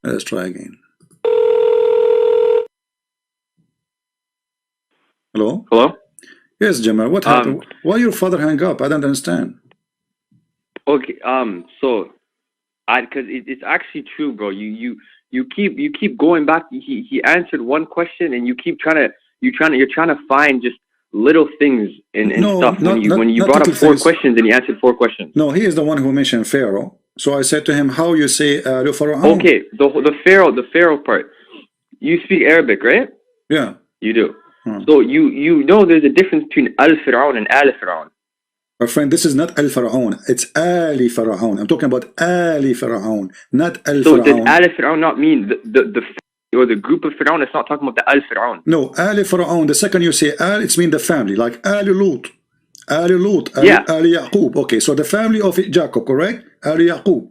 Let's try again. Hello? Hello? Yes, Jamal. What happened? Why your father hang up? I don't understand. Okay, so because it's actually true, bro. You keep going back. He answered one question, and you're trying to find just little things and stuff. When you brought up four questions, and he answered four questions. No, he is the one who mentioned Pharaoh. So I said to him, "How you say Pharaoh?" Okay, the Pharaoh part. You speak Arabic, right? Yeah, you do. So you know there's a difference between al-Fir'aun and al-Fir'aun. My friend, this is not al-Fir'aun. It's Ali Fir'aun. I'm talking about Ali Fir'aun, not al-Fir'aun. So does al-Fir'aun not mean the or the group of Fir'aun? It's not talking about the al-Fir'aun. No, Ali Fir'aun. The second you say al, it's mean the family, like Ali Lut, Ali Lut, Ali Yaqub. Okay, so the family of Jacob, correct? Ali Yaqub.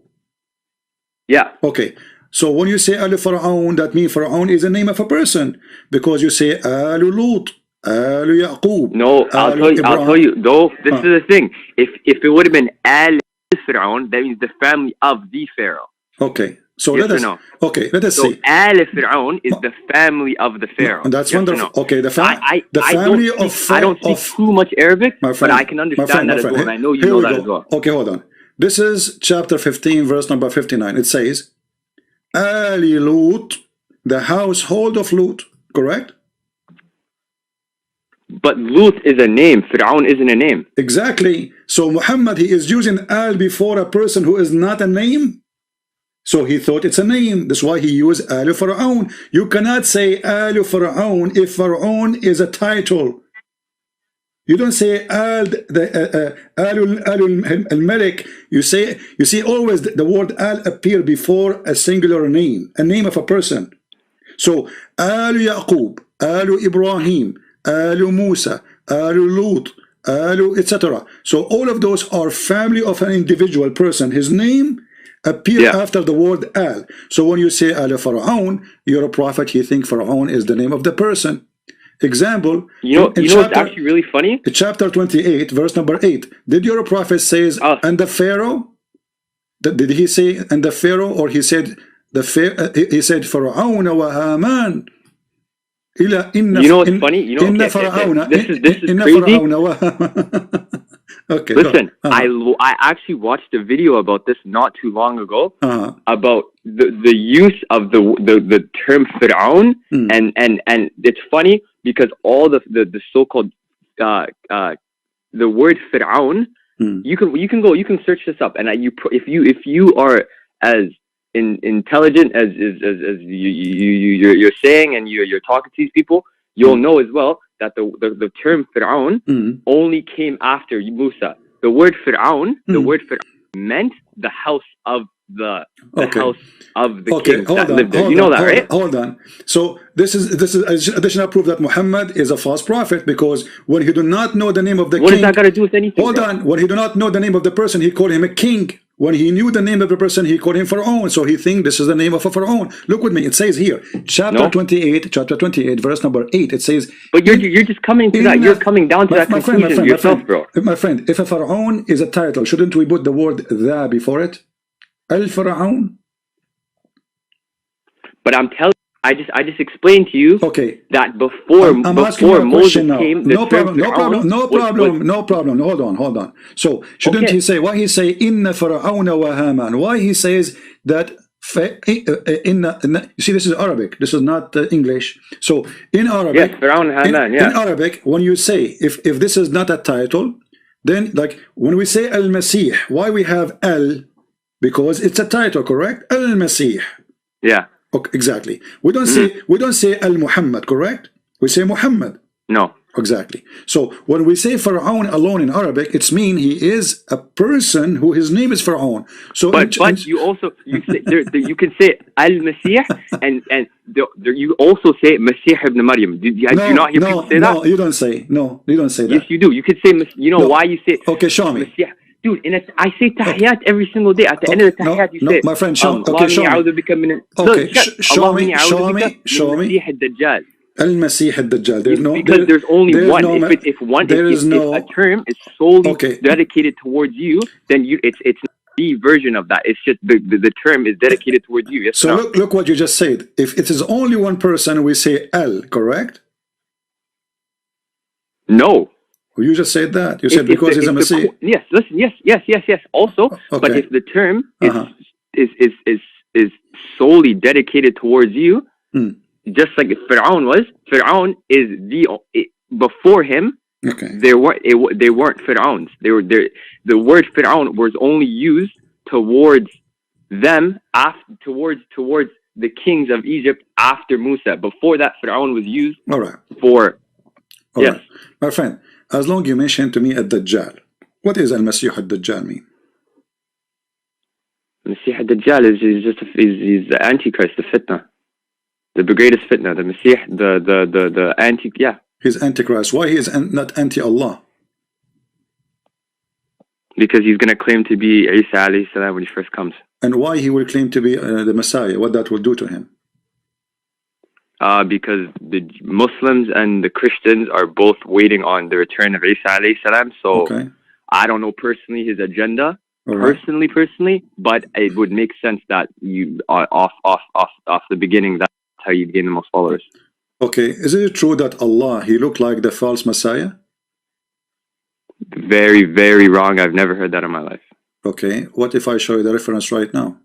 Yeah. Okay. So when you say Ali Fir'aun, that means Fir'aun is the name of a person, because you say Ali Lut, Ali Yaqub. No, I'll tell you. Though this is the thing. If it would have been al-Fir'aun, that means the family of the Pharaoh. Okay. So yes let us. No? Okay, let us so see. Al-Fir'aun is the family of the Pharaoh. No, that's yes wonderful. No? Okay, the family I don't speak too much Arabic, but I can understand that as well. And I know you know that as well. Okay, hold on. This is chapter 15, verse number 59. It says, Ali Lut, the household of Lut, correct? But Lut is a name. Fir'aun isn't a name. Exactly. So Muhammad, he is using al before a person who is not a name. So he thought it's a name. That's why he used al Fir'aun. You cannot say al Fir'aun if Fir'aun is a title. You don't say al al-Malik. You see always the word al appear before a singular name, a name of a person. So al Yaqub, al Ibrahim, Alu Musa, Alu Lut, Alu, etc. So all of those are family of an individual person. His name appear after the word Al. So when you say Al Fir'aun, you're a prophet. You think Fir'aun is the name of the person. Example. You know what's actually really funny? Chapter 28, verse number 8. Did your prophet says and the Pharaoh? Did he say and the Pharaoh, or he said he said Fir'aun wa Haman? You know what's funny? You know, this is crazy. Okay. Listen, I actually watched a video about this not too long ago about the use of the term Fir'aun, and it's funny because all the so-called the word Fir'aun, you can search this up, and if you are as intelligent as you're saying, and you're talking to these people, you'll know as well that the term Fir'aun only came after Musa. The word Fir'aun, meant the house of the kings that lived there. You know that, right? Hold on. So this is additional proof that Muhammad is a false prophet, because when he do not know the name of the king, what does that got to do with anything? Hold on. When he do not know the name of the person, he called him a king. When he knew the name of the person, he called him Pharaoh. So he think this is the name of a Pharaoh. Look with me. It says here, chapter 28, verse number 8. It says, but you're just coming to that. You're coming down to that conclusion yourself, bro. My friend, if a Pharaoh is a title, shouldn't we put the word "the" before it? Al-Pharaoh. But I'm telling. I just explained to you that before Moses came, no problem. Hold on. So shouldn't he say, why he say inna Fir'auna wa Haman? Why he says that you see, this is Arabic. This is not English. So in Arabic, Haman, in Arabic, when you say if this is not a title, then like when we say Al-Masih, why we have Al? Because it's a title, correct? Al-Masih. Yeah. Okay, exactly. We don't say Al-Muhammad, correct? We say Muhammad. No. Exactly. So when we say Pharaoh alone in Arabic, it's mean he is a person who his name is Pharaoh. So but you also you can say Al-Masih and you also say Masih ibn Maryam. Do you not hear people say that? No, you don't say. No, you don't say that. Yes, you do. You could say, why you say. Okay, show me. Masih. Dude, I say tahiyat every single day. At the end of the tahiyat, you say, my friend, show me. Show me. Al-Masih al-Dajjal. There's only one. If a term is solely dedicated towards you, then it's the version of that. It's just the term is dedicated towards you. Yes, so look what you just said. If it is only one person, we say al, correct? No. You just said that. You said because he's a Messiah. Yes, listen, yes. Also, okay. But if the term is solely dedicated towards you, just like Fir'aun was, Fir'aun is before him. Okay. They weren't Fir'auns. The word Fir'aun was only used towards them towards the kings of Egypt after Musa. Before that, Fir'aun was used for. Yes. Right. My friend, as long you mentioned to me ad-Dajjal, what is al-Masih ad-Dajjal mean? Masih ad-Dajjal is the Antichrist, the fitna, the greatest fitna, the Masih, the anti. Yeah. He's Antichrist. Why he is not anti-Allah? Because he's going to claim to be Isa alayhi salam when he first comes. And why he will claim to be the Messiah? What that will do to him? Because the Muslims and the Christians are both waiting on the return of Isa alayhi salam. So I don't know personally his agenda, personally, but it would make sense that you off the beginning, that's how you gain the most followers. Okay, is it true that Allah, he looked like the false Messiah? Very, very wrong. I've never heard that in my life. Okay, what if I show you the reference right now?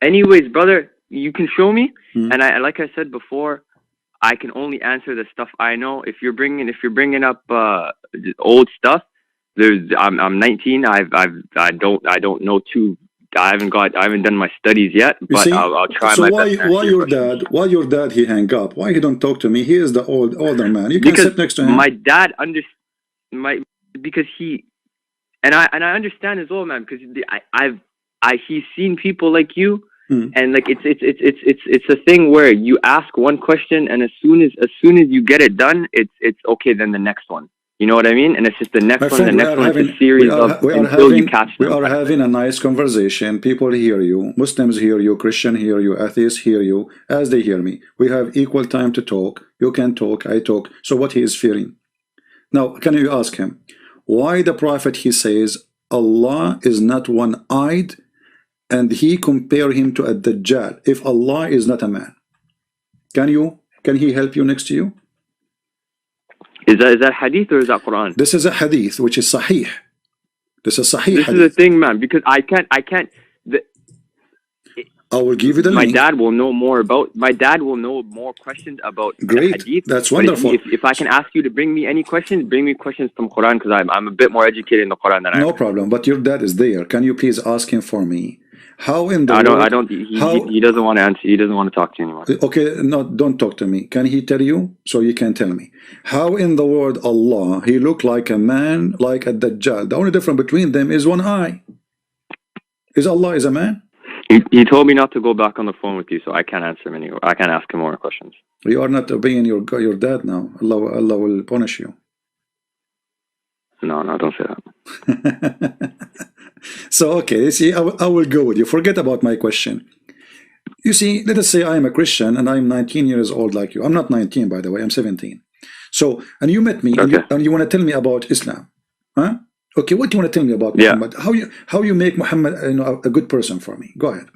Anyways, brother, you can show me, and like I said before, I can only answer the stuff I know. If you're bringing up old stuff, I'm 19. I don't know too. I haven't done my studies yet, but I'll try my best. So why your dad he hang up? Why he don't talk to me? He is the older man. You can sit next to him. My dad because he and I understand as well, man. Because he's seen people like you, and like it's a thing where you ask one question, and as soon as you get it done, it's okay. Then the next one. You know what I mean? And it's just the next one, it's a series until you catch them. We are having a nice conversation. People hear you. Muslims hear you. Christian hear you. Atheists hear you as they hear me. We have equal time to talk. You can talk. I talk. So what he is fearing? Now, can you ask him why the Prophet he says Allah is not one-eyed, and he compare him to a Dajjal if Allah is not a man? Can he help you next to you? Is that hadith or is that Quran? This is a hadith which is Sahih. This is Sahih. This is the thing, man, because I can't. I will give you the link. My dad will know more questions about Great. The hadith. That's wonderful. If I can ask you to bring me any questions, bring me questions from Quran, because I'm a bit more educated in the Quran than I am. No problem. But your dad is there. Can you please ask him for me? How in the I don't. He doesn't want to answer. He doesn't want to talk to you anymore. Okay, no, don't talk to me. Can he tell you? So you can tell me. How in the word Allah, he looked like a man, like a Dajjal. The only difference between them is one eye. Is Allah is a man? He told me not to go back on the phone with you, so I can't answer him anymore. I can't ask him more questions. You are not obeying your dad now. Allah will punish you. No, don't say that. So, okay, see, I will go with you. Forget about my question. You see, let us say I am a Christian and I'm 19 years old like you. I'm not 19, by the way. I'm 17. So, and you met me, okay, and you want to tell me about Islam. Huh? Okay, what do you want to tell me about Muhammad? How you make Muhammad a good person for me? Go ahead.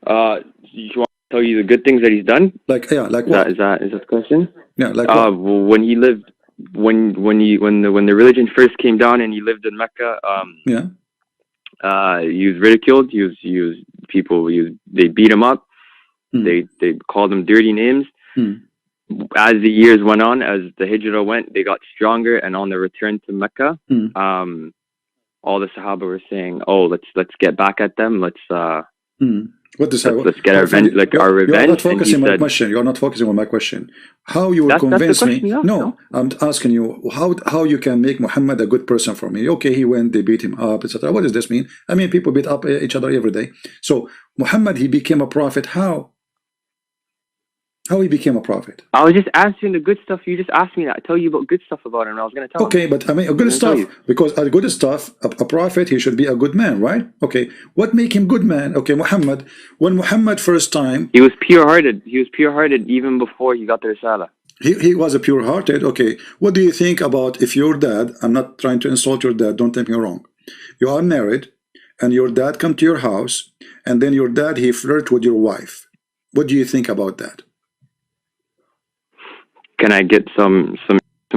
You want to tell you the good things that he's done? Like what? Is that the question? Yeah, like what? When he lived, when the religion first came down and he lived in Mecca, he was ridiculed. They beat him up. They called him dirty names. As the years went on, as the Hijrah went, they got stronger, and on the return to Mecca, all the Sahaba were saying, "Oh, let's get back at them. Let's get our revenge." You're not focusing on my question. You're not focusing on my question. How you will convince me? No, I'm asking you how you can make Muhammad a good person for me. Okay, he went, they beat him up, etc. What does this mean? I mean, people beat up each other every day. So Muhammad, he became a prophet. How? How he became a prophet? I was just answering the good stuff. You just asked me that. I tell you about good stuff about him. And I was going to tell Okay, but I mean, a good stuff, because a good stuff, a prophet, he should be a good man, right? Okay, what make him good man? Okay, when Muhammad first time... He was pure-hearted. He was pure-hearted even before he got the Risala. He was a pure-hearted. Okay, what do you think about if your dad, I'm not trying to insult your dad, don't take me wrong, you are married and your dad come to your house and then your dad, he flirt with your wife. What do you think about that? Can I get some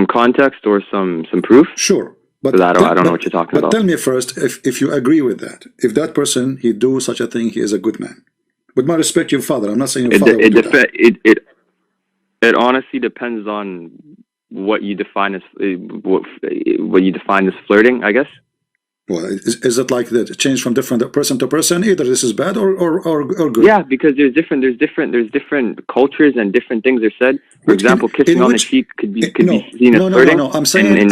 context or some proof? Sure. But I don't know what you're talking about. But tell me first if you agree with that. If that person, he do such a thing, he is a good man. With my respect, your father. I'm not saying your father would do that. It honestly depends on what you define as what you define as flirting, I guess. Well, is it like that? Change from different person to person? Either this is bad or good. Yeah, because there's different cultures and different things are said. For example, kissing on the cheek could be seen as flirting. No. I'm saying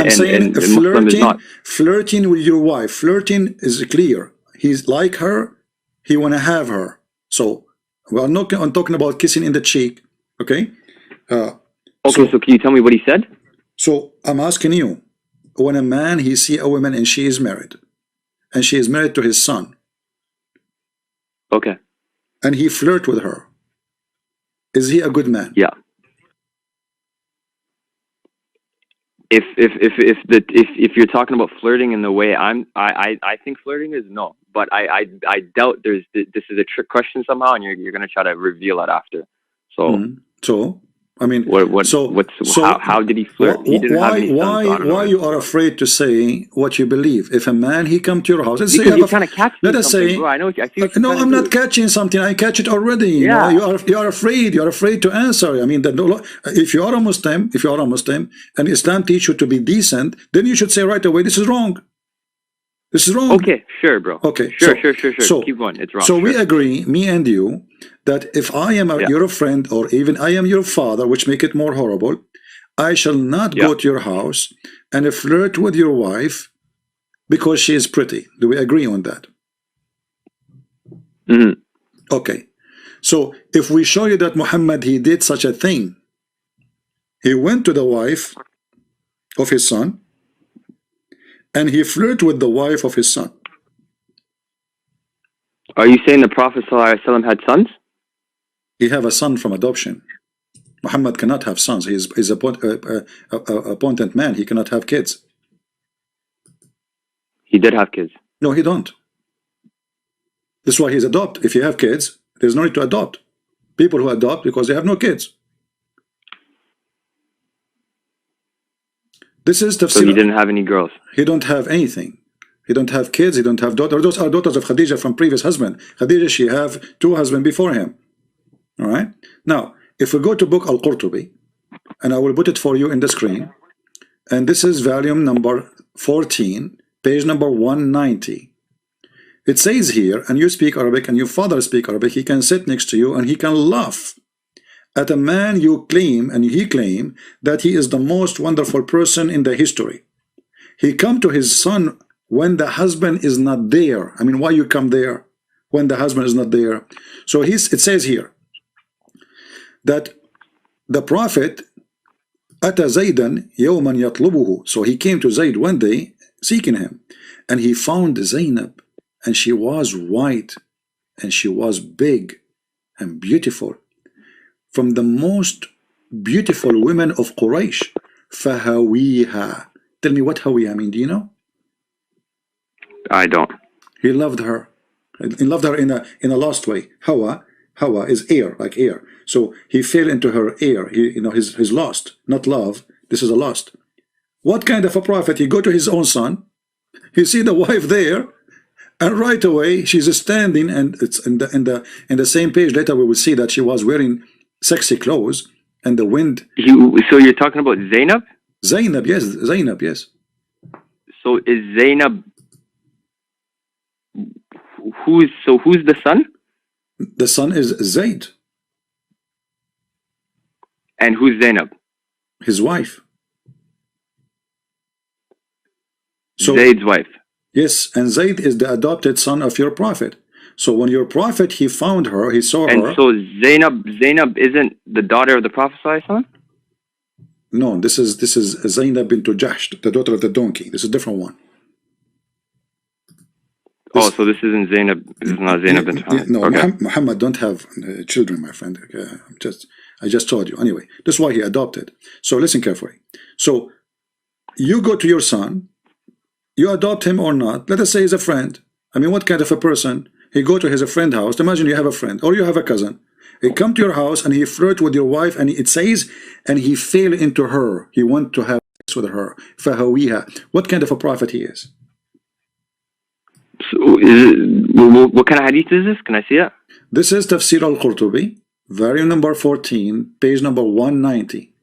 flirting with your wife. Flirting is clear. He's like her. He want to have her. So I'm talking about kissing in the cheek. Okay. So can you tell me what he said? So I'm asking you, when a man, he see a woman and she is married, and she is married to his son. Okay. And he flirt with her. Is he a good man? Yeah. If you're talking about flirting in the way I think flirting is, no, but I doubt this is a trick question somehow, and you're gonna try to reveal it after. So so I mean, how did he flirt? He didn't have any sons, so why you are afraid to say what you believe? If a man, he come to your house, let's because you kind of catch me. Let us say, bro, I know. No, I'm not catching something. I catch it already. Yeah. You are afraid. You are afraid to answer. I mean, if you are a Muslim, and Islam teach you to be decent, then you should say right away, this is wrong. This is wrong. Okay, sure, bro. Okay, sure. So, keep going. It's wrong. So we agree, me and you, that if I am your friend, or even I am your father, which make it more horrible, I shall not go to your house and flirt with your wife because she is pretty. Do we agree on that? Mm-hmm. Okay. So if we show you that Muhammad, he did such a thing, he went to the wife of his son, and he flirted with the wife of his son. Are you saying the Prophet ﷺ had sons? He have a son from adoption. Muhammad cannot have sons. He is a appointed man. He cannot have kids. He did have kids. No, he don't. That's why he's adopt. If you have kids, there's no need to adopt. People who adopt because they have no kids. This is tafsir. So he didn't have any girls. He don't have anything. He don't have kids. He don't have daughters. Those are daughters of Khadija from previous husband. Khadija, she have 2 husbands before him. All right. Now, if we go to book Al-Qurtubi, and I will put it for you in the screen, and this is volume number 14, page number 190. It says here, and you speak Arabic, and your father speak Arabic, he can sit next to you, and he can laugh at a man you claim, and he claim that he is the most wonderful person in the history. He come to his son when the husband is not there. I mean, why you come there when the husband is not there? So it says here that the Prophet Ata Zaydan yawman yatlubuhu. So he came to Zayd one day seeking him, and he found Zainab, and she was white, and she was big and beautiful, from the most beautiful women of Quraysh. Fahawiha. Tell me what hawiha mean. Do you know? I don't. He loved her. He loved her in a lost way. Hawa is air, like air. So he fell into her air. He's lost, not love. This is a lost. What kind of a prophet? He go to his own son. He see the wife there, and right away she's standing, and it's in the same page. Later we will see that she was wearing sexy clothes, and the wind. So you're talking about Zainab? Zainab, yes. Zainab, yes. So is Zainab? Who's the son? The son is Zayd. And who's Zainab? His wife. So, Zayd's wife. Yes, and Zayd is the adopted son of your prophet. So when your prophet, he found her, he saw her. And so Zainab isn't the daughter of the Prophet ﷺ? No, this is Zainab bint Jahsh, the daughter of the donkey. This is a different one. Oh, so this isn't Zainab. This is not Zainab bint Harith. No, okay. Muhammad don't have children, my friend. I just told you. Anyway, that's why he adopted. So listen carefully. So you go to your son, you adopt him or not. Let us say he's a friend. I mean, what kind of a person? He go to his friend house. Imagine you have a friend or you have a cousin. He come to your house and he flirt with your wife, and it says, and he fell into her. He want to have sex with her. فَهَوِيهَا. What kind of a prophet he is? So what kind of hadith is this? Can I see it? This is Tafsir al-Qurtubi, volume number 14, page number 190.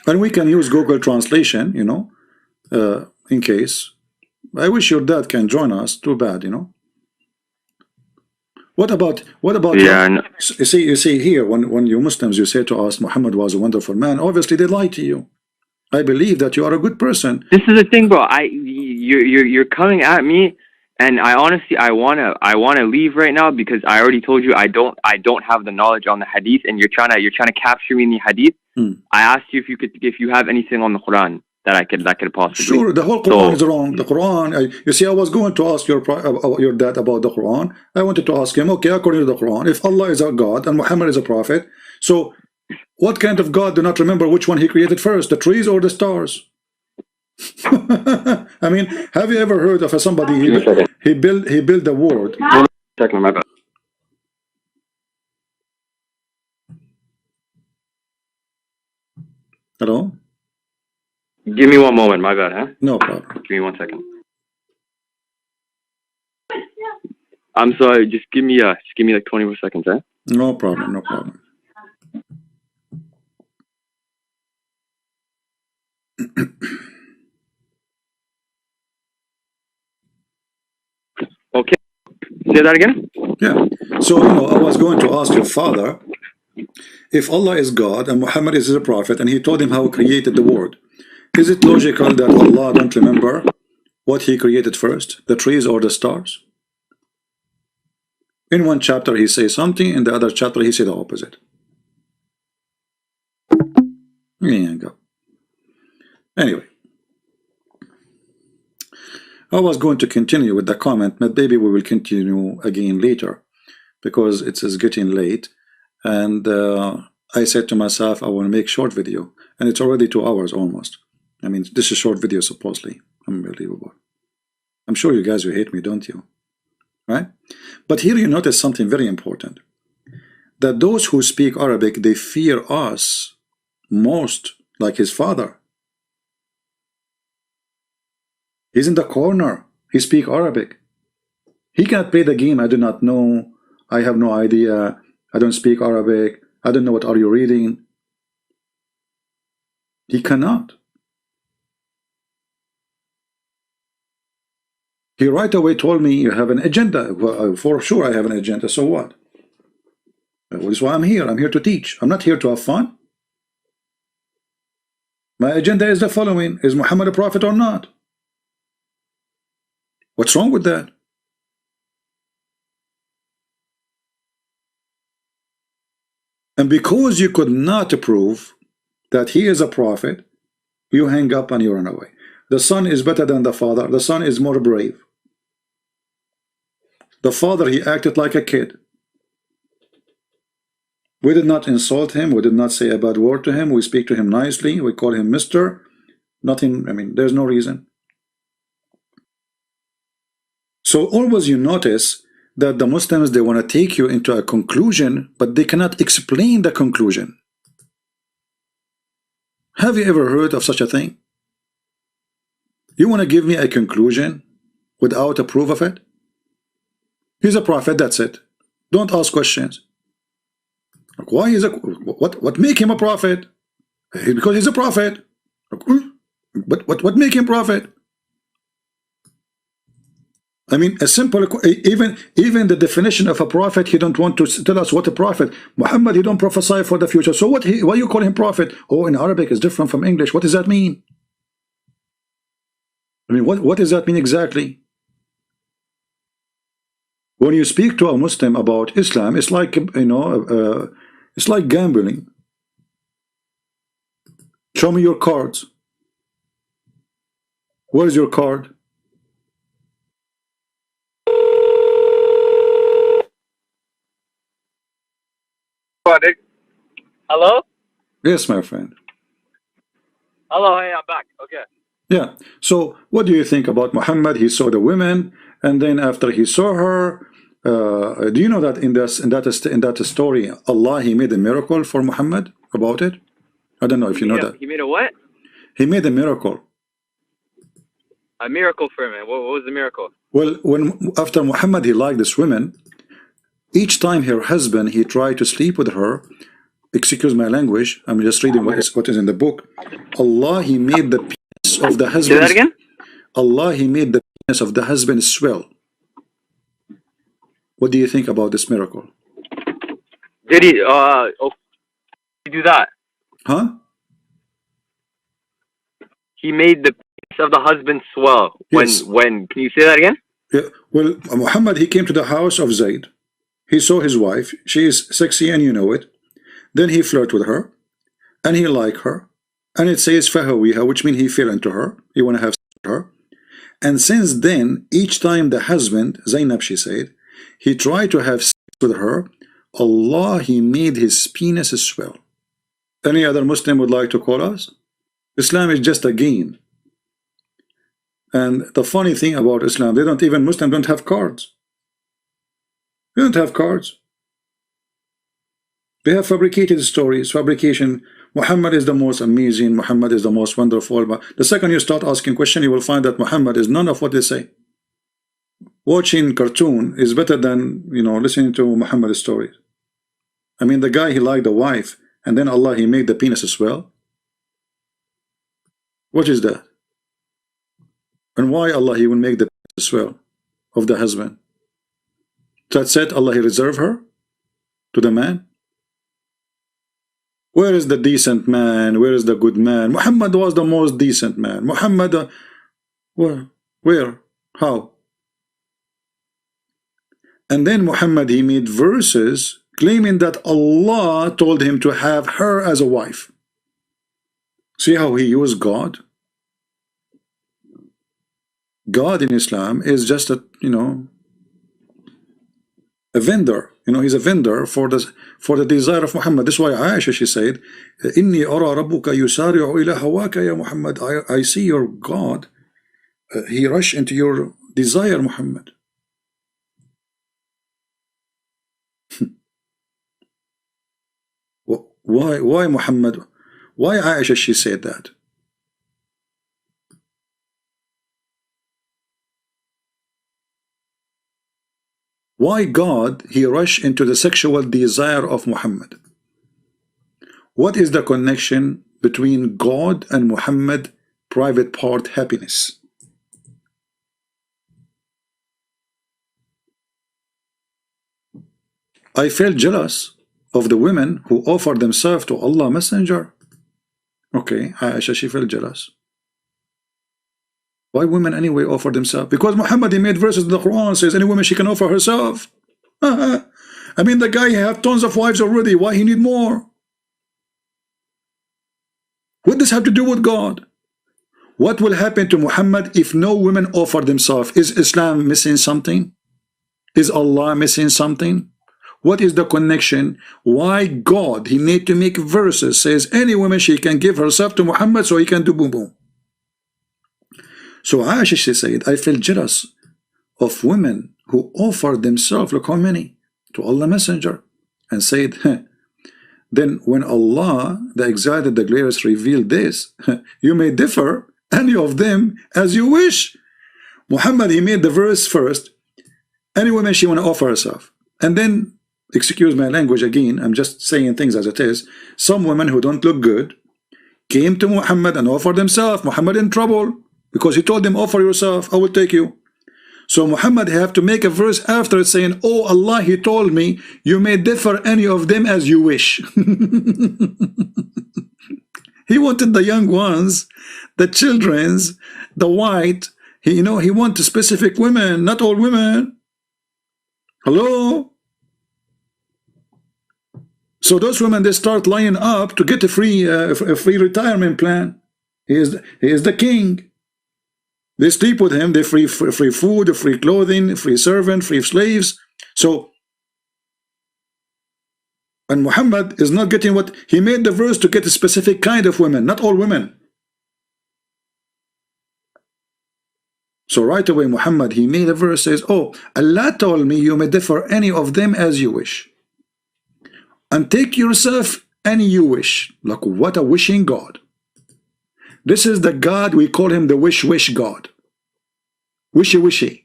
And we can use Google Translation, you know, in case. I wish your dad can join us. Too bad, you know. What about yeah, no. you see here, when you Muslims, you say to us Muhammad was a wonderful man, obviously they lie to you. I believe that you are a good person. This is the thing, bro. You're coming at me, and I honestly I wanna leave right now, because I already told you I don't have the knowledge on the hadith, and you're trying to capture me in the hadith. I asked you if you have anything on the Quran that could possibly. Sure, the whole Quran is wrong. The Quran, you see, I was going to ask your dad about the Quran. I wanted to ask him, okay, according to the Quran, if Allah is a God and Muhammad is a prophet, so what kind of God do not remember which one he created first, the trees or the stars? I mean, have you ever heard of somebody he built the world? Second, my bad. Hello? Give me one moment, my bad, huh? No problem. Give me 1 second. I'm sorry, just give me like 20 more seconds, huh? No problem, no problem. Okay. Say that again? Yeah. So, you know, I was going to ask your father, if Allah is God and Muhammad is a prophet, and he told him how he created the world, is it logical that Allah don't remember what he created first, the trees or the stars? In one chapter he says something, in the other chapter he said the opposite. There you go. Anyway, I was going to continue with the comment, but maybe we will continue again later, because it is getting late, and I said to myself I will make short video, and it's already 2 hours almost. I mean, this is short video supposedly. Unbelievable. I'm sure you guys will hate me, don't you? Right? But here you notice something very important, that those who speak Arabic, they fear us most, like his father. He's in the corner. He speaks Arabic. He cannot play the game. I do not know. I have no idea. I don't speak Arabic. I don't know what are you reading. He cannot. He right away told me, you have an agenda. Well, for sure I have an agenda. So what? Well, that's why I'm here. I'm here to teach. I'm not here to have fun. My agenda is the following. Is Muhammad a prophet or not? What's wrong with that? And because you could not prove that he is a prophet, you hang up and you run away. The son is better than the father. The son is more brave. The father, he acted like a kid. We did not insult him. We did not say a bad word to him. We speak to him nicely. We call him Mr. Nothing, I mean, there's no reason. So always you notice that the Muslims, they want to take you into a conclusion, but they cannot explain the conclusion. Have you ever heard of such a thing? You want to give me a conclusion without a proof of it? He's a prophet, that's it. Don't ask questions. Like, why is what make him a prophet? Because he's a prophet. But what make him prophet? I mean, a simple, even the definition of a prophet, he don't want to tell us what a prophet. Muhammad, he don't prophesy for the future. So why you call him prophet? Oh, in Arabic is different from English. What does that mean? I mean, what does that mean exactly? When you speak to a Muslim about Islam, it's like, you know, it's like gambling. Show me your cards. Where's your card? Hello? Yes, my friend. Hello, hey, I'm back. Okay. Yeah. So what do you think about Muhammad? He saw the women, and then after he saw her, do you know that in that story, Allah, he made a miracle for Muhammad about it? I don't know if you know that. He made a what? He made a miracle. A miracle for him. What was the miracle? Well, when after Muhammad, he liked this woman. Each time her husband, he tried to sleep with her. Excuse my language. I'm just reading what is in the book. Allah, he made the penis of the husband. Say that again? Allah, he made the penis of the husband swell. What do you think about this miracle? Did he? Do that? Huh? He made the penis of the husband swell. Yes. When? Can you say that again? Yeah. Well, Muhammad, he came to the house of Zayd. He saw his wife. She is sexy, and you know it. Then he flirted with her, and he liked her, and it says fahawiha, which means he fell into her. He want to have sex with her. And since then, each time the husband, Zainab, she said, he tried to have sex with her, Allah, he made his penis swell. Any other Muslim would like to call us? Islam is just a game. And the funny thing about Islam, Muslims don't have cards. They don't have cards. They have fabricated stories, fabrication. Muhammad is the most amazing, Muhammad is the most wonderful. But the second you start asking questions, you will find that Muhammad is none of what they say. Watching cartoon is better than, listening to Muhammad's stories. I mean, the guy, he liked the wife, and then Allah, he made the penis swell. What is that? And why Allah, he will make the penis swell of the husband? That's it, Allah, he reserve her to the man? Where is the decent man? Where is the good man? Muhammad was the most decent man. Muhammad, where? How? And then Muhammad, he made verses claiming that Allah told him to have her as a wife. See how he used God? God in Islam is just a vendor. He's a vendor for the desire of Muhammad. This is why Aisha, she said, Inni ara rabbuka yusari'u ila hawaka ya Muhammad. I see your God. He rush into your desire, Muhammad. Why Muhammad? Why Aisha, she said that? Why God, he rushed into the sexual desire of Muhammad? What is the connection between God and Muhammad private part happiness? I felt jealous of the women who offered themselves to Allah Messenger. Okay, Aisha, she felt jealous. Why women anyway offer themselves? Because Muhammad, he made verses in the Quran, says any woman she can offer herself. I mean, the guy, he have tons of wives already. Why he need more? What does this have to do with God? What will happen to Muhammad if no women offer themselves? Is Islam missing something? Is Allah missing something? What is the connection? Why God, he need to make verses, says any woman she can give herself to Muhammad so he can do boom boom. So Aisha, she said, I feel jealous of women who offer themselves, look how many, to Allah Messenger, and said, then when Allah, the Exalted, the Glorious, revealed this, you may differ any of them as you wish. Muhammad, he made the verse first, any woman she want to offer herself, and then, excuse my language again, I'm just saying things as it is, some women who don't look good came to Muhammad and offered themselves. Muhammad in trouble, because he told them, offer yourself, I will take you. So Muhammad have to make a verse after it saying, oh Allah, he told me, you may differ any of them as you wish. He wanted the young ones, the children's, the white, he wanted specific women, not all women. Hello? So those women, they start lining up to get a free retirement plan. He is the king. They sleep with him. They free food, free clothing, free servant, free slaves. So, and Muhammad is not getting what he made the verse to get a specific kind of women, not all women. So right away, Muhammad, he made a verse says, "Oh, Allah told me you may differ any of them as you wish, and take yourself any you wish." Look, what a wishing God! This is the God, we call him the wish God. Wishy.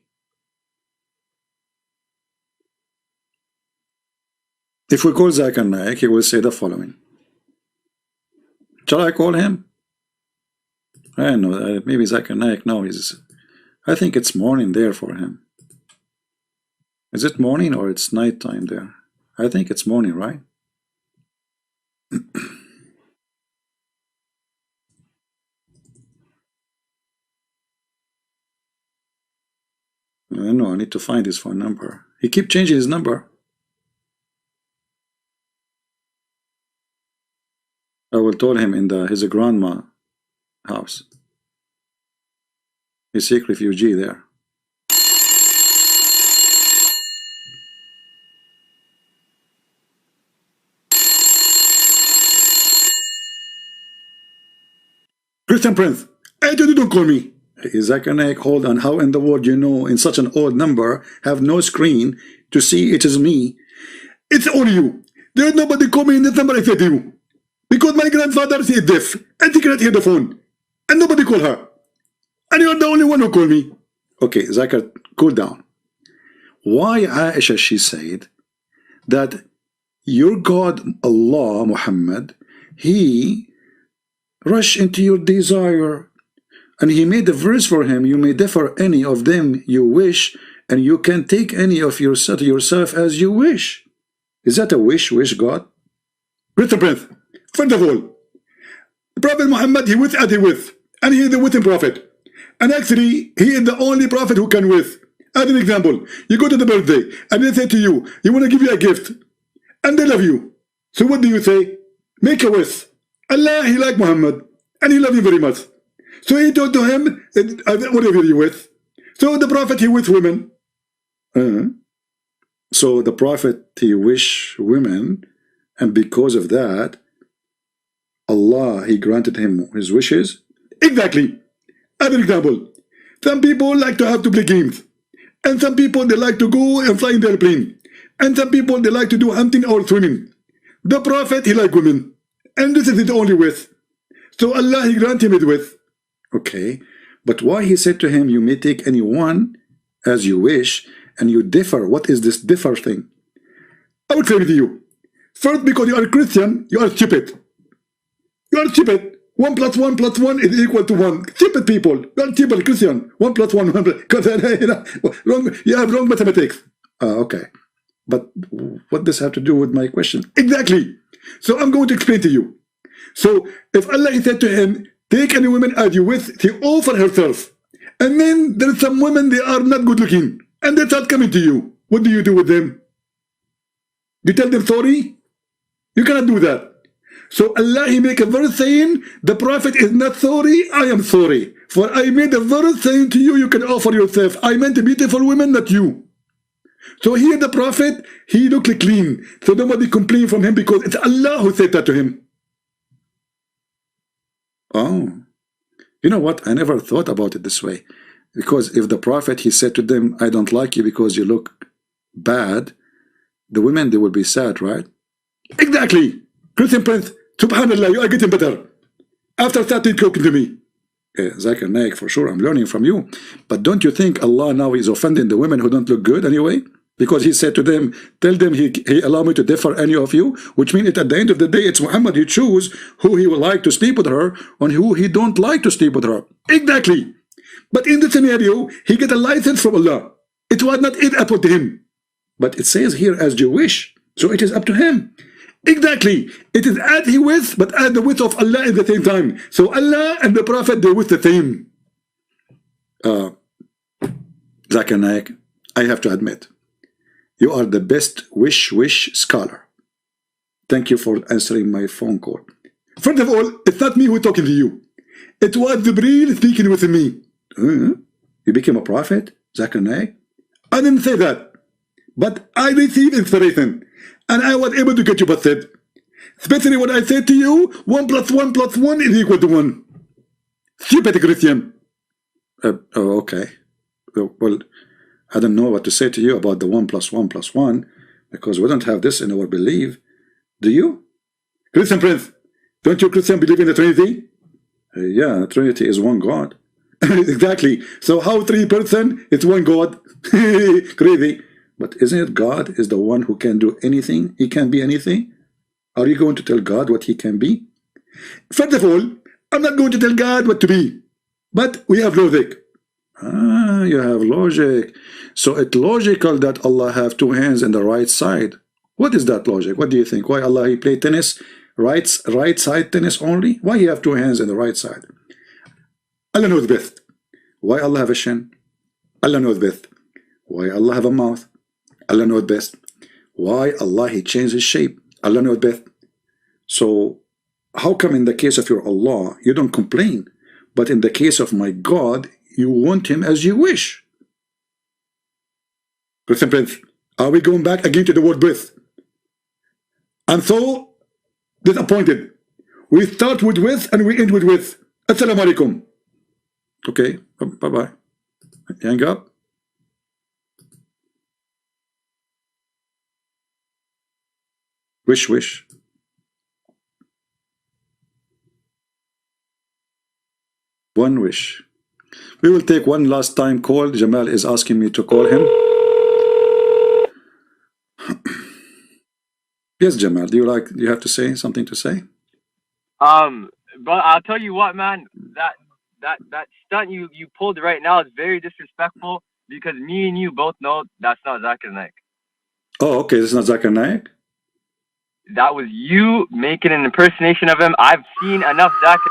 If we call Zakir Naik, he will say the following. Shall I call him? I don't know, maybe Zakir Naik, no, I think it's morning there for him. Is it morning or it's night time there? I think it's morning, right? I know, I need to find his phone number. He keeps changing his number. I will tell him in his grandma house. He's Sikh refugee there. Christian Prince, hey, don't call me. Zakir Naik, hold on. How in the world you know in such an old number have no screen to see it is me? It's only you. There's nobody call me in this number except you. Because my grandfather is deaf and he cannot hear the phone. And nobody call her. And you're the only one who call me. Okay, Zakir, cool down. Why Aisha, she said that your God, Allah, Muhammad, he rush into your desire. And he made a verse for him, you may differ any of them you wish, and you can take any of yourself as you wish. Is that a wish God? Mr. Prince, first of all, the Prophet Muhammad, he with and he with. And he is the within prophet. And actually, he is the only prophet who can with. As an example, you go to the birthday, and they say to you, you want to give you a gift. And they love you. So what do you say? Make a wish. Allah, he like Muhammad. And he love you very much. So he told to him, whatever you with. So the prophet, he with women. So the prophet, he wish women. And because of that, Allah, he granted him his wishes. Exactly. As an example, some people like to have to play games. And some people, they like to go and fly in their plane. And some people, they like to do hunting or swimming. The prophet, he like women. And this is his only wish. So Allah, he granted him his wish. Okay, but why he said to him, you may take any one as you wish, and you differ. What is this differ thing? I would say with you. First, because you are a Christian, you are stupid. You are stupid. 1 + 1 + 1 is equal to 1. Stupid people. You are stupid Christian. 1 + 1, 1 because you have wrong mathematics. Okay. But what does have to do with my question? Exactly. So I'm going to explain to you. So if Allah said to him, take any women as you wish, she offer herself. And then there are some women, they are not good looking. And they start coming to you. What do you do with them? You tell them sorry? You cannot do that. So Allah, he make a verse saying, the prophet is not sorry, I am sorry. For I made a verse saying to you, you can offer yourself. I meant a beautiful women, not you. So here the prophet, he looked clean. So nobody complain from him because it's Allah who said that to him. Oh, you know what? I never thought about it this way. Because if the prophet, he said to them, I don't like you because you look bad, the women, they will be sad, right? Exactly. Christian Prince, subhanallah, you are getting better. After starting talking to me. Zakir Naik, for sure, I'm learning from you. But don't you think Allah now is offending the women who don't look good anyway? Because he said to them, tell them he allow me to differ any of you, which means at the end of the day, it's Muhammad, he choose who he would like to sleep with her and who he don't like to sleep with her. Exactly. But in this scenario, he get a license from Allah. It was not it up to him. But it says here as you wish. So it is up to him. Exactly. It is as he wish, but at the wish of Allah at the same time. So Allah and the Prophet, they wish the same. Zakir Naik, I have to admit, you are the best wish scholar. Thank you for answering my phone call. First of all, it's not me who talking to you. It was Jibreel speaking with me. You became a prophet, Zakir Naik? I didn't say that. But I received inspiration. And I was able to get you busted. Especially when I said to you, 1 + 1 + 1 is equal to 1. Stupid Christian. Oh, okay. Well, I don't know what to say to you about the 1 + 1 + 1, because we don't have this in our belief. Do you? Christian Prince, don't you Christian believe in the Trinity? Yeah, Trinity is one God. Exactly. So how 3 persons? It's one God. Crazy. But isn't it God is the one who can do anything? He can be anything. Are you going to tell God what he can be? First of all, I'm not going to tell God what to be. But we have logic. Ah, you have logic. So it's logical that Allah have 2 hands in the right side. What is that logic? What do you think? Why Allah he play tennis? Right side tennis only? Why he have 2 hands in the right side? Allah knows best. Why Allah have a shin? Allah knows best. Why Allah have a mouth? Allah knows best. Why Allah he changed his shape? Allah knows best. So how come in the case of your Allah you don't complain, but in the case of my God you want him as you wish? Christian Prince, are we going back again to the word breath? I'm so disappointed. We start with and we end with. Assalamu alaikum. Okay, bye-bye. Hang up. Wish. One wish. We will take one last time call. Jamal is asking me to call him. Yes, Jamal, do you have to say something to say? But I'll tell you what, man, that stunt you pulled right now is very disrespectful, because me and you both know that's not Zakir Naik. Oh, okay, this is not Zakir Naik? That was you making an impersonation of him. I've seen enough Zakir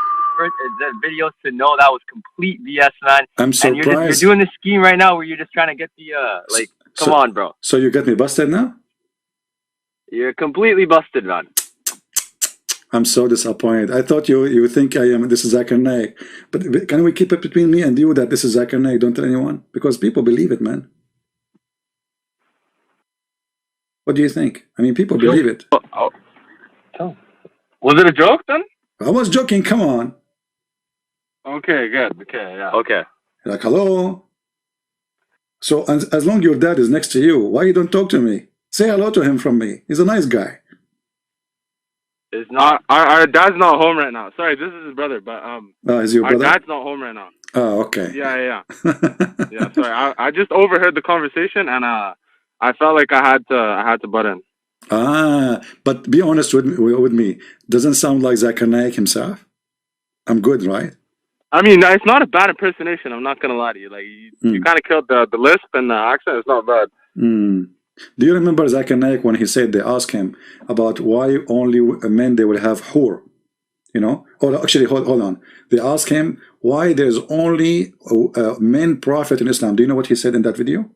videos to know that was complete BS, man. I'm surprised. And you're doing this scheme right now where you're just trying to get the come on, bro. So you got me busted now? You're completely busted, man. I'm so disappointed. I thought you think this is Zakir Naik. But can we keep it between me and you that this is Zakir Naik? Don't tell anyone, because people believe it, man. What do you think? I mean, people believe it. Was it a joke then? I was joking. Come on. Okay, good. Okay, yeah. Okay. Like, hello. So as long as your dad is next to you, why you don't talk to me? Say hello to him from me. He's a nice guy. It's not. Our dad's not home right now. Sorry, this is his brother, but is your brother? Our dad's not home right now. Oh, okay. Yeah. Yeah. Sorry, I just overheard the conversation, and I felt like I had to butt in. But be honest with me. Doesn't sound like Zakir Naik himself. I'm good, right? I mean, it's not a bad impersonation. I'm not gonna lie to you. Like you kind of killed the lisp and the accent. It's not bad. Do you remember Zakir Naik when he said they asked him about why only men they will have hur? You know? Or actually, hold on. They asked him why there's only men prophet in Islam. Do you know what he said in that video?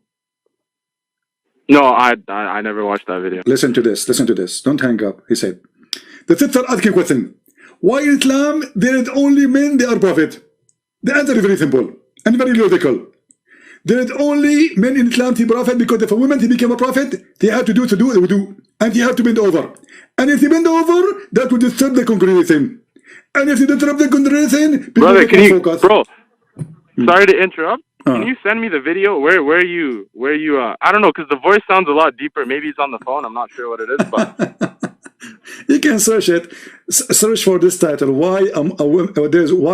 No, I never watched that video. Listen to this. Don't hang up. He said, the sister asking a question. Why in Islam there is only men they are prophet? The answer is very simple and very logical. There is only men in Islam to be prophet because if a woman to become a prophet, they have to do wudu, and they have to bend over. And if they bend over, that will disturb the congregation. And if they disturb the congregation, people brother, can focus. Bro, sorry to interrupt. Can you send me the video where you I don't know, because the voice sounds a lot deeper. Maybe it's on the phone. I'm not sure what it is, but you can search it. Search for this title. Why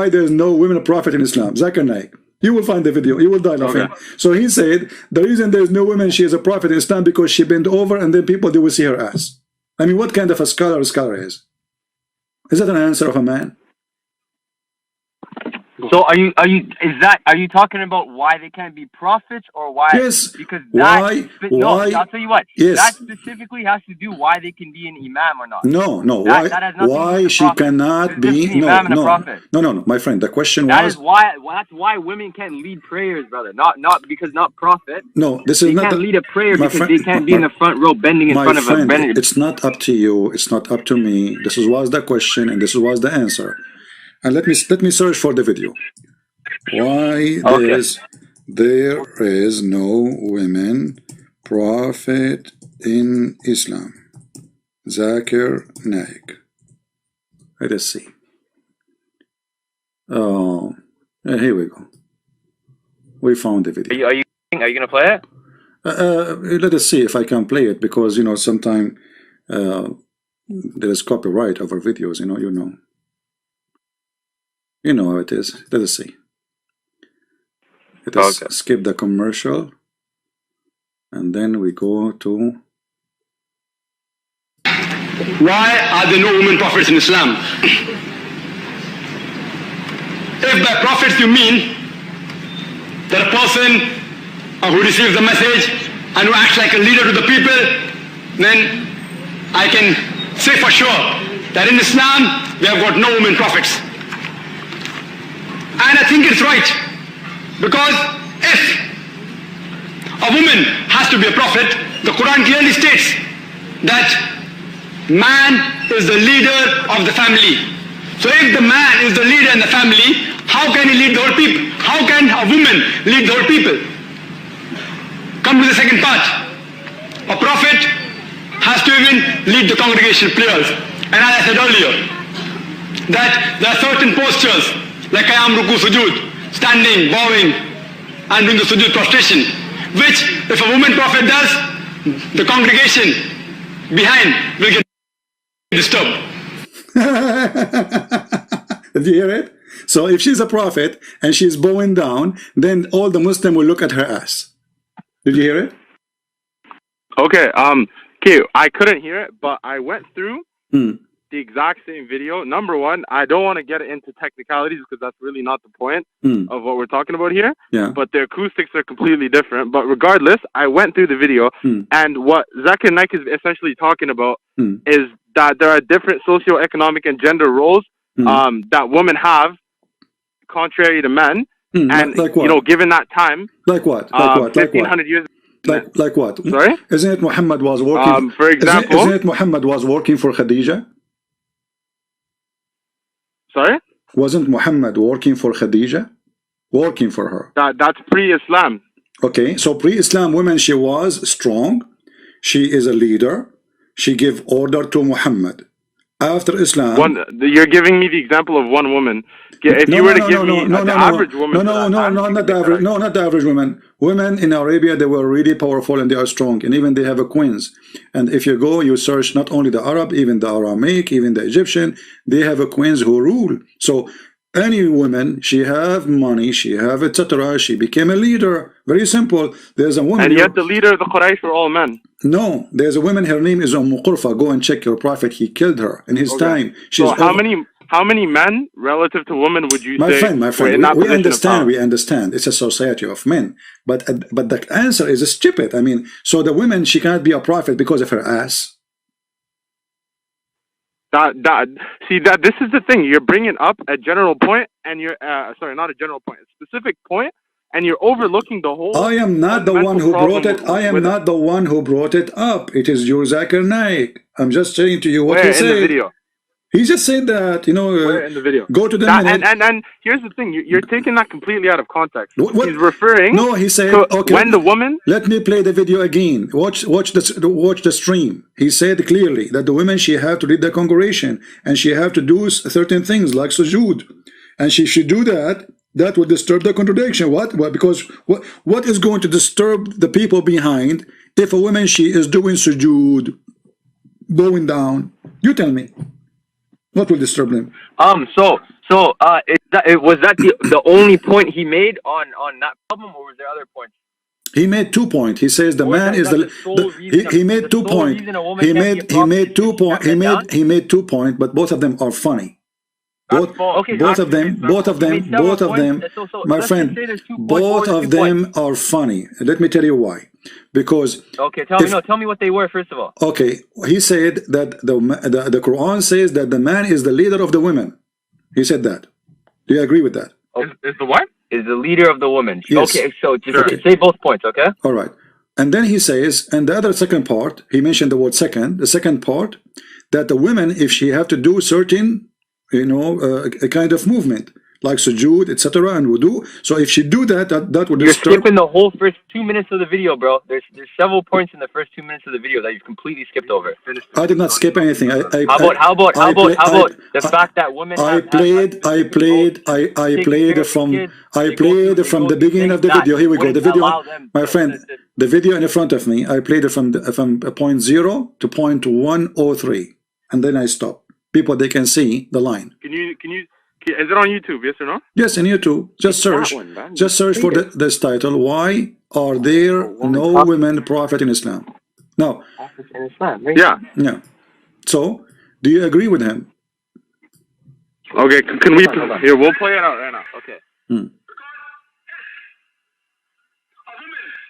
there's no women prophet in Islam? Zakir Naik. You will find the video. You will die laughing. Okay. So he said the reason there is no woman she is a prophet in Islam because she bent over and then people they will see her ass. I mean, what kind of a scholar is? Is that an answer of a man? Go So are you talking about why they can't be prophets, or why? Yes. Because Why? no, I'll tell you what. Yes. That specifically has to do why they can be an imam or not. No. That has nothing to do Why with the she prophet. cannot be? An imam and a prophet. No. My friend, the question That was. is why. That's why women can't lead prayers, brother. Not because not prophet. No, this is they not. Can't lead a prayer because friend, they can't be in the front row bending in front of a. It's not up to you. It's not up to me. This was the question, and this was the answer. And let me search for the video. Why there is no women prophet in Islam? Zakir Naik. Let us see. Oh, here we go. We found the video. Are you gonna play it? Let us see if I can play it, because sometimes there is copyright over videos. You know how it is. Let us see. Let us skip the commercial, and then we go to. Why are there no women prophets in Islam? If by prophets you mean that a person who receives the message and who acts like a leader to the people, then I can say for sure that in Islam we have got no women prophets. And I think it's right, because if a woman has to be a prophet, the Quran clearly states that man is the leader of the family. So if the man is the leader in the family, how can he lead the whole people? How can a woman lead the whole people? Come to the second part. A prophet has to even lead the congregation prayers. And as I said earlier, that there are certain postures like Qiyam, Ruku, Sujood, standing, bowing, and doing the Sujood prostration, which if a woman prophet does, the congregation behind will get disturbed. Did you hear it? So if she's a prophet and she's bowing down, then all the Muslim will look at her ass. Did you hear it? Okay, I couldn't hear it, but I went through the exact same video. Number one, I don't want to get into technicalities because that's really not the point of what we're talking about here. Yeah. But the acoustics are completely different. But regardless, I went through the video, and what Zakir Naik is essentially talking about is that there are different socioeconomic and gender roles that women have, contrary to men. And like what? given that time, like what? 1500 years. Like what? Sorry? Isn't it Muhammad was working? For example, isn't it Muhammad was working for Khadija? Sorry? Wasn't Muhammad working for Khadija? Working for her. That's pre-Islam. Okay, so pre-Islam woman, she was strong. She is a leader. She gave order to Muhammad. After Islam, you're giving me the example of one woman. If you were to give me the average woman, not the average woman. Women in Arabia, they were really powerful and they are strong, and even they have a queens. And if you go, you search not only the Arab, even the Aramaic, even the Egyptian, they have a queens who rule. So any woman, she have money, she have etc. She became a leader. Very simple. There's a woman. And yet the leader of the Quraysh were all men. No, there's a woman. Her name is Qurfa. Go and check your prophet. He killed her in his time. So how many men relative to women would you say? My friend, we understand. It's a society of men. But the answer is stupid. I mean, so the woman, she cannot be a prophet because of her ass. This is the thing. You're bringing up a general point, and you're sorry, not a general point, a specific point, and you're overlooking the whole. I am not the one who brought it. I am not the one who brought it up. It is your Zakir Naik. I'm just saying to you what he said. In the video? He just said that, Where in the video? Go to the minute. And here's the thing. You're taking that completely out of context. What? He's referring. No, he said. Okay. When the woman. Let me play the video again. Watch the stream. He said clearly that the women, she have to lead the congregation and she have to do certain things like sujood, and she should do that. That will disturb the congregation. What? Because what is going to disturb the people behind if a woman, she is doing sujood, bowing down? You tell me. What will disturb them? Was that the only point he made on that problem, or was there other points? He made 2 points. He says the man is he made 2 points. He made 2 points. He made 2 points, but both of them are funny. Both of them, my friend, both of them are funny. Let me tell you why. Because tell me what they were first of all. Okay, he said that the Quran says that the man is the leader of the women. He said that. Do you agree with that? Is the what? Is the leader of the women. Yes. Okay, so just say both points, okay? All right. And then he says, and the other second part, he mentioned the word second, the second part, that the women, if she have to do certain, a kind of movement, like sujood, etc., and wudu. So if she do that, that would You're disturb. skipping the whole first 2 minutes of the video, bro. There's several points in the first 2 minutes of the video that you've completely skipped over. I did not skip anything. How about the fact that women I played from the beginning of the video. Here we go. The video, my friend, the video in front of me. I played it from point 0 to point 103, and then I stopped. People, they can see the line. Can you? Is it on YouTube? Yes or no? Yes, in YouTube. Just search. Just search for this title. Why are there no women prophet in Islam? Now. In Islam, right? Yeah. So, do you agree with him? Okay. Can we? Here, we'll play it out right now. Okay. A woman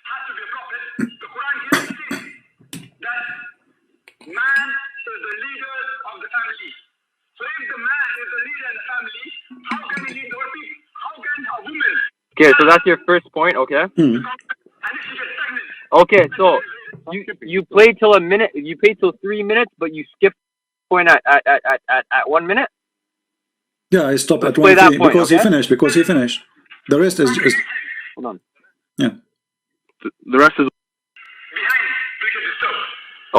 has to be a prophet. The Quran clearly says that man is the leader of the family. So if the man is the leader in the family, how can he lead the people? How can a woman? Okay, so that's your first point, okay? And if she gets pregnant. Okay, so you played till a minute. You played till 3 minutes, but you skipped point at 1 minute. Yeah, I stopped at 1 3 because he finished. Because he finished. The rest is. Hold on. Yeah. The rest is Behind, because it's so.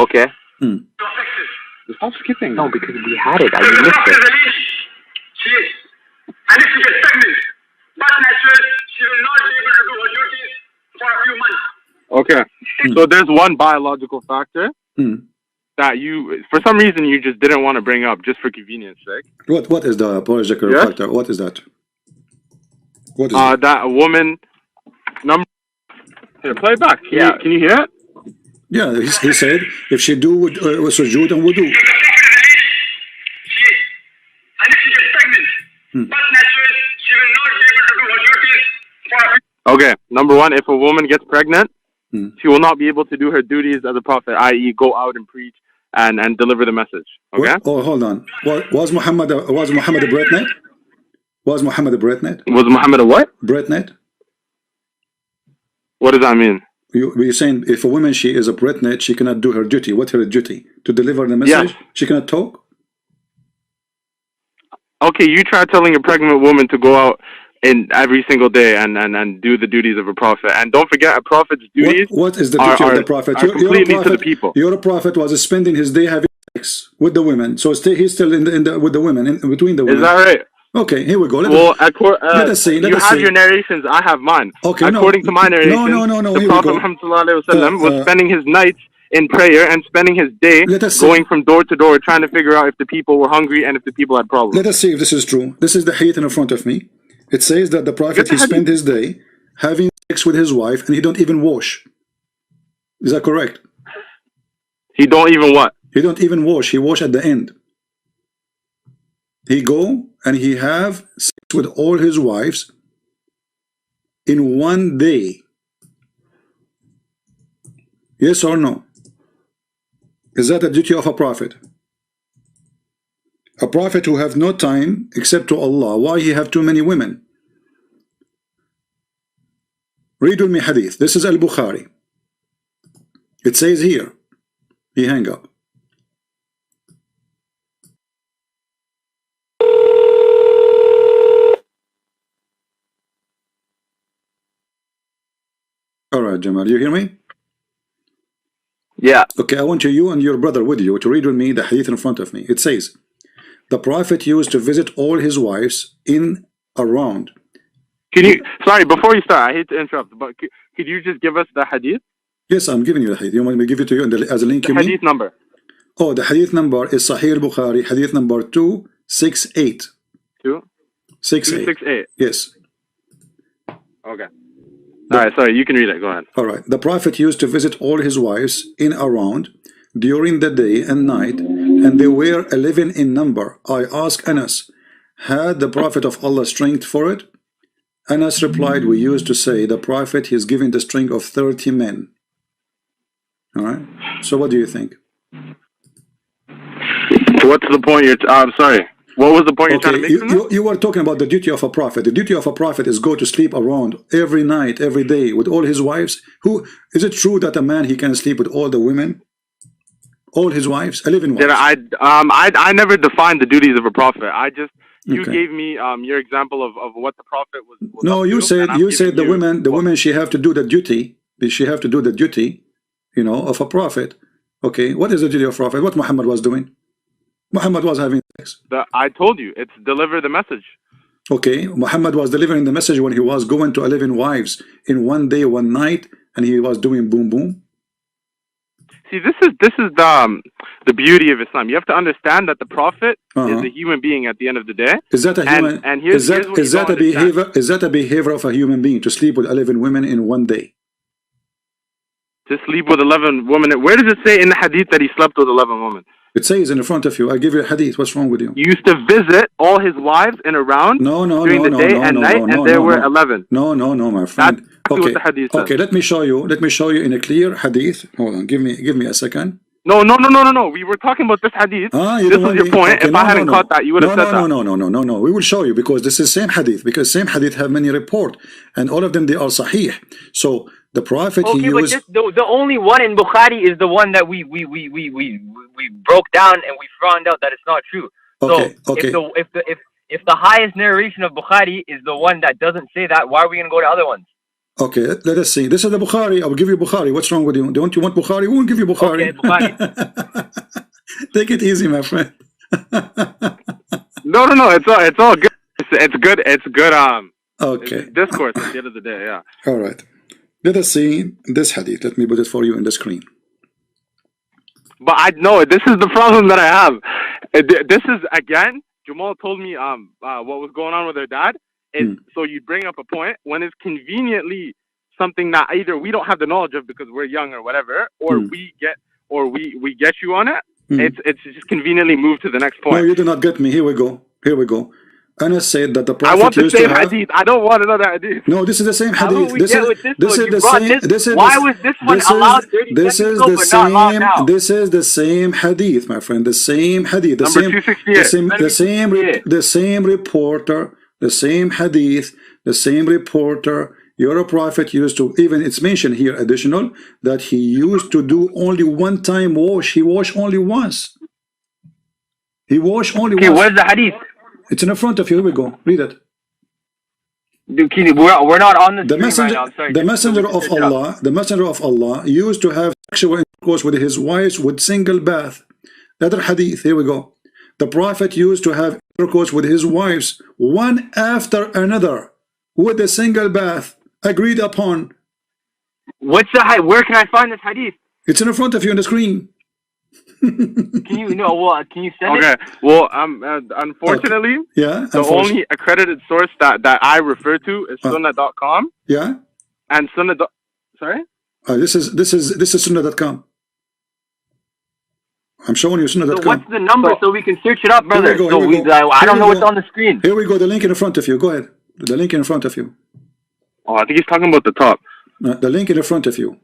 Okay. Affected. Stop skipping. No, because we had it. I missed it. She is. And if she gets pregnant, but natural, she will not be able to do her duties for a few months. okay. So there's one biological factor that you, for some reason, you just didn't want to bring up, just for convenience sake. What is the biological factor? What is that? What is that a woman number? Here, play it back. Can you hear it? Yeah, he said if she do sujood and wudu. She is. And if she gets pregnant, but natural, she will not be able to do her duties for a few. Okay. Number one, if a woman gets pregnant, she will not be able to do her duties as a prophet, i.e., go out and preach and deliver the message. Okay. Oh, hold on. Was Muhammad a Bretnet? Was Muhammad a Bretnet? Was Muhammad a what? Bretnet? What does that mean? You're saying if a woman, she is a Bretnet, she cannot do her duty. What's her duty? To deliver the message? Yes. She cannot talk? Okay, you try telling a pregnant woman to go out in every single day and do the duties of a prophet. And don't forget, a prophet's duties what is the duty of the prophet? completely to the people. Your prophet was spending his day having sex with the women. So he's still with the women, in between the women. Is that right? Okay, here we go. Let us see. You have your narrations, I have mine. Okay, according to my narrations, no. the Prophet Muhammad was spending his nights in prayer and spending his day going from door to door trying to figure out if the people were hungry and if the people had problems. Let us see if this is true. This is the hadith in front of me. It says that the Prophet, he spent his day having sex with his wife and he don't even wash. Is that correct? He don't even what? He don't even wash. He wash at the end. He go and he have sex with all his wives in one day. Yes or no? Is that a duty of a prophet? A prophet who have no time except to Allah. Why he have too many women? Read with me hadith. This is Al-Bukhari. It says here. He hang up. All right, Jamal, you hear me? Yeah. Okay, I want you and your brother with you to read with me the hadith in front of me. It says, the Prophet used to visit all his wives in around. Can you, sorry, before you start, I hate to interrupt, but could you just give us the hadith? Yes, I'm giving you the hadith. You want me to give it to you as a link? The hadith number. Oh, the hadith number is Sahih al-Bukhari, hadith number 268. 268. Yes. Okay. All right, sorry, you can read it. Go ahead. All right. The Prophet used to visit all his wives in around during the day and night, and they were 11 in number. I asked Anas, Had the Prophet of Allah strength for it? Anas replied, we used to say the Prophet, he's giving the strength of 30 men. All right. So what do you think? What's the point I'm sorry. What was the point you're trying to make from this? You were talking about the duty of a prophet. The duty of a prophet is go to sleep around every night, every day with all his wives. Who is it true that a man he can sleep with all the women? All his wives? 11 wives. I never defined the duties of a prophet. You gave me your example of what the prophet was no, you said the women she have to do the duty. She have to do the duty, you know, of a prophet. Okay, what is the duty of a prophet? What Muhammad was doing? Muhammad was having sex. I told you, it's deliver the message. Okay, Muhammad was delivering the message when he was going to 11 wives in one day, one night, and he was doing boom boom. See, this is the beauty of Islam. You have to understand that the Prophet is a human being at the end of the day. Is that a human? And is that a behavior of a human being to sleep with 11 women in one day? To sleep with 11 women? Where does it say in the Hadith that he slept with 11 women? It says in front of you. I give you a Hadith. What's wrong with you? He used to visit all his wives in a round during the day and night, and there were 11. No, my friend. That's exactly what the Hadith says. Okay, let me show you. Let me show you in a clear Hadith. Hold on. Give me a second. No. We were talking about this Hadith. This was your point. If I hadn't caught that, you would have said that. No. We will show you because this is same Hadith. Because same Hadith have many report, and all of them they are Sahih. So the Prophet he used. But the only one in Bukhari is the one that we broke down and we found out that it's not true. Okay. If the highest narration of Bukhari is the one that doesn't say that, why are we gonna go to other ones? Okay, let us see. This is the Bukhari. I will give you Bukhari. What's wrong with you? Don't you want Bukhari? We will give you Bukhari. Okay, Bukhari. Take it easy, my friend. No. It's all good. It's good. Okay. It's discourse at the end of the day. Yeah. All right. Let us see this hadith. Let me put it for you in the screen. But I know this is the problem that I have. This is again. Jamal told me what was going on with her dad. So you bring up a point when it's conveniently something that either we don't have the knowledge of because we're young or whatever, or we get you on it. It's just conveniently moved to the next point. No, you do not get me. Here we go. Anas said that the Prophet I want the same hadith. I don't want another hadith. No, this is the same hadith. This is why was this one allowed 30 seconds ago but not allowed now? This is the same hadith, my friend. The same hadith. The same reporter. The same hadith, the same reporter. Your Prophet used to, even it's mentioned here additional, that he used to do only one time wash. He washed only once. He washed only once. Okay, where's the hadith? It's in front of you. Here we go. Read it. We're not on the screen right now. I'm sorry. The messenger of Allah used to have sexual intercourse with his wives with single bath. Another hadith. Here we go. The Prophet used to have intercourse with his wives one after another with a single bath agreed upon. What's the hadith? Where can I find this hadith? It's in front of you on the screen. Can you send it? Okay. Well, unfortunately, the only accredited source that I refer to is sunnah.com. Yeah. And sunnah. Sorry. This is sunnah.com. I'm showing you sunnah.com. So what's the number so we can search it up, brother? I don't know what's on the screen. Here we go. The link in front of you. Go ahead. The link in front of you. Oh, I think he's talking about the top. The link in front of you.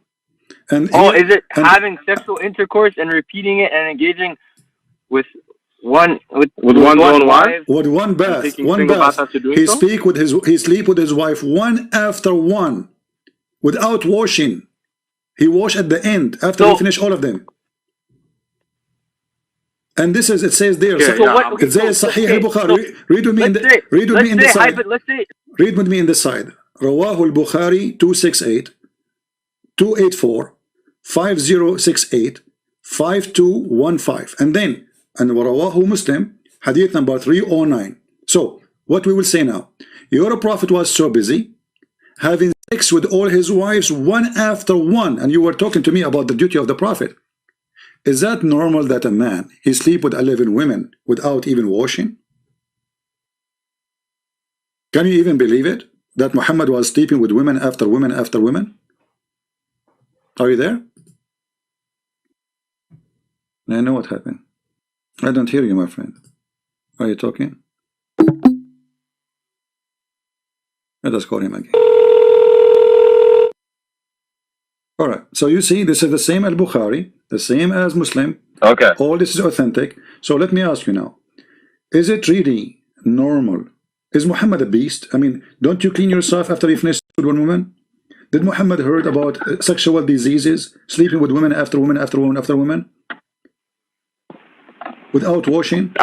And is it having sexual intercourse and repeating it and engaging with one wife? With one bath. One bath. He sleep with his wife one after one without washing. He wash at the end after he finish all of them. And this is, it says there, it says Sahih al-Bukhari. Read with me in the side. Read with me in the side. Rawahu al-Bukhari 268, 284, 5068, 5215. And then, and Rawahu Muslim, hadith number 309. So, what we will say now, your Prophet was so busy having sex with all his wives one after one, and you were talking to me about the duty of the Prophet. Is that normal that a man, he sleep with 11 women without even washing? Can you even believe it? That Muhammad was sleeping with women after women after women? Are you there? I know what happened. I don't hear you, my friend. Are you talking? Let us call him again. All right. So you see, this is the same as Bukhari, the same as Muslim. Okay. All this is authentic. So let me ask you now, is it really normal? Is Muhammad a beast? I mean, don't you clean yourself after you finish with one woman? Did Muhammad heard about sexual diseases, sleeping with women after women after women after women, without washing?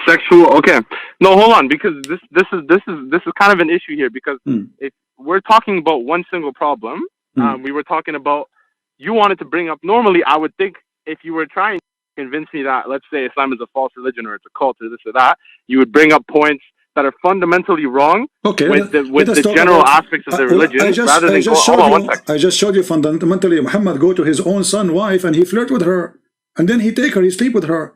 Sexual. Okay. No, hold on, because this is kind of an issue here, because if we're talking about one single problem, we were talking about, you wanted to bring up, normally I would think if you were trying to convince me that, let's say, Islam is a false religion or it's a cult or this or that, you would bring up points that are fundamentally wrong with the general aspects of the religion, rather than hold on 1 second. I just showed you fundamentally Muhammad go to his own son, wife, and he flirt with her, and then he take her, he sleep with her.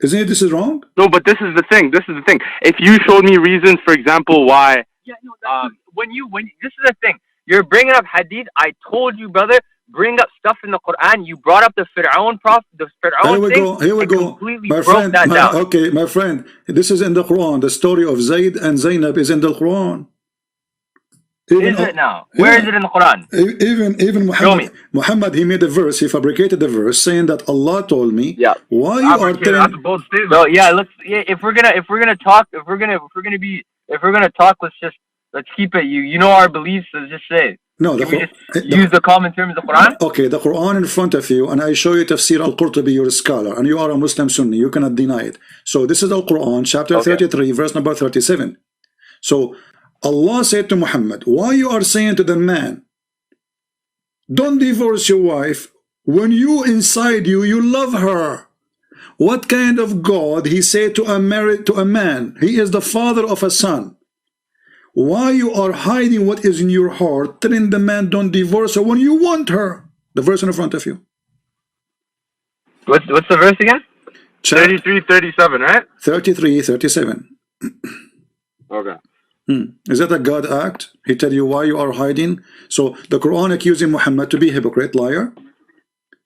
Isn't it, this is wrong? No, but this is the thing. This is the thing. If you showed me reasons, for example, why... Yeah, no, when this is the thing. You're bringing up hadith. I told you, brother, bring up stuff in the Quran. You brought up the Fir'aun thing. Here we go. My friend, okay, my friend, this is in the Quran. The story of Zayd and Zainab is in the Quran. Is it now? Where is it in the Quran? Even Muhammad, he made a verse, he fabricated the verse saying that Allah told me. Yeah. Why you are telling? That's a bold statement. So yeah, if we're gonna talk, let's keep it. You know our beliefs. So just say. No, Can we just use the common terms of the Quran? Okay, the Quran in front of you, and I show you Tafsir al-Qurtubi, you're a scholar, and you are a Muslim Sunni, you cannot deny it. So this is Al-Quran, chapter 33, verse number 37. So Allah said to Muhammad, why you are saying to the man, don't divorce your wife, when you inside you love her? What kind of God he said to a man? He is the father of a son. Why you are hiding what is in your heart, telling the man don't divorce her when you want her? The verse in front of you. What's the verse again? 33:37, right? 33:37. Okay. Is that a God act? He tell you why you are hiding. So the Quran accusing Muhammad to be a hypocrite, liar.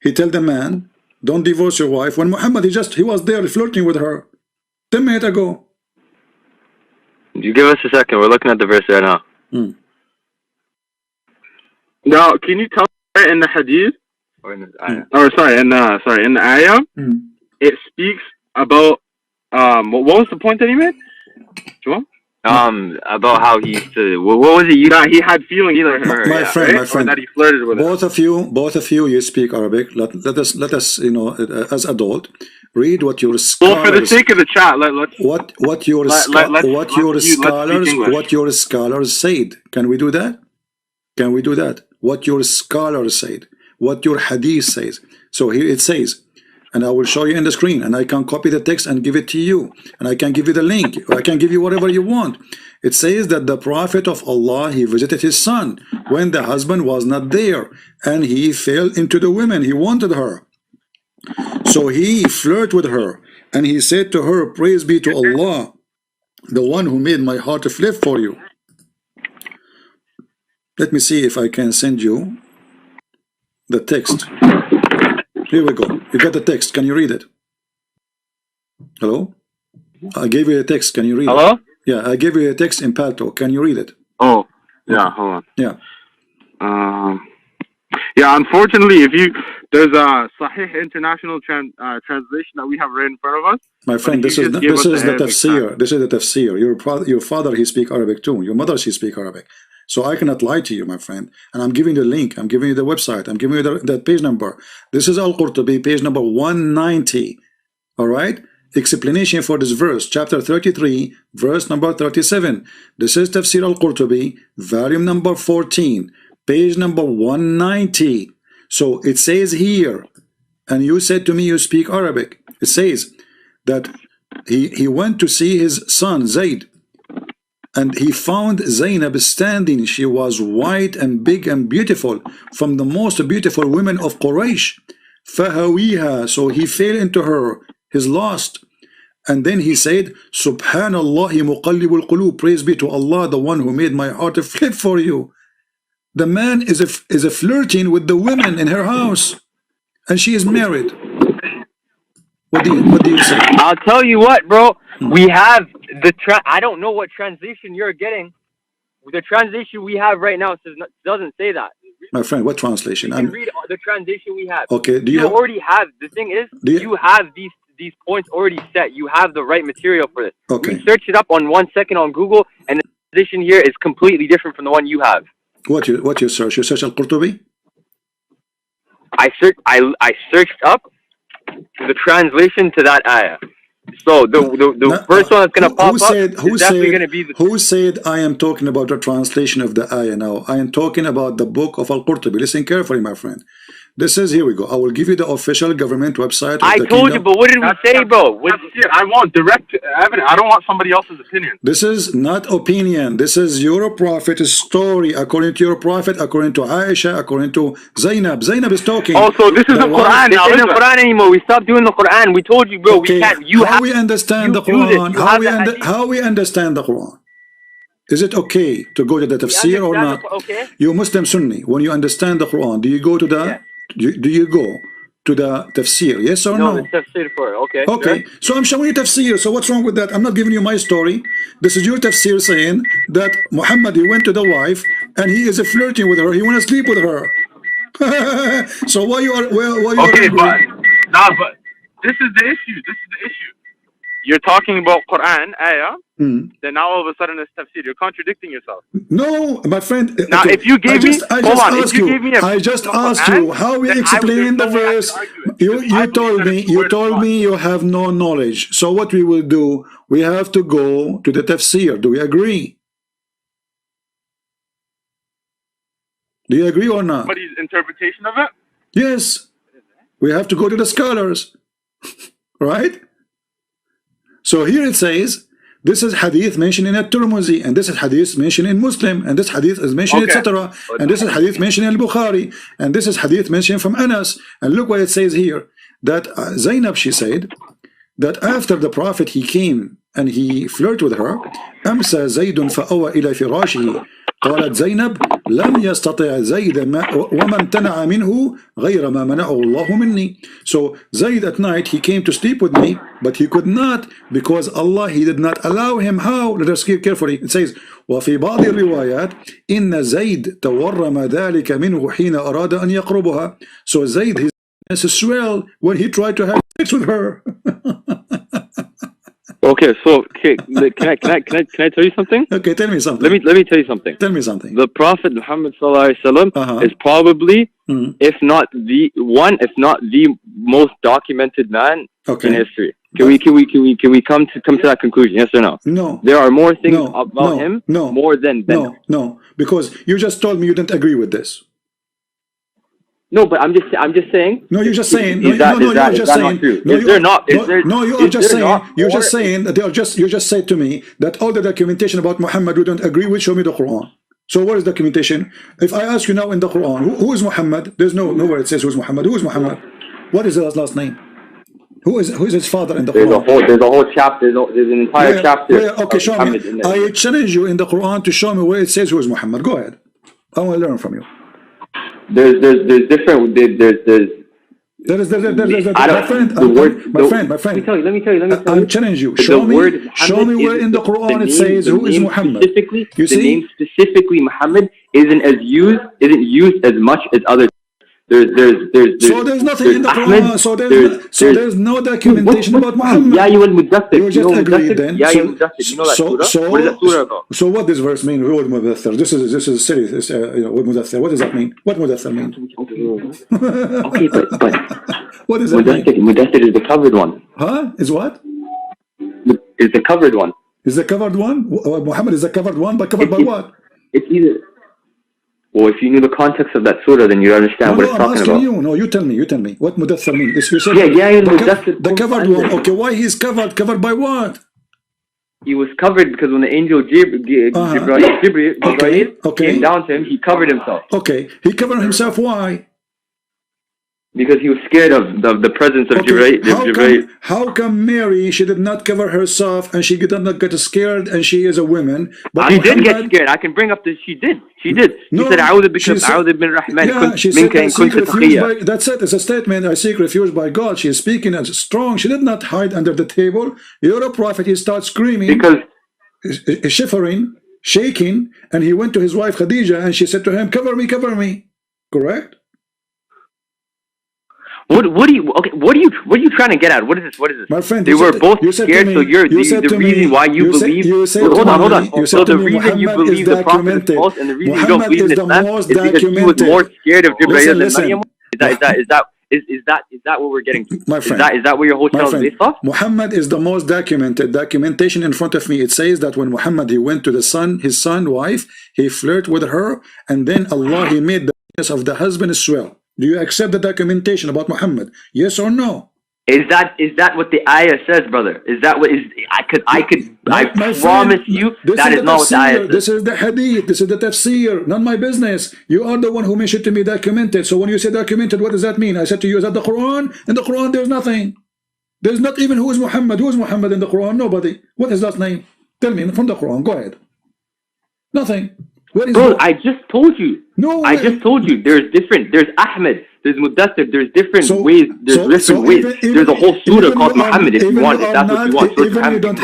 He tell the man, don't divorce your wife. When Muhammad, he was there flirting with her 10 minutes ago. You give us a second. We're looking at the verse right now. Now, can you tell me in the hadith, or in the ayah? In the ayah, it speaks about what was the point that he made? About how he used to. What was it? That he had feelings for her. My friend, or that he flirted with her. Both of you, you speak Arabic. Let us, as adult, read what your scholars. Well, for the sake of the chat, what your scholars said. Can we do that? Can we do that? What your scholars said, what your hadith says. So here it says, and I will show you in the screen, and I can copy the text and give it to you, and I can give you the link, I can give you whatever you want. It says that the Prophet of Allah, he visited his son when the husband was not there, and he fell into the women, he wanted her. So he flirted with her, and he said to her, praise be to Allah, the one who made my heart to flip for you. Let me see if I can send you the text. Here we go. You got the text. Can you read it? Hello? I gave you a text. Can you read Hello? it? Yeah, I gave you a text in Palto. Can you read it? Oh, yeah, hold on. Yeah. Yeah, unfortunately, there's a Sahih international translation that we have right in front of us. My friend, this is the tafsir. This is the tafsir. Your father, he speak Arabic too. Your mother, she speak Arabic. So I cannot lie to you, my friend. And I'm giving you the link. I'm giving you the website. I'm giving you the page number. This is Al-Qurtubi, page number 190. All right? Explanation for this verse, chapter 33, verse number 37. This is Tafsir Al-Qurtubi, volume number 14, page number 190. So it says here, and you said to me you speak Arabic. It says that he went to see his son, Zayd. And he found Zainab standing. She was white and big and beautiful, from the most beautiful women of Quraysh. فَهَوِيهَا. So he fell into her, he's lost. And then he said, Subhanallah muqallibul qulub. Praise be to Allah, the one who made my heart to flip for you. The man is a flirting with the women in her house, and she is married. What do you say? I'll tell you what, bro. We have the I don't know what translation you're getting. The translation we have right now doesn't say that. My friend, what translation? You can read the translation we have. Okay. Do you have, already have? The thing is, you have these points already set. You have the right material for this. Okay. We search it up on 1 second on Google, and the translation here is completely different from the one you have. What you search? You search Al-Qurtubi? I searched up the translation to that ayah. So the first one that's gonna pop up is definitely gonna be the. Who said I am talking about the translation of the ayah now? I am talking about the book of Al-Qurtubi. Listen carefully, my friend. This is, here we go. I will give you the official government website. I told you, but what did we say, bro? I want direct evidence. I don't want somebody else's opinion. This is not opinion. This is your prophet's story, according to your prophet, according to Aisha, according to Zainab. Zainab is talking. Also, this is the Quran now. This isn't the Quran anymore. We stopped doing the Quran. We told you, bro. Okay. We can't. How we understand the Quran? How we understand the Quran? Is it okay to go to the tafsir or not? Okay. You Muslim Sunni, when you understand the Quran, do you go to the? Yeah. Do you go to the tafsir? Yes or no? No, it's tafsir for it. Okay. Okay. Sure. So I'm showing you tafsir. So what's wrong with that? I'm not giving you my story. This is your tafsir saying that Muhammad, he went to the wife and he is flirting with her. He want to sleep with her. So why you are okay, but this is the issue. This is the issue. You're talking about Quran ayah. Then now all of a sudden it's tafsir. You're contradicting yourself. No, my friend. Now, okay, if you gave me, hold on. If you gave me I just asked you how we explain the verse. You told me you have no knowledge. So what we will do? We have to go to the tafsir. Do we agree? Do you agree or not? Somebody's interpretation of it? Yes. We have to go to the scholars. Right? So here it says, this is hadith mentioned in At-Tirmidhi, and this is hadith mentioned in Muslim, and this hadith is mentioned, etc. And this is hadith mentioned in Al-Bukhari, and this is hadith mentioned from Anas. And look what it says here, that Zainab, she said, that after the Prophet, he came and he flirted with her, أمسى زيد فأوى إلى فراشه قالت زينب لم يستطع زيد وما امتنع منه غير ما منعه الله مني. So Zayd at night he came to sleep with me, but he could not because Allah he did not allow him. How? Let us hear carefully. It says وفي بعض الروايات إن زيد تورم ذلك منه حين أراد أن يقربها. So Zayd his swell when he tried to have sex with her. Okay, so can I tell you something? Okay, tell me something. Let me tell you something. Tell me something. The Prophet Muhammad is probably, if not the most documented man in history. Can we come to that conclusion? Yes or no? No. There are more things about him more than them. No, because you just told me you didn't agree with this. No, but I'm just saying. No, you're just saying. Is that not true? You're just saying that you just said to me that all the documentation about Muhammad we don't agree with. Show me the Quran. So what is documentation? If I ask you now in the Quran, who is Muhammad? There's nowhere it says who is Muhammad. Who is Muhammad? What is his last name? Who is his father in the Quran? There's a whole chapter. There's an entire chapter. Okay, show me. I challenge you in the Quran to show me where it says who is Muhammad. Go ahead. I want to learn from you. There's different. My friend. Let me tell you. I'm challenging you. Show me where in the Quran it says who is Muhammad. You see? The name specifically Muhammad isn't used as much as other. So there's nothing in the Quran. So there's no documentation about Muhammad. Yeah, you will Mudaththir. You just agreed then. Yeah, you Mudaththir. You know that surah? What is that surah about? So what does this verse mean? Who is Mudaththir? This is serious. What Mudaththir? What does that mean? What Mudaththir mean? Okay, but what does that mean? Mudaththir is the covered one. Huh? Is what? Is the covered one. Is the covered one? Muhammad is the covered one, but covered by what? It's either. Well, if you knew the context of that surah, then you understand what it's talking about. No, you tell me. What Mudaththir mean? You said the covered one. Okay, why he's covered? Covered by what? He was covered because when the angel Jibreel came down to him, he covered himself. Okay, he covered himself. Why? Because he was scared of the presence of Jibreel. How come Mary, she did not cover herself and she did not get scared and she is a woman? But she did get scared. I can bring up this. She did. She did. No, she said, "A'udhu bika bin Rahman." Yeah, she said, I seek refuge by, that's it. It's a statement. I seek refuge by God. She is speaking as strong. She did not hide under the table. You're a prophet. He starts screaming, because shivering, shaking, and he went to his wife Khadija and she said to him, "Cover me, cover me." Correct? What are you trying to get at? What is this? What is this? My friend, they were both scared, so the reason why you believe. Hold on. So the reason you believe the prophet is false and the reason you don't believe in Islam is because he was more scared of Jibreel than Maryam. Is that what we're getting to? My friend, is that where your whole channel is based off? Muhammad is the most documentation in front of me. It says that when Muhammad, he went to his son, wife, he flirted with her, and then Allah, he made the penis of the husband swell. Do you accept the documentation about Muhammad? Yes or no? Is that what the ayah says, brother? Is that what is? I promise you that is not what the ayah says. This is the hadith. This is the tafsir. Not my business. You are the one who mentioned to me documented. So when you say documented, what does that mean? I said to you, is that the Quran? In the Quran, there's nothing. There's not even who is Muhammad. Who is Muhammad in the Quran? Nobody. What is last name? Tell me from the Quran. Go ahead. Nothing. Bro, I just told you. No, I just told you. There's different. There's Ahmed. There's Mudathir. There's different ways. There's different ways. There's a whole surah called Muhammad. If you want, if that's what you want. Even you don't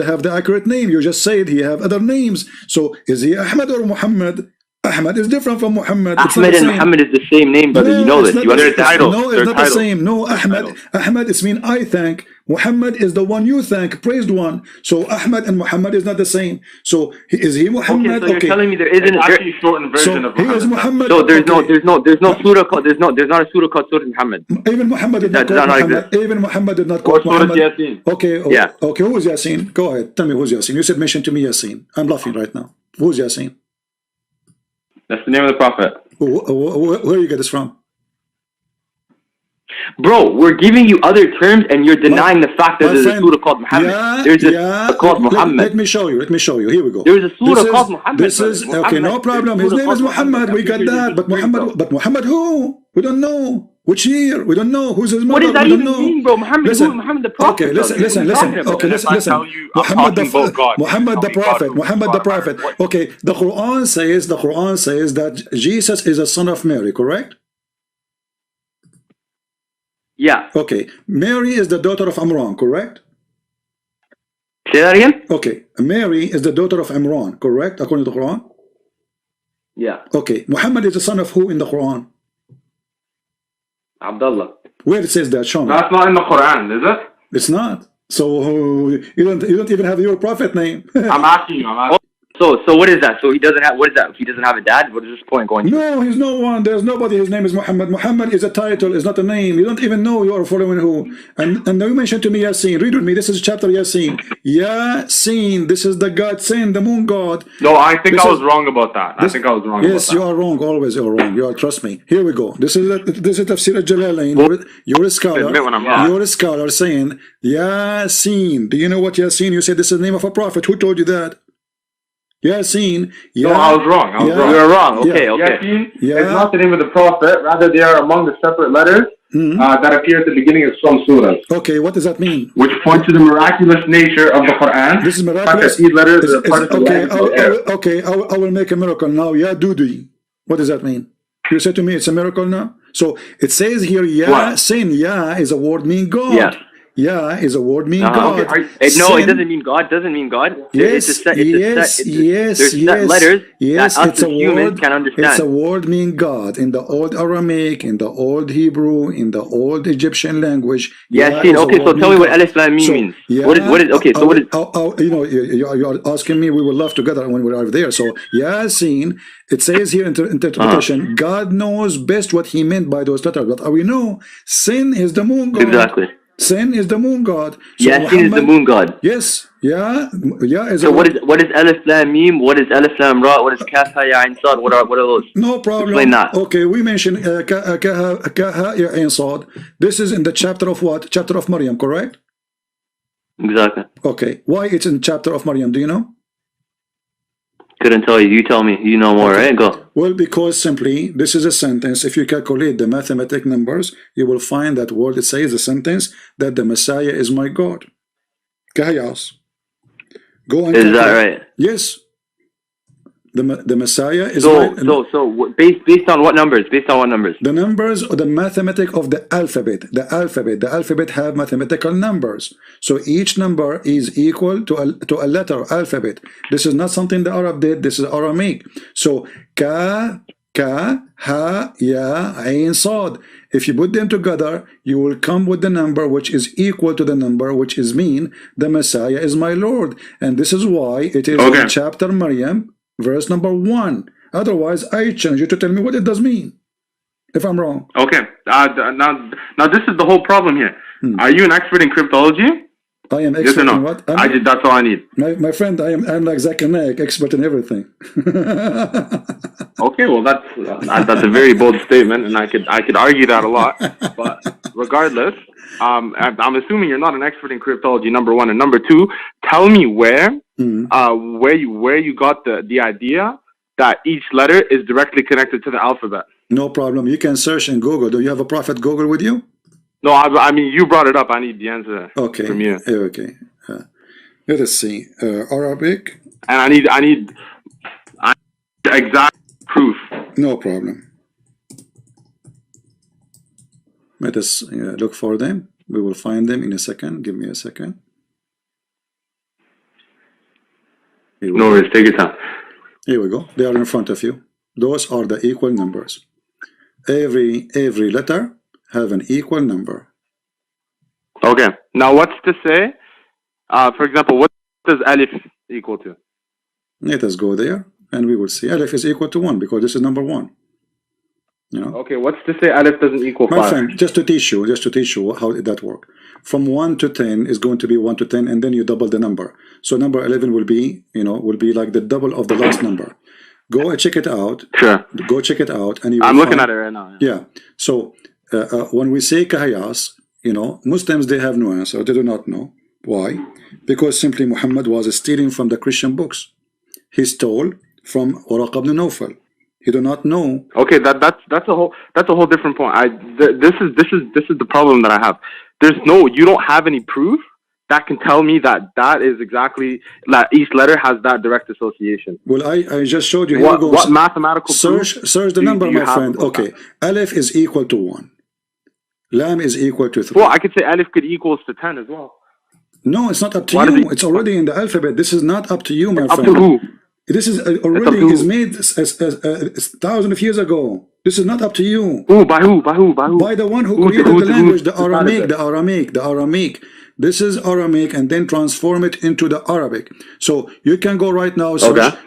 have the accurate name. You just said he have other names. So is he Ahmed or Muhammad? Ahmed is different from Muhammad. Ahmed and Muhammad is the same name, brother. You know this. You understand the title. No, it's not the same. No, Ahmed is mean I thank. Muhammad is the one you thank, praised one. So Ahmed and Muhammad is not the same. So is he Muhammad? Okay, so you're telling me there isn't actually shortened version of Muhammad. He is Muhammad. So there's no surah called there's not a surah called Surah Muhammad. Even Muhammad did not quote Muhammad. Even Muhammad did not quote Muhammad. Okay, yeah. Okay, who is Yasin? Go ahead. Tell me who's Yasin. You said mention to me Yasin. I'm laughing right now. Who's Yasin? That's the name of the prophet. Where you get this from? Bro, we're giving you other terms and you're denying the fact that there's a surah called Muhammad. There's a called Muhammad. Let me show you. Here we go. There's a surah called Muhammad. This is okay, no problem. His name is Muhammad. We got that. But Muhammad who? We don't know. Which year? We don't know. Who's his mother? What does that even mean, bro? Muhammad the prophet. Okay, listen. Okay, listen. Muhammad the prophet. Okay, the Quran says that Jesus is a son of Mary, correct? Yeah. Okay. Mary is the daughter of Imran, correct? Say that again? Okay. Mary is the daughter of Imran, correct? According to the Quran? Yeah. Okay. Muhammad is the son of who in the Quran? Abdullah. Where it says that, Sean? That's not in the Quran, is it? It's not. So you don't even have your prophet name. I'm asking you. So what is that? So he doesn't have, what is that? He doesn't have a dad? What is this point going to? No, he's no one. There's nobody. His name is Muhammad. Muhammad is a title, is not a name. You don't even know you are following who. And now you mentioned to me Yasin. Read with me. This is chapter Yasin. Yasin. This is the God saying, the moon God. No, I think I was wrong about that. I think I was wrong about that. Yes, you are wrong. Always you're wrong. You are, trust me. Here we go. This is Tafsir al-Jalalain. You're a scholar. You're a scholar saying Yasin. Do you know what Yasin? You said this is the name of a prophet. Who told you that? Yasin. No, I was wrong. You were wrong. Okay. Yasin is not the name of the prophet. Rather, they are among the separate letters that appear at the beginning of some surahs. Okay, what does that mean? Which point to the miraculous nature of the Quran. This is miraculous. These letters are part of the okay, I will make a miracle now. Ya Dudi. What does that mean? You said to me it's a miracle now? So it says here, Yasin. Ya is a word meaning God. Yeah. Yeah is a word meaning God. Okay. No, it doesn't mean God. Doesn't mean God. Yes, There's set letters that us as humans can understand. It's a word meaning God in the old Aramaic, in the old Hebrew, in the old Egyptian language. Yasin. Okay, so tell me what Alif Lam Mim means. What is? Okay, so what is? You know, you are asking me. We will laugh together when we are there. So Yasin. It says here in interpretation, God knows best what He meant by those letters. But we know sin is the moon God. Exactly. Sin is the moon God. So Yasin is the moon God. Yes. Yeah. So what is Alif Lam Mim? What is Alif Lam Ra? What is Kaf Ha Ya Ain Sad? What are those? No problem. Explain that. Okay, we mentioned Kaf Ha Ya Ain Sad. This is in the chapter of what? Chapter of Maryam, correct? Exactly. Okay. Why it's in chapter of Maryam? Do you know? Couldn't tell you. You tell me. You know more, right? Go. Well, because simply, this is a sentence. If you calculate the mathematic numbers, you will find that word it says a sentence that the Messiah is my God. Kahayas. Go and Is that right? Yes. The Messiah is based on what numbers? Based on what numbers? The numbers or the mathematic of the alphabet. The alphabet have mathematical numbers. So each number is equal to a letter alphabet. This is not something the Arab did. This is Aramaic. So ka, ha, ya, ain, sad. If you put them together, you will come with the number which is equal to the number which is mean the Messiah is my Lord. And this is why it is in chapter Maryam, verse number 1. Otherwise, I challenge you to tell me what it does mean, if I'm wrong. Okay. Now this is the whole problem here. Are you an expert in cryptology? I am expert in what? That's all I need. My friend, I'm like Zakir Naik, expert in everything. Okay, well that's a very bold statement, and I could argue that a lot. But regardless, I'm assuming you're not an expert in cryptology. Number one, and number two, tell me where you got the idea that each letter is directly connected to the alphabet. No problem. You can search in Google. Do you have a Prophet Google with you? No, I mean you brought it up. I need the answer from you. Okay. Let us see. Arabic. And I need exact proof. No problem. Let us look for them. We will find them in a second. Give me a second. No worries. Take your time. Here we go. They are in front of you. Those are the equal numbers. Every letter have an equal number. Okay. Now, what's to say? For example, what does alif equal to? Let us go there, and we will see. Alif is equal to 1 because this is number 1. You know. Okay. What's to say alif doesn't equal 5? My friend, just to teach you how that works. From 1 to 10 is going to be 1 to 10, and then you double the number. So number 11 will be, like the double of the last number. Go and check it out. Sure. Go check it out, and I'm looking at it right now. Yeah. So when we say kahayas, Muslims, they have no answer. They do not know. Why? Because simply Muhammad was stealing from the Christian books. He stole from Waraq ibn Nawfal. He do not know. Okay, that's a whole different point. This is the problem that I have. You don't have any proof that can tell me that is exactly that each letter has that direct association. Well, I just showed you. What mathematical search the number, my friend. Okay, alif is equal to 1. Lam is equal to 3. Well, I could say alif could equals to 10 as well. No, it's not up to you. It's already in the alphabet. This is not up to you, my friend. Up to who? This is already is made 1,000 of years ago. This is not up to you. Who? By who? By who? By who? By the one who created the language, the Aramaic. This is Aramaic, and then transform it into the Arabic. So you can go right now,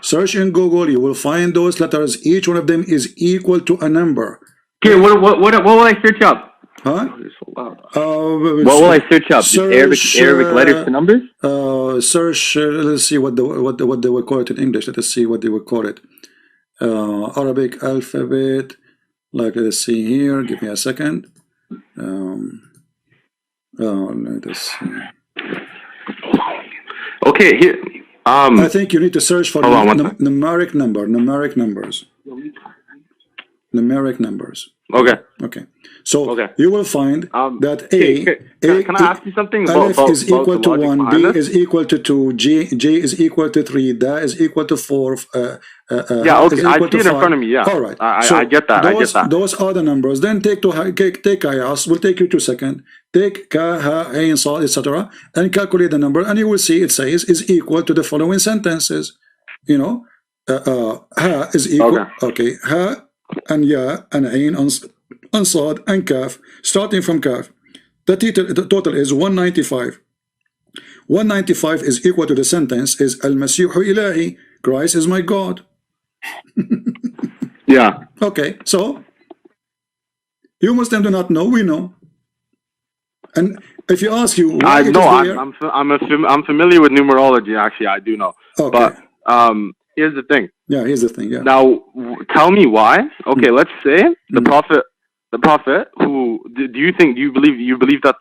search in Google. You will find those letters. Each one of them is equal to a number. Okay, what will I search up? Huh? What will I search up? Arabic letters to numbers? Search. Let's see what they will call it in English. Let us see what they will call it. Arabic alphabet. Like, let's see here. Give me a second. Let us see. Okay, here. I think you need to search for numeric numbers. Okay. So you will find that can I ask you something? Alif is equal to 1, B is equal to 2, J is equal to 3, Da is equal to 4. Yeah, okay, I see it in front of me. Yeah, all right. I get that. Those are the numbers. Then take Kayas. Will take you 2 seconds. Take Ka, Ha, Ain, Sa, etc. and calculate the number, and you will see it says is equal to the following sentences. Ha is equal. Okay, Ha and Ya and Ain and Sad and Kaf, starting from Kaf. The total is 195. 195 is equal to the sentence is Al-Masihu Ilahi, Christ is my God. Yeah. Okay, so you Muslims do not know, we know. And if you ask you why I'm familiar with numerology, actually, I do know. Okay. But here's the thing. Yeah, here's the thing. Yeah. Now, tell me why. Okay, let's say the prophet who do you believe that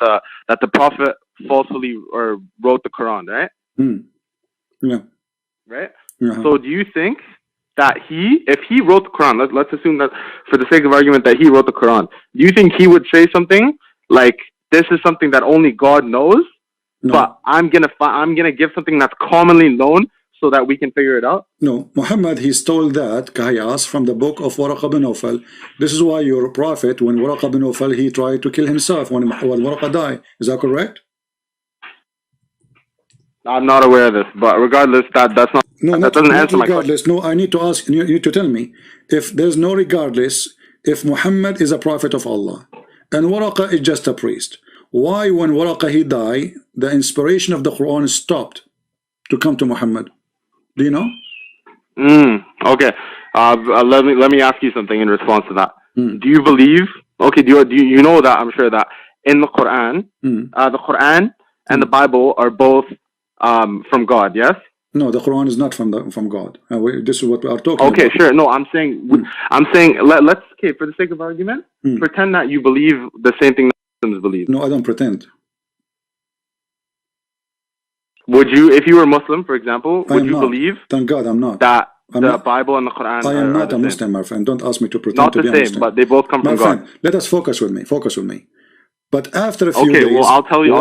the prophet falsely or wrote the Quran, right? Yeah. Right? So do you think that if he wrote the Quran, let's assume that for the sake of argument that he wrote the Quran, do you think he would say something like, this is something that only God knows, but I'm gonna give something that's commonly known so that we can figure it out? No, Muhammad, he stole that qiyas from the book of Waraq bin Nawfal. This is why your prophet, when Waraq bin Nawfal, he tried to kill himself when Waraq died. Is that correct? I'm not aware of this, but regardless, that doesn't answer my question. No, I need to ask, you need to tell me, if there's no regardless, if Muhammad is a prophet of Allah, and Waraq is just a priest, why when Waraq he died, the inspiration of the Quran stopped to come to Muhammad? Do you know? Okay. Let me ask you something in response to that. Do you believe? Okay. Do you know that? I'm sure that in the Quran, the Quran and the Bible are both from God. Yes. No, the Quran is not from God. This is what we are talking about. Okay, sure. No, I'm saying let's for the sake of argument, pretend that you believe the same thing that Muslims believe. No, I don't pretend. Would you, if you were Muslim, for example, would you believe? Thank God, I'm not. That the Bible and the Quran. I am not a Muslim, my friend. Don't ask me to pretend to be a Muslim. Not the same, but they both come from God. Let us focus with me. Focus with me. But after a few days, well, I'll tell you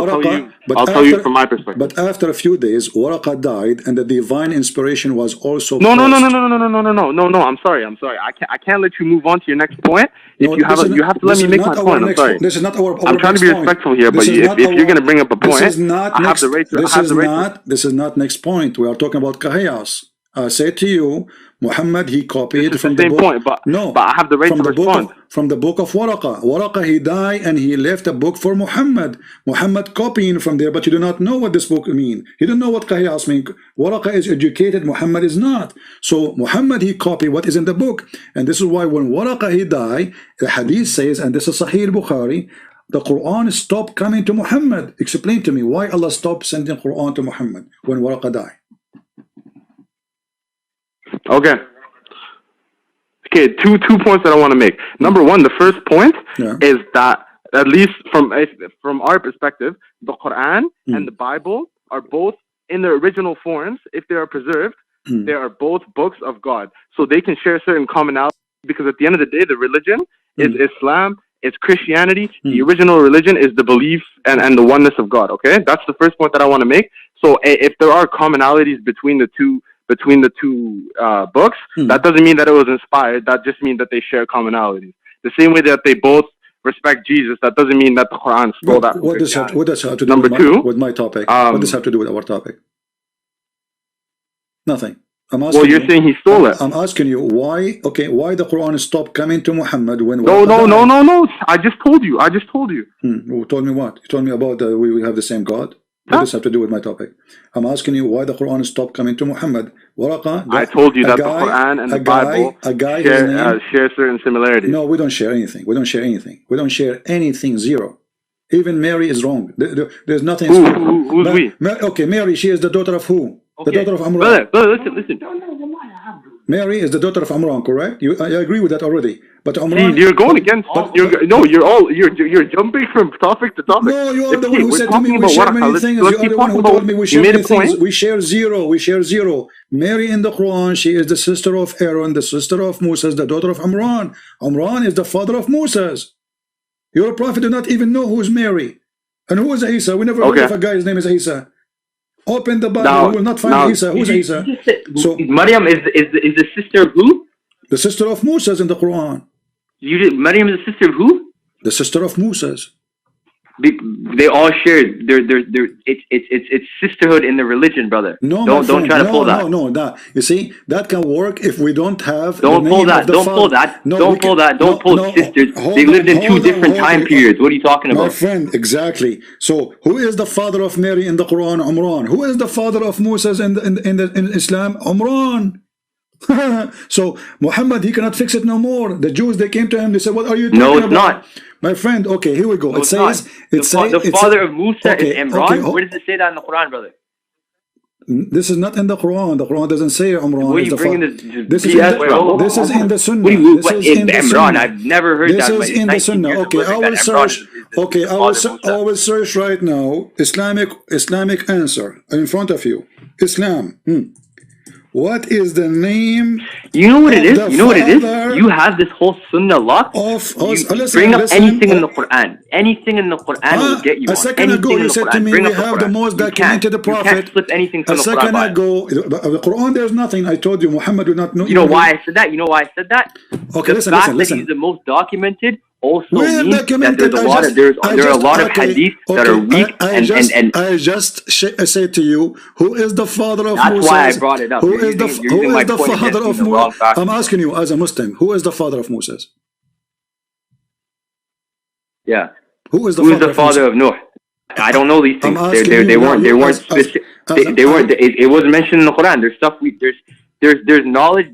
from my perspective. But after a few days, Waraq died, and the divine inspiration was also. No. I'm sorry. I can't let you move on to your next point. If you have to let me make my point. I'm sorry. This is not our. I'm trying to be respectful here, but if you're going to bring up a point, I have the right to. This is not next point. We are talking about chaos. I said to you, Muhammad, he copied from the book. Point, but I have the right to respond. From the book of Waraq. Waraq, he died and he left a book for Muhammad. Muhammad copying from there, but you do not know what this book means. You don't know what chaos means. Waraq is educated, Muhammad is not. So Muhammad, he copied what is in the book. And this is why when Waraq, he died, the Hadith says, and this is Sahih Bukhari, the Quran stopped coming to Muhammad. Explain to me why Allah stopped sending Quran to Muhammad when Waraq died. Okay, two points that I want to make. Number one, the first point is that, at least from our perspective, the Quran and the Bible are both in their original forms. If they are preserved, they are both books of God. So they can share certain commonalities, because at the end of the day, the religion is Islam, it's Christianity. The original religion is the belief and the oneness of God. Okay, that's the first point that I want to make. So if there are commonalities between the two books, that doesn't mean that it was inspired. That just means that they share commonalities. The same way that they both respect Jesus, that doesn't mean that the Quran stole that. What does that have to do with my topic? What does that have to do with our topic? Nothing. I'm asking you're saying he stole it. I'm asking you why. Okay, why the Quran stopped coming to Muhammad when? No. I just told you. You told me what? You told me about we have the same God. What does this have to do with my topic? I'm asking you why the Quran stopped coming to Muhammad. I told you that the Quran and the Bible share certain similarities. No, we don't share anything. We don't share anything. Zero. Even Mary is wrong. There's nothing. Who's we? Okay, Mary, she is the daughter of who? Okay. The daughter of Amran. Brother, listen. Mary is the daughter of Amran, correct? I agree with that already. But Amran, you're going against. You're jumping from topic to topic. No, you are the one who said to me we share many things. You are the one who told me we share many things. We share zero. Mary in the Quran, she is the sister of Aaron, the sister of Moses, the daughter of Amran. Amran is the father of Moses. Your prophet did not even know who is Mary and who is Isa. We never heard of a guy's name is Isa. Open the Bible, you will not find Isa. Who's Isa? So Maryam is the sister of who? The sister of Moses in the Quran. Maryam is the sister of who? The sister of Moses. They all share it's sisterhood in the religion, brother. No, don't try to pull that. No. You see, that can work if we don't have. Don't pull that. Don't pull sisters. They lived in two different time periods. What are you talking about? My friend, exactly. So, who is the father of Mary in the Quran? Amran. Who is the father of Moses in Islam? Amran. So Muhammad, he cannot fix it no more. The Jews, they came to him, they said, what are you talking about? No, it's not. My friend, okay, here we go. No, it says the father of Musa is Imran. Where does it say that in the Quran, brother? This is not in the Quran. The Quran doesn't say Imran. What are you bringing this is in the Sunnah. This is in the Imran. I've never heard that. This is in the Sunnah. Okay, I will search. Okay, I will search right now. Islamic answer in front of you. Islam. What is the name? You know what it is? You know what it is? father You have this whole sunnah lock. Bring up anything in the Quran. Anything in the Quran will get you a one. second Anything ago in you the said to Quran. me Bring we up the have the Quran. most You documented can't prophet. slip anything from A the second Quran. ago, the Quran, there's nothing. I told you Muhammad will not know. You know why I said that? You know why I said that? Okay, The listen, fact listen. that he's the most documented also We're means that documented. there's a lot of there are a lot of hadiths that are weak I just say to you, who is the father of that's Moses? why I brought it up. Who is the father of Moses? I'm asking you as a Muslim, who is the father of Moses? Yeah. Who is the father of Noah? I don't know these things. They weren't specific. They weren't. It wasn't mentioned in the Quran. There's stuff there's knowledge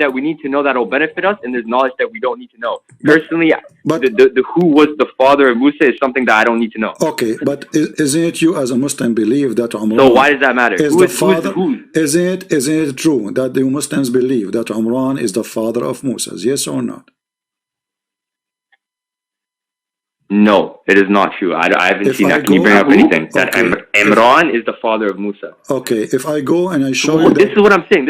that we need to know that will benefit us, and there's knowledge that we don't need to know. Personally, the who was the father of Musa is something that I don't need to know. Okay, but isn't it you as a Muslim believe that Umran? So why does that matter? Is the father? Isn't it true that the Muslims believe that Umran is the father of Moses? Yes or not? No, it is not true. I haven't seen that. Can you bring up anything? That Imran is the father of Musa. Okay, if I go and I show you this is what I'm saying.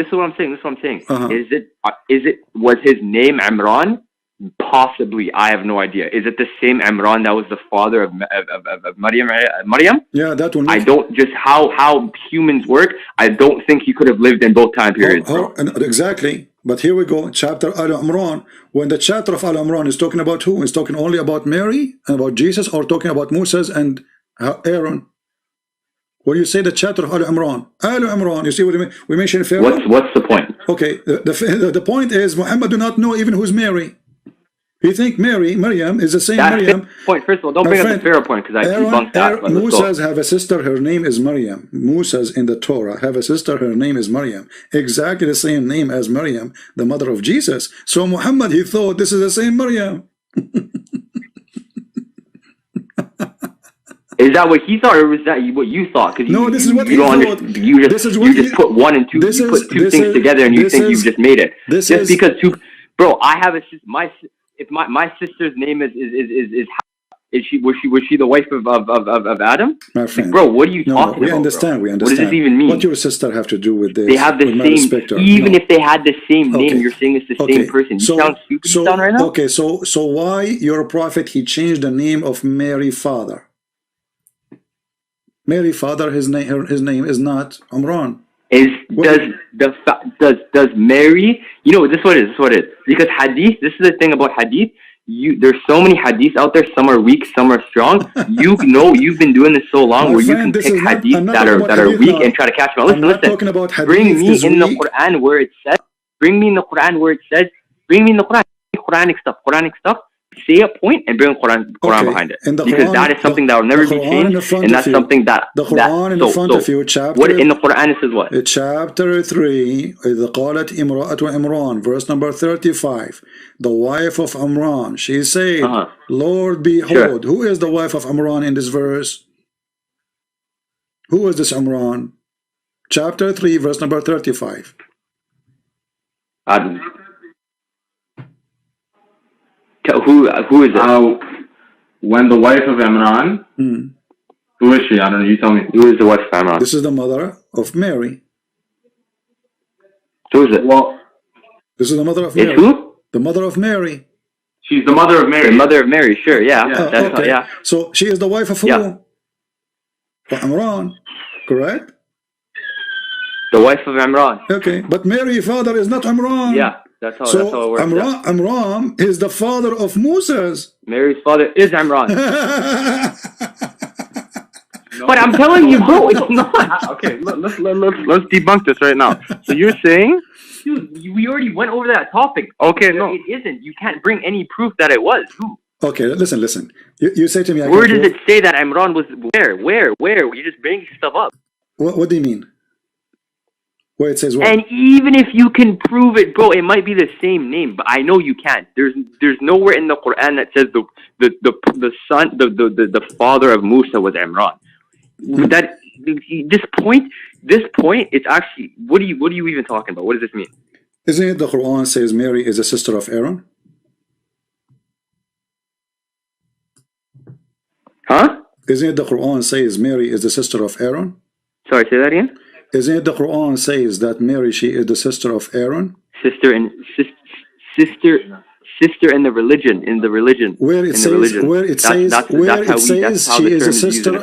Was his name Imran? Possibly. I have no idea. Is it the same Imran that was the father of Maryam? Yeah, that one. I don't just how humans work. I don't think he could have lived in both time periods. Exactly. But here we go, chapter Al-Imran. When the chapter of Al-Imran is talking about who? Is talking only about Mary and about Jesus, or talking about Moses and Aaron? When you say the chapter of Al-Imran, Al-Imran, you see what I mean? We mentioned Pharaoh. What's the point? Okay, the point is Muhammad do not know even who's Mary. You think Maryam is the same Maryam. Point. First of all, don't bring up the Pharaoh point because I debunked that. Musa's have a sister, her name is Maryam. Musa's in the Torah have a sister, her name is Maryam. Exactly the same name as Maryam, the mother of Jesus. So Muhammad, he thought this is the same Maryam. Is that what he thought, or was that what you thought? No, this is what he thought. You just put one and two. You put two things together, and you think you've just made it. Just because two, bro. I have my sister's name was she the wife of Adam? My friend, bro, what are you talking about? We understand. What does this even mean? What your sister have to do with this? They have the same. Even if they had the same name, you're saying it's the same person. You sound stupid. You sound right now. Okay, so why your prophet he changed the name of Mary father? Mary father, his name is not Umran. Does Mary? You know this is what it is. Because hadith. This is the thing about hadith. There's so many hadiths out there. Some are weak, some are strong. You've been doing this so long where you can pick hadiths that are weak and try to catch them. Listen. Bring me in the Quran where it says. Bring me in the Quran where it says. Bring me in the Quran. Quranic stuff. Say a point and bring Quran behind it, because that is something that will never be changed, and that's something that the Quran in front of you. Chapter what in the Quran it says what? Chapter 3. إذ قالت امرأة عمران, verse number 35. The wife of Imran, she said, Lord, behold. Who is the wife of Imran in this verse? Who is this Imran? Chapter 3, verse number 35. Who is it? When the wife of Imran, who is she? I don't know. You tell me. Who is the wife of Imran? This is the mother of Mary. Who is it? Well, this is the mother of Mary. It's who? The mother of Mary. She's the mother of Mary. The mother of Mary, sure, yeah. Okay. Yeah. So she is the wife of who? Yeah. Imran, correct? The wife of Imran. Okay, but Mary's father is not Imran. Yeah. That's how it works. Imran is the father of Moses. Mary's father is Imran. But I'm telling you, bro, it's not. Okay, let's debunk this right now. So you're saying, dude, we already went over that topic. Okay, no, it isn't. You can't bring any proof that it was. Who? Okay, listen. You say to me, where does it say that Imran was? Where? You just bring stuff up. What do you mean? Where it says what? And even if you can prove it, bro, it might be the same name, but I know you can't. There's nowhere in the Quran that says the son, the father of Musa was Imran. That this point, it's actually what are you even talking about? What does this mean? Isn't it the Quran says Mary is a sister of Aaron? Huh? Isn't it the Quran says Mary is the sister of Aaron? Sorry, say that again. Isn't it the Quran says that Mary, she is the sister of Aaron? Sister in the religion. Where it says she is a sister,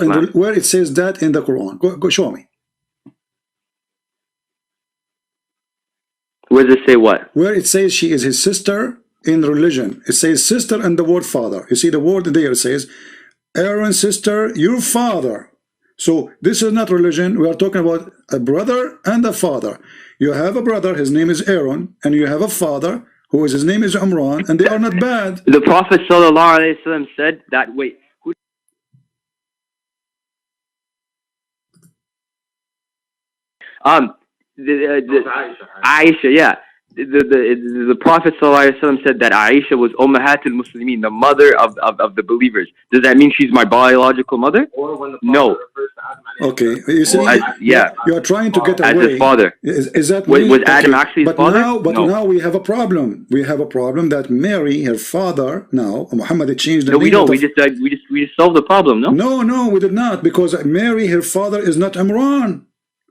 where it says that in the Quran? Go show me. Where does it say what? Where it says she is his sister in religion. It says sister and the word father. You see the word there, it says Aaron's sister, your father. So this is not religion. We are talking about a brother and a father. You have a brother, his name is Aaron, and you have a father who is his name is Imran, and they are not bad. The Prophet ﷺ said that. Wait. Aisha, yeah. The Prophet ﷺ said that Aisha was Ummahatul Muslimin, the mother of the believers. Does that mean she's my biological mother? No. Okay, you see, yeah, you are trying to get away. As his father. Is that was Adam actually his father? Now we have a problem. We have a problem that Mary, her father, now Muhammad changed the name. No, we don't. We just solved the problem. No, we did not, because Mary, her father, is not Imran.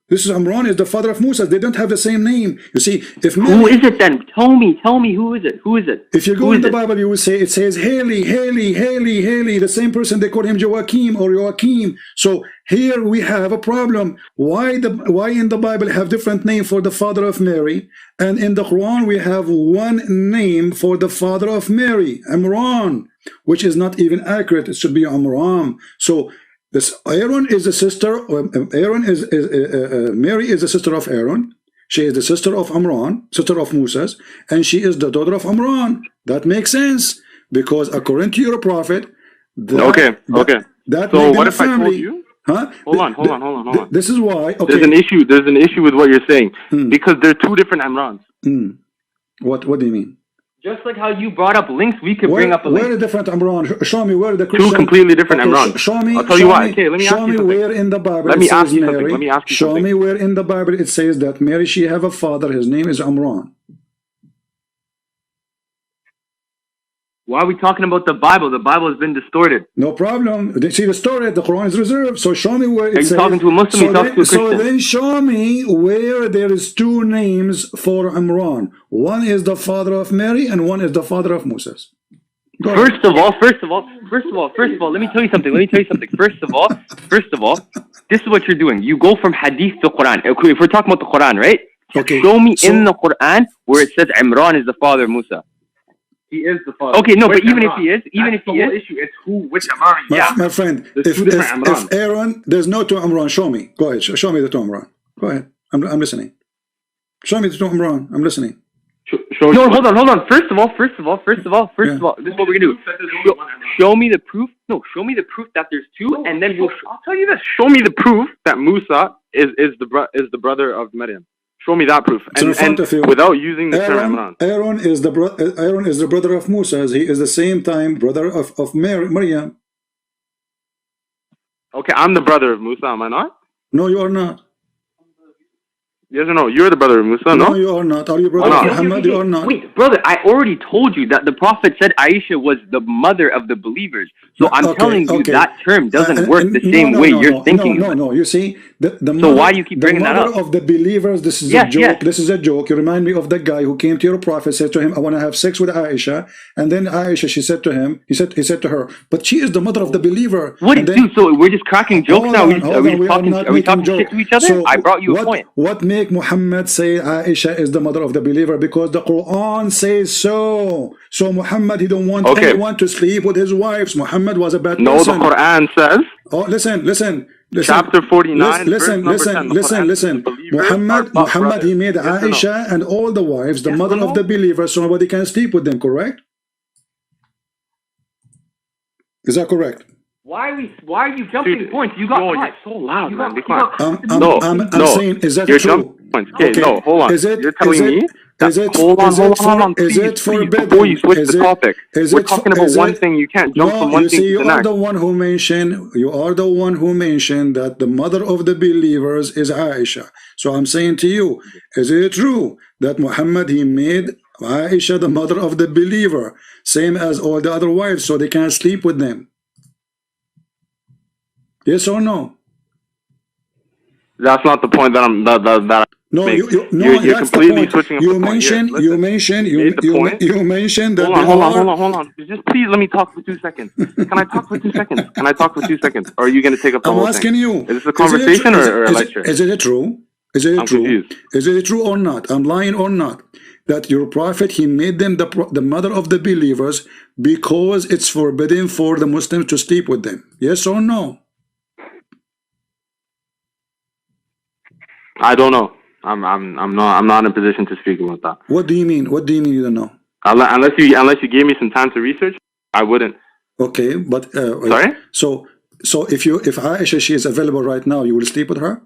This is Imran is the father of Musa. They don't have the same name. You see, if Mary, who is it then? Tell me, who is it? Who is it? If you go in the Bible, you will say it says Haley, the same person. They call him Joachim or Joachim. So here we have a problem. Why in the Bible have different name for the father of Mary, and in the Quran we have one name for the father of Mary, Imran, which is not even accurate. It should be Amram. So this Aaron is the sister. Mary is the sister of Aaron. She is the sister of Amran, sister of Moses, and she is the daughter of Amran. That makes sense, because according to your prophet. Okay. So what if I told you? Huh? Hold on. This is why. Okay. There's an issue. There's an issue with what you're saying, because they're two different Amrans. What do you mean? Just like how you brought up links, we could bring up a link. Where are the different Amran? Show me where the Christian... Two completely different Amran. Show me. I'll tell you why. Okay, let me ask you something. Where in the Bible Let me ask you something. Show me where in the Bible it says that Mary, she have a father. His name is Amran. Why are we talking about the Bible? The Bible has been distorted. No problem. She distorted. The Quran is reserved. So show me where it says... Are you talking to a Muslim? You're talking to a Christian. So then show me where there is two names for Imran. One is the father of Mary and one is the father of Moses. First of all, let me tell you something. First of all, this is what you're doing. You go from Hadith to Quran. Okay, if we're talking about the Quran, right? Okay. Show me in the Quran where it says Imran is the father of Musa. He is the father. Okay, no, but even if he is, issue. It's which Amran? My friend, if Aaron, there's no two Amran. Show me. Go ahead. Show me the two Amran. Go ahead. I'm listening. Show me the two Amran. I'm listening. No, hold on. First of all, this is what we're gonna do. Show me the proof. No, show me the proof that there's two, and then I'll tell you this. Show me the proof that Musa is the brother of Maryam. Show me that proof, and without using the term Imran. Aaron is the brother of Musa. He is the same time brother of Maryam. Okay, I'm the brother of Musa. Am I not? No, you are not. Yes or no? You're the brother of Musa, no? No, you are not. Are you brother of Muhammad? You are not. Wait, brother, I already told you that the Prophet said Aisha was the mother of the believers. So I'm telling you that term doesn't work the same way you're thinking. No. You see, the so why do you keep bringing that up? The mother of the believers, this is a joke. Yes. This is a joke. You remind me of the guy who came to your prophet, said to him, I want to have sex with Aisha. And then Aisha, she said to him, he said to her, but she is the mother of the believer. What do you do? So we're just cracking jokes now? Are we talking shit to each other? So I brought you a point. What make Muhammad say Aisha is the mother of the believer? Because the Quran says so. So Muhammad, he don't want anyone to sleep with his wives. Muhammad was a bad person. No, the Quran says. Oh, listen. Chapter 49. Listen. Muhammad, he made Aisha and all the wives the mother of the believers, so nobody can sleep with them. Correct? Is that correct? Why are you jumping points? You got caught. So loud, man. I'm saying, is that true? Okay, no, hold on. You're telling me that, hold on, please, before you switch the topic, we're talking about one thing. You can't jump from one thing to the next. You are the one who mentioned that the mother of the believers is Aisha. So I'm saying to you, is it true that Muhammad, he made Aisha the mother of the believer, same as all the other wives, so they can't sleep with them? Yes or no? That's not the point that I'm that No, you're that's completely the point. switching up You the point. mentioned, Here, you listen. mentioned, Made the point. you mentioned that Hold on. Just please let me talk for 2 seconds. Can I talk for 2 seconds? Can I talk for 2 seconds? Or are you going to take up the I'm whole asking thing? you. Is this a conversation or a lecture? Is it true? Is it I'm true? confused. Is it true or not? I'm lying or not? That your prophet, he made them the mother of the believers because it's forbidden for the Muslims to sleep with them. Yes or no? I don't know. I'm not in a position to speak about that. What do you mean? What do you mean you don't know? Unless you gave me some time to research, I wouldn't. Okay, but Sorry? So if Aisha, she is available right now, you will sleep with her?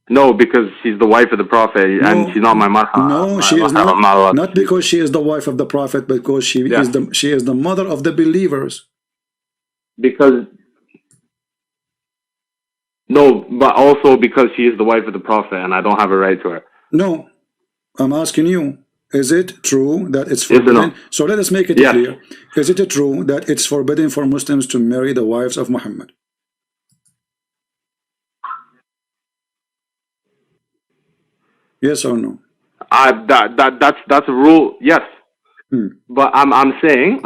No, because she's the wife of the Prophet and she's not my marha. No, she is not. Not because she is the wife of the Prophet, but because she is the mother of the believers. Because no, but also because she is the wife of the Prophet and I don't have a right to her. No, I'm asking you. Is it true that it's forbidden? Yes or no? So let us make it clear. Is it true that it's forbidden for Muslims to marry the wives of Muhammad? Yes or no? That's a rule. Yes. But I'm saying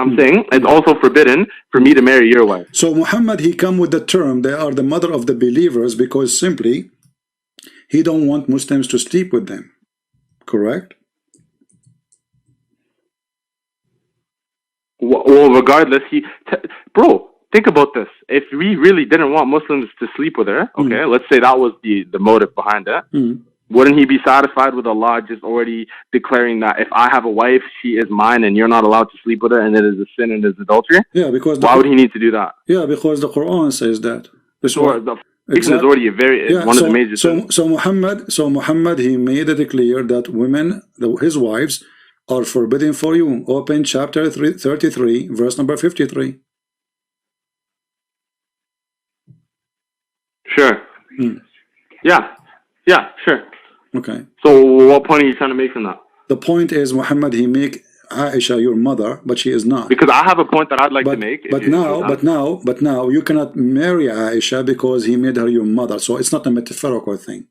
it's also forbidden for me to marry your wife. So Muhammad, he come with the term they are the mother of the believers because simply he don't want Muslims to sleep with them. Correct? Well, regardless, bro, think about this. If we really didn't want Muslims to sleep with her, okay, let's say that was the motive behind it. Wouldn't he be satisfied with Allah just already declaring that if I have a wife, she is mine and you're not allowed to sleep with her and it is a sin and it is adultery? Yeah, because why would he need to do that? Yeah, because the Quran says that. So the is already a very one of the major sins. So Muhammad, he made it clear that women, his wives, are forbidden for you. Open chapter 33, verse number 53. Sure. Yeah, sure. Okay. So what point are you trying to make from that? The point is Muhammad, he make Aisha your mother, but she is not. Because I have a point that I'd like to make. But now you cannot marry Aisha because he made her your mother. So it's not a metaphorical thing.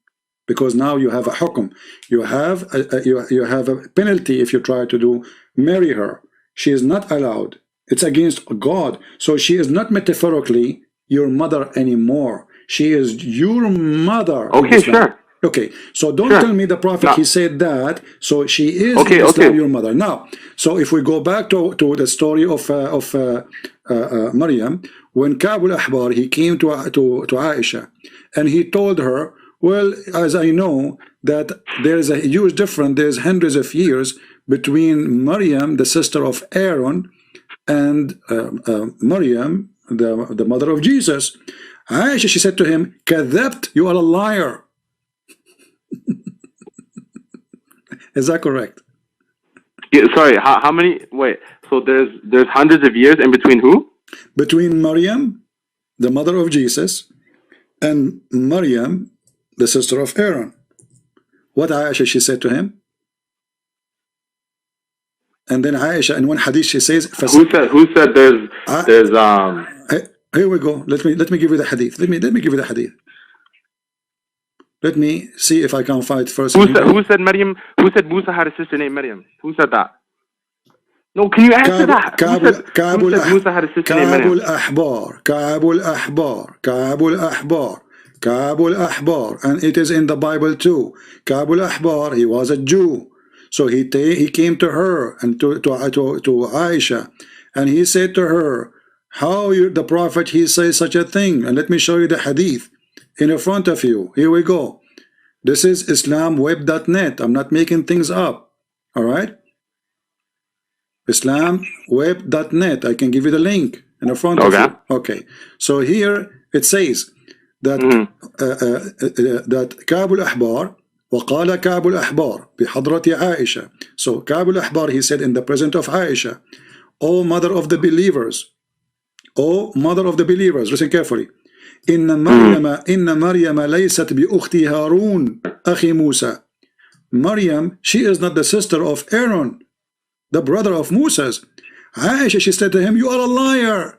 Because now you have a hukum. You have a penalty if you try to marry her. She is not allowed. It's against God. So she is not metaphorically your mother anymore. She is your mother. Okay, sure. Okay, so don't tell me the Prophet, he said that, so she is your mother. Now, so if we go back to the story of Maryam, when Ka'b al-Ahbar, he came to Aisha, and he told her, well, as I know, that there is a huge difference, there's hundreds of years between Maryam, the sister of Aaron, and Maryam, the mother of Jesus. Aisha, she said to him, "Kadhabt, you are a liar." Is that correct? Yeah, sorry, how many? Wait, so there's hundreds of years in between who? Between Maryam, the mother of Jesus, and Maryam, the sister of Aaron. What Aisha, she said to him? And then Aisha, in one hadith, she says, Who said there's Here we go. Let me give you the hadith. Let me give you the hadith. Let me see if I can find first. Who said Maryam? Who said Musa had a sister named Maryam? Who said that? No, can you answer that? Who said Musa had a sister named Maryam? Ka'b al-Ahbar, and it is in the Bible too. Ka'b al-Ahbar, he was a Jew, so he came to her and to Aisha, and he said to her, "How the Prophet he says such a thing?" And let me show you the hadith in front of you. Here we go. This is islamweb.net. I'm not making things up. All right. Islamweb.net. I can give you the link in front of you. Okay. So here it says that that Ka'b al-Ahbar وقال كعب الأحبار بحضرة عائشة. So Ka'b al-Ahbar, he said in the presence of Aisha, "O mother of the believers, O mother of the believers, listen carefully. إن مريم ليست بأخت هارون أخي موسى." Maryam, she is not the sister of Aaron, the brother of Moses. Aisha, she said to him, "You are a liar."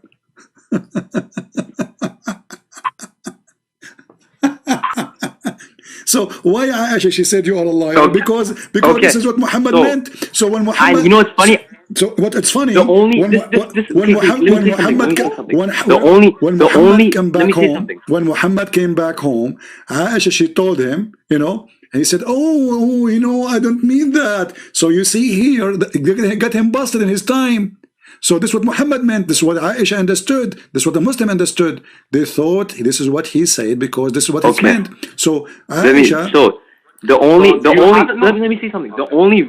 So why Aisha, she said you are a liar? So, because okay. this is what Muhammad meant. So when Muhammad, you know what's funny? So what it's funny, The only when Muhammad came back home, when Muhammad came back home, Aisha, she told him, you know, and he said, oh, you know, I don't mean that. So you see here, they got him busted in his time. So this is what Muhammad meant. This is what Aisha understood. This is what the Muslim understood. They thought this is what he said because this is what it's meant. So Aisha. Let me say something. The only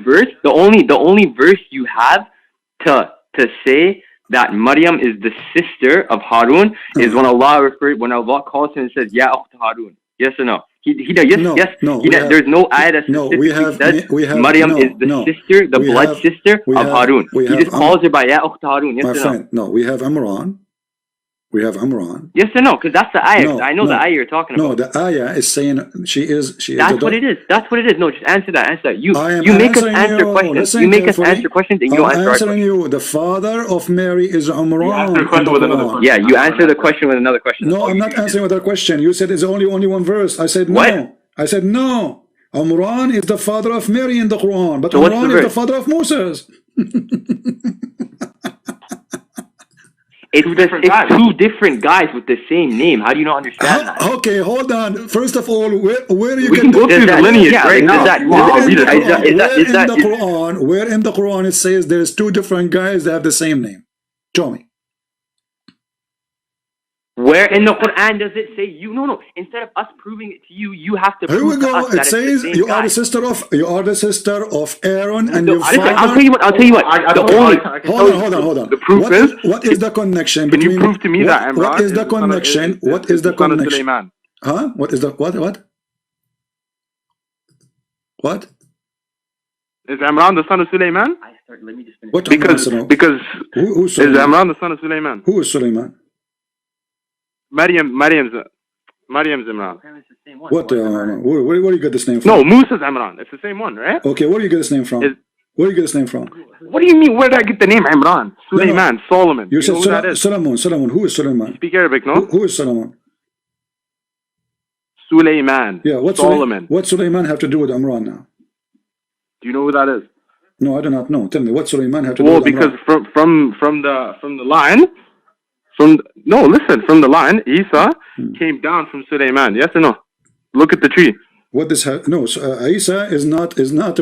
verse you have to say that Maryam is the sister of Harun is when Allah calls him and says, Ya Ukht Harun. Yes or no? There's no ayah that specifically says Maryam is the sister, the blood sister of Harun. He just calls her by Ya Ukht Harun. Yes or no? No, we have Imran. We have Imran. Yes or no? Because that's the ayah. I know the ayah you're talking about. No, the ayah is saying she is. That's what it is. That's what it is. No, just answer that. You make us answer questions. You make us answer questions and you don't answer our questions. I'm answering you. The father of Mary is Imran. Yeah, you answer the question with another question. No, I'm not answering with a question. You said it's only one verse. I said no. What? I said no. Imran is the father of Mary in the Quran, but so Imran is the father of Moses. It's two different guys with the same name. How do you not understand that? Okay, hold on. First of all, where you we can go through the lineage right now. Where in the Quran it says there's two different guys that have the same name? Show me. Where in the Quran does it say you? No. Instead of us proving it to you, you have to prove to us that it says you are the sister of Aaron and your father. I'll tell you what. Hold on. The proof is what is the connection between? Can you prove to me that Imran what is the connection? What is the connection? Huh? What is the what? What? Is Imran the son of Sulaiman? Let me just finish. What? Because who's is Imran the son of Sulaiman? Who is Sulaiman? Maryam's Imran. What? Where do you get this name from? No, Musa's Imran. It's the same one, right? Okay, where do you get this name from? Where do you get this name from? What do you mean? Where did I get the name Imran? Sulaiman, Solomon. You said Solomon. Who is Solomon? You speak Arabic, no? Who is Solomon? Sulaiman. Yeah, Solomon. What Sulaiman have to do with Imran now? Do you know who that is? No, I do not know. Tell me, what Sulaiman have to do with Imran? Well, because from the line. From the line, Isa came down from Sulaiman. Yes or no? Look at the tree. What this? Isa is not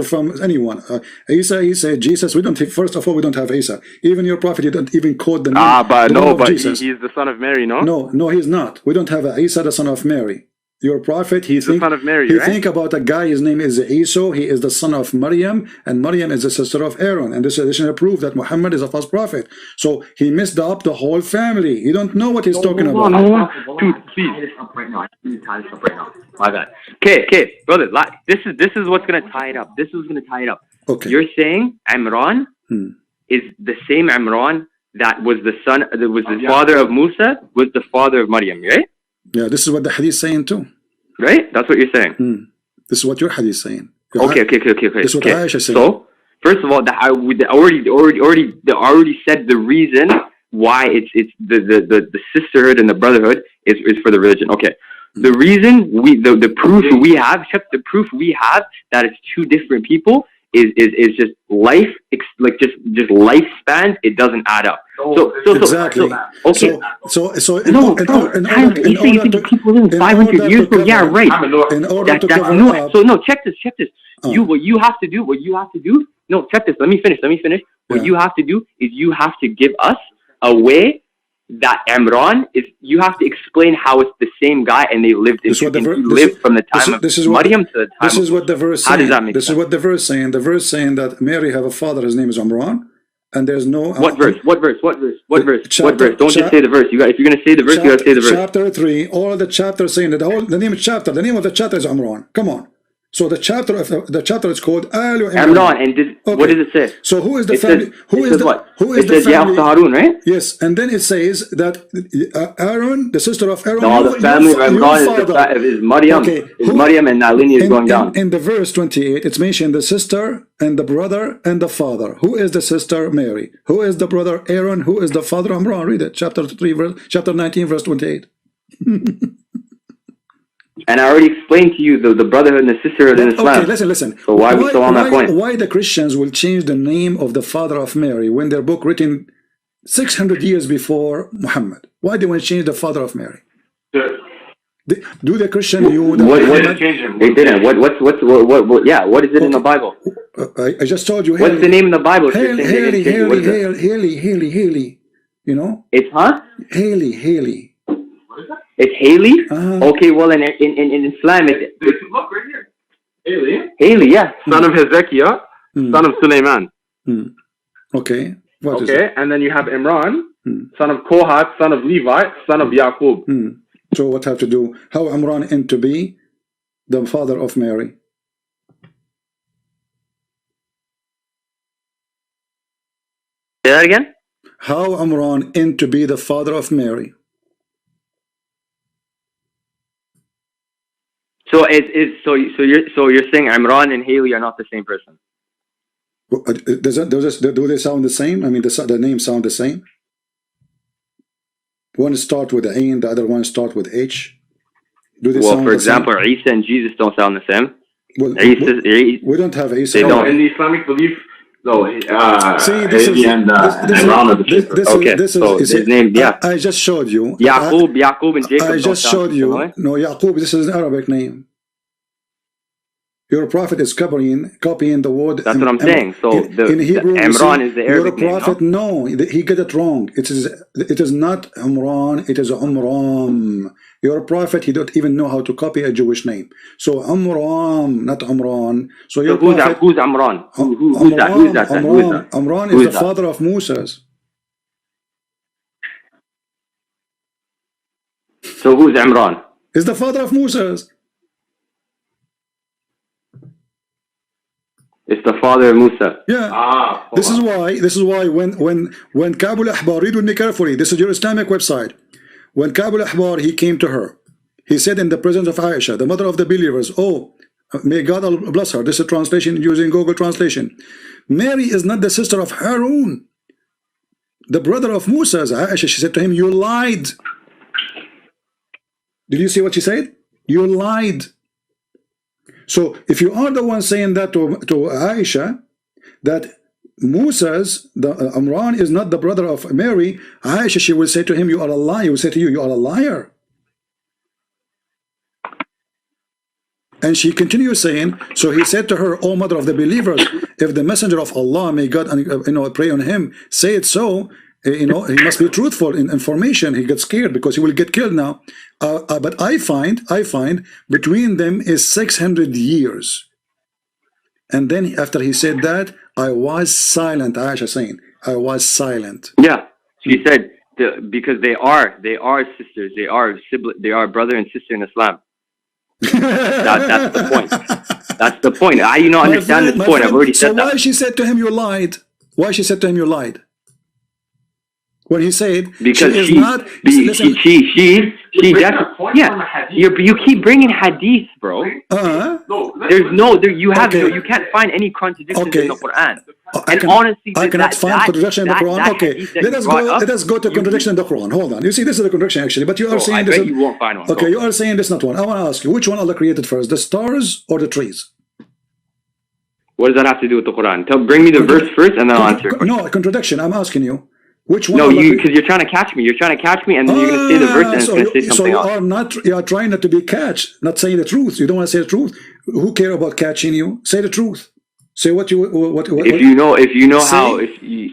from anyone. Isa, he said Jesus. First of all, we don't have Isa. Even your prophet, you don't even quote the name. But Jesus. He's the son of Mary, no? No, he's not. We don't have Isa, the son of Mary. Your prophet, the son of Mary, right? Think about a guy, his name is Isa, he is the son of Maryam, and Maryam is the sister of Aaron, and this additional proof that Muhammad is a false prophet. So he messed up the whole family. You don't know what he's talking about. Dude, please. I need to tie this up right now. My bad. Okay, brother, this is what's gonna tie it up. This is gonna tie it up. Okay. You're saying Imran is the same Imran that was the father of Musa, was the father of Maryam, right? Yeah, this is what the hadith is saying too. Right? That's what you're saying. This is what your hadith is saying. Okay. This is what Aisha is saying. So, first of all, they already said the reason why it's the sisterhood and the brotherhood is for the religion. Okay. The reason the proof we have that it's two different people is just life, like just lifespans. It doesn't add up. Exactly. Okay. So you think people live 500 years ago? Yeah, right. So no, check this. What you have to do. No, check this. Let me finish. What you have to do is you have to give us a way that Imran is. You have to explain how it's the same guy and they lived from the time of Maryam to the time. This is what the verse saying. How does that make sense? This is what the verse saying. The verse saying that Mary have a father. His name is Imran. And there's no What verse? Don't just say the verse. If you're gonna say the verse, you gotta say the verse. Chapter 3. All the chapters saying that the name of the chapter is Imran. Come on. So the chapter is called Alu Imran. And what does it say? So who is the family? Who is the family? Harun, right? Yes, and then it says that Aaron, the sister of Aaron. No, the family of Imran is Maryam. Okay. Is Maryam, and that lineage is going down. In the verse 28, it's mentioned the sister and the brother and the father. Who is the sister? Mary. Who is the brother? Aaron. Who is the father? Imran. Read it. Chapter 19, verse 28. And I already explained to you the brotherhood and the sisterhood in Islam. Okay, listen. So why are we still on that point? Why the Christians will change the name of the father of Mary when their book written 600 years before Muhammad? Why they want to change the father of Mary? Do the Christian They didn't. What is it in the Bible? I just told you. What's the name in the Bible? Haley. You know? It's Haley. It's Haley? Okay, well in Islam it's look right here. Haley, yeah. Son of Hezekiah, son of Suleiman. Okay. Okay, and then you have Imran, son of Kohat, son of Levi, son of Yaqub. So what have to do? How Imran in to be the father of Mary? Say that again? How Imran in to be the father of Mary? So you're saying Imran and Haley are not the same person? Do they sound the same? I mean, the names sound the same. One start with Ain, the other one start with H. Do they sound for example, Isa and Jesus don't sound the same. Well, we don't have Isa. They don't. In the Islamic belief, no. See, this is his name. Yeah, I just showed you. Yaqub and Jacob. I just showed you. No, Yaqub. This is an Arabic name. Your prophet is copying the word. That's what I'm saying. So in Hebrew, Imran is the Arabic your prophet. name, no, he got it wrong. It is not Imran. It is Umram. Your prophet, he don't even know how to copy a Jewish name. So Umram, not Umran. So your prophet. Who's Amran? Who's that? Amran is the father of Moses. So who's Imran? Is the father of Moses. It's the father of Musa. Yeah. This is why when Ka'b al-Ahbar, read with me carefully. This is your Islamic website. When Ka'b al-Ahbar, he came to her. He said in the presence of Aisha, the mother of the believers, oh, may God bless her. This is a translation using Google Translation. Mary is not the sister of Harun, the brother of Musa. Aisha, she said to him, you lied. Did you see what she said? You lied. So if you are the one saying that to Aisha, that Imran is not the brother of Mary, Aisha, she will say to him, you are a liar. He will say to you, you are a liar. And she continues saying, so he said to her, O mother of the believers, if the messenger of Allah, may God pray on him, say it so, he must be truthful in information. He gets scared because he will get killed now. But I find between them is 600 years. And then after he said that, I was silent. Aisha saying, I was silent. Yeah, she said because they are sisters. They are brother and sister in Islam. That's the point. That's the point. I understand this point. I've already said that. So why she said to him you lied? Why she said to him you lied? When he said because she is not. You keep bringing hadiths, bro. You can't find any contradictions in the Quran. I cannot find contradiction in the Quran. Okay, let us go to contradiction in the Quran. Hold on. You see, this is a contradiction actually, but you are saying this. You won't find one. Okay, you are saying this not one. I want to ask you, which one Allah created first, the stars or the trees? What does that have to do with the Quran? Bring me the verse first, and then I'll answer. No, contradiction. I'm asking you. Which one? No, because you're trying to catch me. You're trying to catch me, and then you're going to say the verse, and it's going to say something else. You are trying not to be catched, not saying the truth. You don't want to say the truth. Who care about catching you? Say the truth. Say what you what. If you know how. Dude,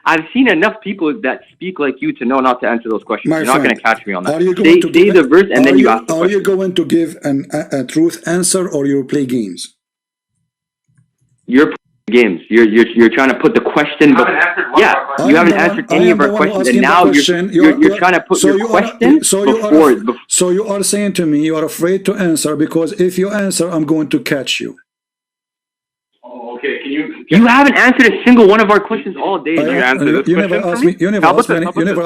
I've seen enough people that speak like you to know not to answer those questions. You're not going to catch me on that. Are you going to say the verse, and then you ask the question. Are you going to give a truth answer, or you play games? You're games. You're trying to put the question. You haven't answered any of our questions, and now you're trying to put your question before. So you are saying to me you are afraid to answer because if you answer, I'm going to catch you. Okay, you haven't answered a single one of our questions all day. You never asked me. You never asked me anything. You never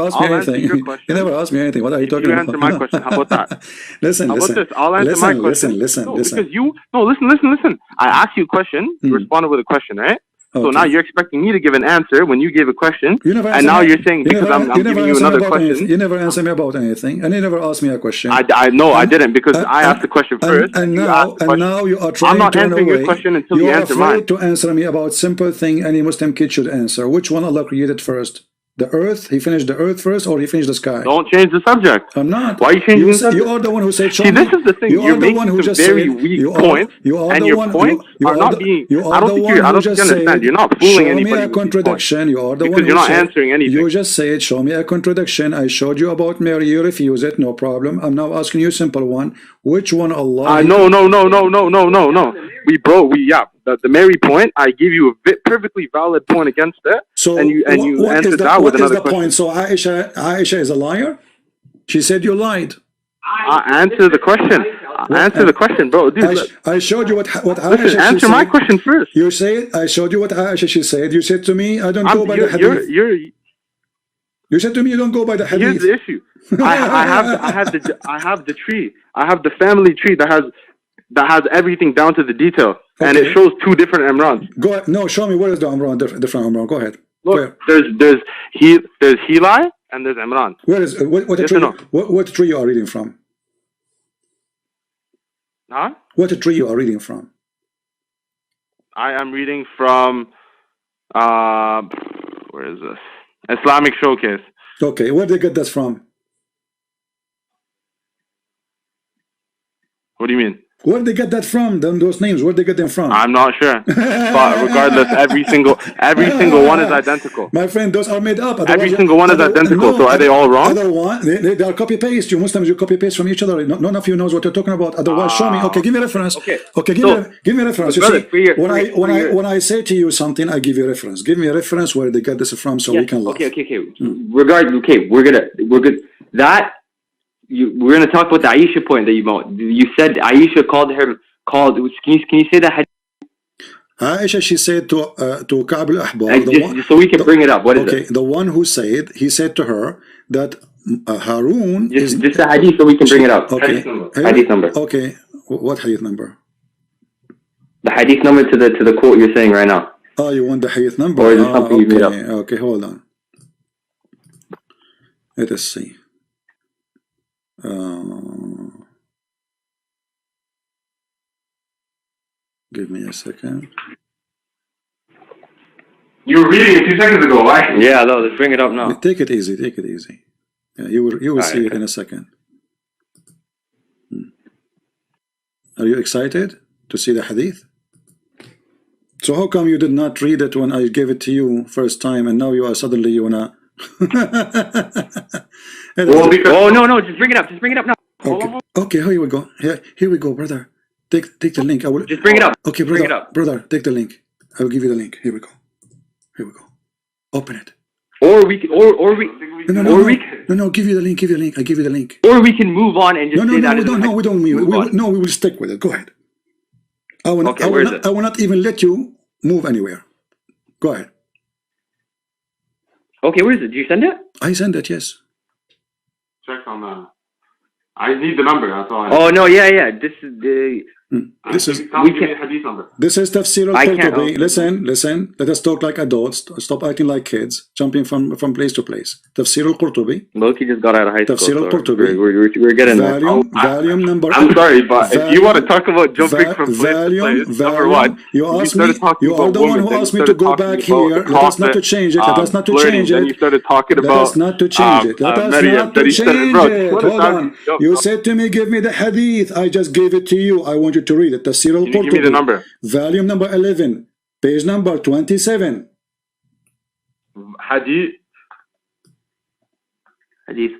asked me anything. What are you talking about? You answer my question. How about that? Listen. I'll answer my question. Listen. Listen. I asked you a question. You responded with a question, right? So now you're expecting me to give an answer when you gave a question, and now you're saying because I'm giving you another question. You never answer me about anything, and you never asked me a question. I didn't, because I asked the question first. And now you are trying I'm not to run answering away. your question until you answer mine. You are afraid to answer me about simple thing any Muslim kid should answer. Which one Allah created first? The earth? He finished the earth first, or he finished the sky? Don't change the subject. I'm not. Why are you changing the subject? You are the one who said, see, this is the thing. You're making some very weak points, and your points are not being. I don't think you understand. You're not fooling anybody. Show me a contradiction. You are the one because you're not answering anything. You just said, show me a contradiction. I showed you about Mary. You refuse it. No problem. I'm now asking you a simple one. Which one Allah? No. The Mary point, I give you a perfectly valid point against it, so and you answered that with another question. Point? So Aisha is a liar? She said you lied. Answer the question. Answer the question, bro. Dude, I showed you what Aisha. Listen, answer my question first. You said I showed you what Aisha she said. You said to me, I don't go by the hadith. You said to me, you don't go by the hadith. Here's the issue. I have the tree. I have the family tree that has everything down to the detail. Okay. And it shows two different Imrans. Go ahead. No, show me where is the Imran, different Imran. Go ahead. Look, there's Heli and there's Imran. Where is what tree you are reading from? Huh? What tree you are reading from? I am reading from where is this? Islamic Showcase. Okay, where did they get this from? What do you mean? Where did they get that from? Those names, where did they get them from? I'm not sure. But regardless, every single one is identical. My friend, those are made up. Every single one is identical. So are they all wrong? They are copy paste. You Muslims, you copy paste from each other. None of you knows what you're talking about. Otherwise, show me. Okay, give me a reference. Okay, give me a reference. You see, when I say to you something, I give you a reference. Give me a reference where they get this from, so we can look. Okay. We're good. We're gonna talk about the Aisha point that you said Aisha called. Can you say that? Aisha, she said to Ka'b al-Ahbar, so we can bring it up. What is it? The one who said, he said to her that Harun is just a hadith, so we can bring it up. Okay. Hadith number. Okay. What hadith number? The hadith number to the quote you're saying right now. Oh, you want the hadith number? Or is it something you made up? Okay, hold on. Let us see. Give me a second. You were reading it 2 seconds ago, right? Yeah, no, let's bring it up now. Take it easy. Yeah, you will see it in a second. Are you excited to see the hadith? So how come you did not read it when I gave it to you first time, and now you are suddenly you wanna? No, just bring it up now. Okay, here we go. Here we go, brother. Take the link. I will just bring it up. Okay, brother, take the link. I will give you the link. Here we go. Open it. Or we No, give you the link. I give you the link. Or we can move on and just we don't. We will stick with it. Go ahead. I will not even let you move anywhere. Go ahead. Okay, where is it? Did you send it? I sent it, yes. Check on that. I need the number, that's all I need. Oh, no, yeah. This is the... This is hadith number. This is Tafsir al-Qurtubi. Listen. Let us talk like adults. Stop acting like kids, jumping from place to place. Tafsir al-Qurtubi. Loki just got out of high school. Tafsir al-Qurtubi. We're getting volume number. I'm sorry, but if you want to talk about jumping from place to place, number one, you are the one who asked me to go back here. Let us not to change it. Then you started talking about. Let us not to change it. Hold on. You said to me, give me the hadith. I just gave it to you. I want you to read it. Tafsir al-Qurtubi. Give me the number. Volume number 11, page number 27. Hadith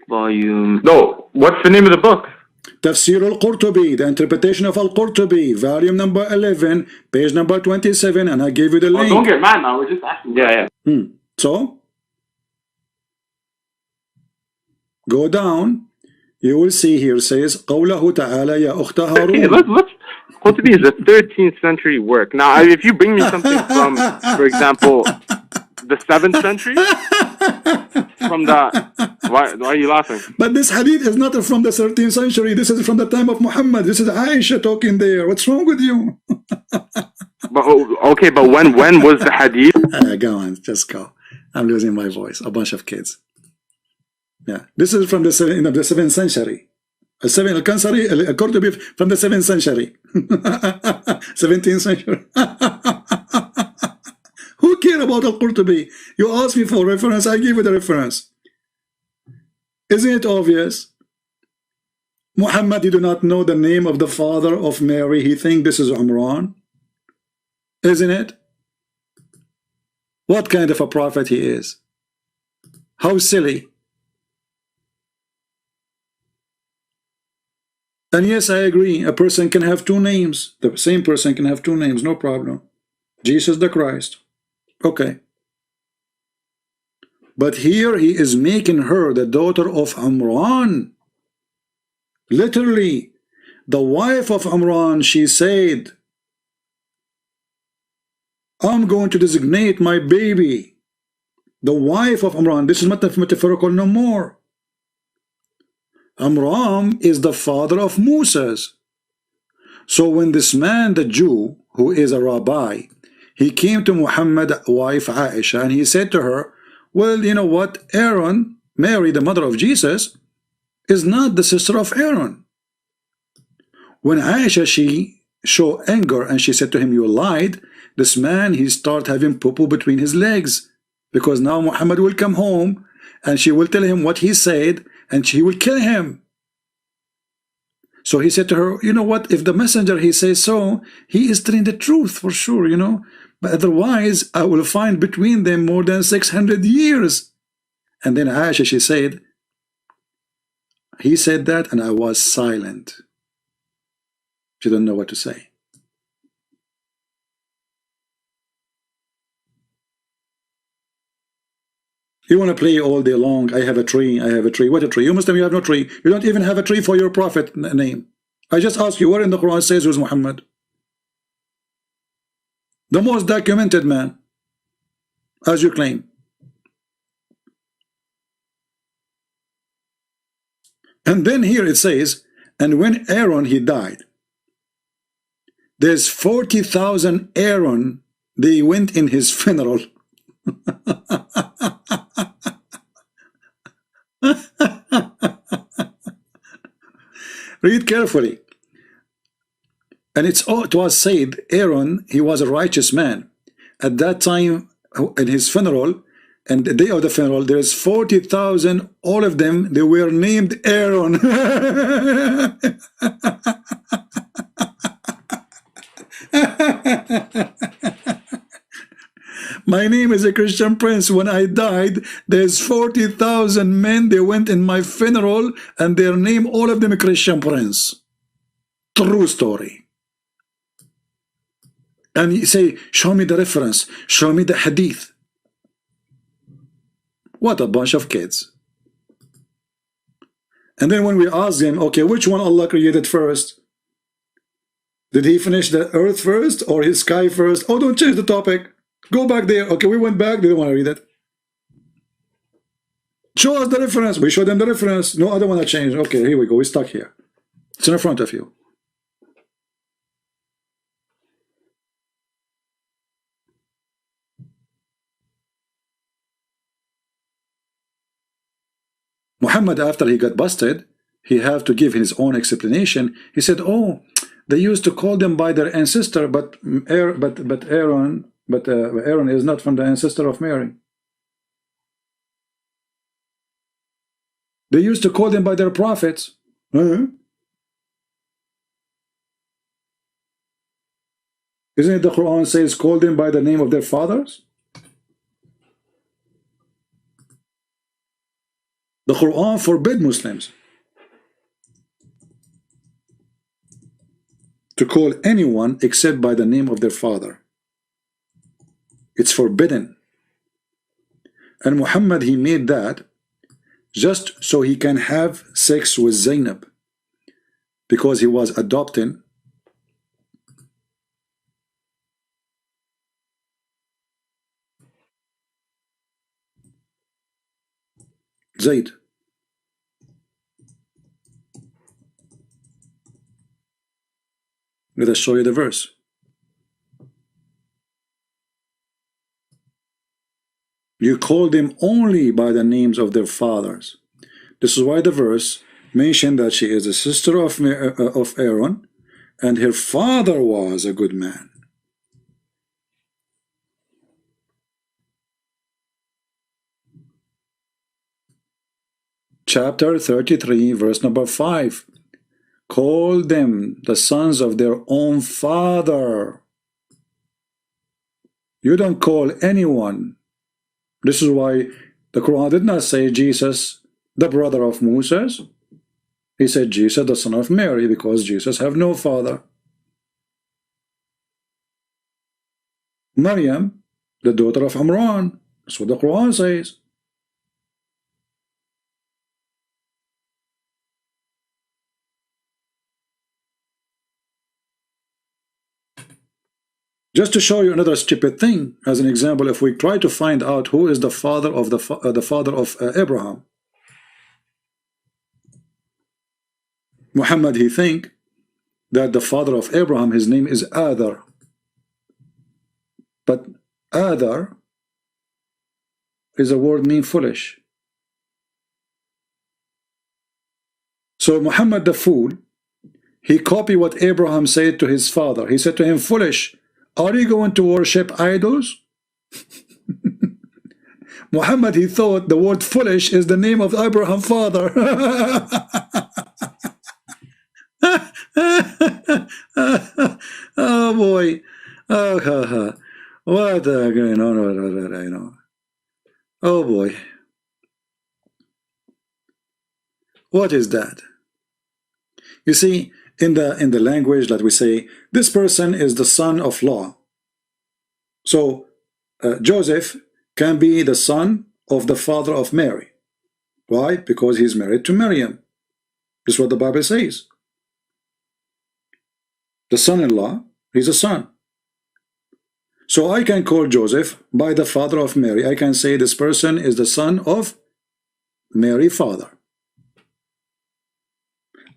volume. No, what's the name of the book? Tafsir al-Qurtubi, the interpretation of al-Qurtubi, volume number 11, page number 27, and I gave you the link. Don't get mad now. We're just asking. Yeah. So go down. You will see here says قوله تعالى يا أخت هارون. Qurtubi is a 13th century work. Now, if you bring me something from, for example, the 7th century, from the... Why are you laughing? But this hadith is not from the 13th century. This is from the time of Muhammad. This is Aisha talking there. What's wrong with you? But okay, but when was the hadith? Go on, just go. I'm losing my voice. A bunch of kids. Yeah, this is from the 7th century. Al-Kansari, Al-Qurtubi from the 7th century. 17th century. Who cares about Al-Qurtubi? You asked me for reference, I give you the reference. Isn't it obvious? Muhammad, you do not know the name of the father of Mary. He thinks this is Umran. Isn't it? What kind of a prophet he is? How silly. And yes, I agree. A person can have two names. The same person can have two names, no problem. Jesus the Christ. Okay. But here he is making her the daughter of Umran. Literally, the wife of Umran, she said, I'm going to designate my baby. The wife of Umran. This is not metaphorical no more. Amram is the father of Moses. So when this man, the Jew, who is a rabbi, he came to Muhammad's wife Aisha and he said to her, well, you know what, Aaron, Mary, the mother of Jesus, is not the sister of Aaron. When Aisha, she showed anger and she said to him, you lied, this man, he started having poo-poo between his legs, because now Muhammad will come home and she will tell him what he said and she will kill him. So he said to her, you know what, if the messenger, he says so, he is telling the truth for sure, you know, but otherwise I will find between them more than 600 years. And then Aisha, she said, he said that and I was silent. She didn't know what to say. You want to play all day long, I have a tree, I have a tree. What a tree? You Muslim, you have no tree. You don't even have a tree for your prophet name. I just ask you, where in the Quran says who's Muhammad? The most documented man, as you claim. And then here it says, and when Aaron, he died, there's 40,000 Aaron, they went in his funeral. Read carefully. And it was said, Aaron, he was a righteous man. At that time, in his funeral, and the day of the funeral, there's 40,000, all of them, they were named Aaron. My name is a Christian prince. When I died, there's 40,000 men, they went in my funeral, and their name, all of them, a Christian prince. True story. And you say, show me the reference, show me the hadith. What a bunch of kids. And then when we ask them, okay, which one Allah created first? Did he finish the earth first or his sky first? Oh, don't change the topic. Go back there. Okay, we went back. They don't want to read it. Show us the reference. We show them the reference. No, I don't want to change. Okay, here we go. We're stuck here. It's in front of you. Muhammad, after he got busted, he had to give his own explanation. He said, oh, they used to call them by their ancestor, but Aaron is not from the ancestor of Mary. They used to call them by their prophets. Isn't it the Quran says, call them by the name of their fathers? The Quran forbid Muslims to call anyone except by the name of their father. It's forbidden. And Muhammad, he made that just so he can have sex with Zainab, because he was adopting Zayd. Let us show you the verse. You call them only by the names of their fathers. This is why the verse mentioned that she is a sister of Aaron, and her father was a good man. Chapter 33, verse number 5. Call them the sons of their own father. You don't call anyone. This is why the Quran did not say Jesus, the brother of Moses. He said Jesus, the son of Mary, because Jesus have no father. Maryam, the daughter of Imran. That's what the Quran says. Just to show you another stupid thing, as an example, if we try to find out who is the father of the father of Abraham, Muhammad, he think that the father of Abraham, his name is Adar, but Adar is a word mean foolish. So Muhammad the fool, he copied what Abraham said to his father. He said to him, foolish, are you going to worship idols? Muhammad, he thought the word foolish is the name of Abraham's father. Oh boy. Oh, what going on? You know. Oh boy. What is that? You see, in the language that we say, this person is the son of law. So Joseph can be the son of the father of Mary. Why? Because he's married to Miriam. This is what the Bible says. The son-in-law, he's a son. So I can call Joseph by the father of Mary. I can say this person is the son of Mary father.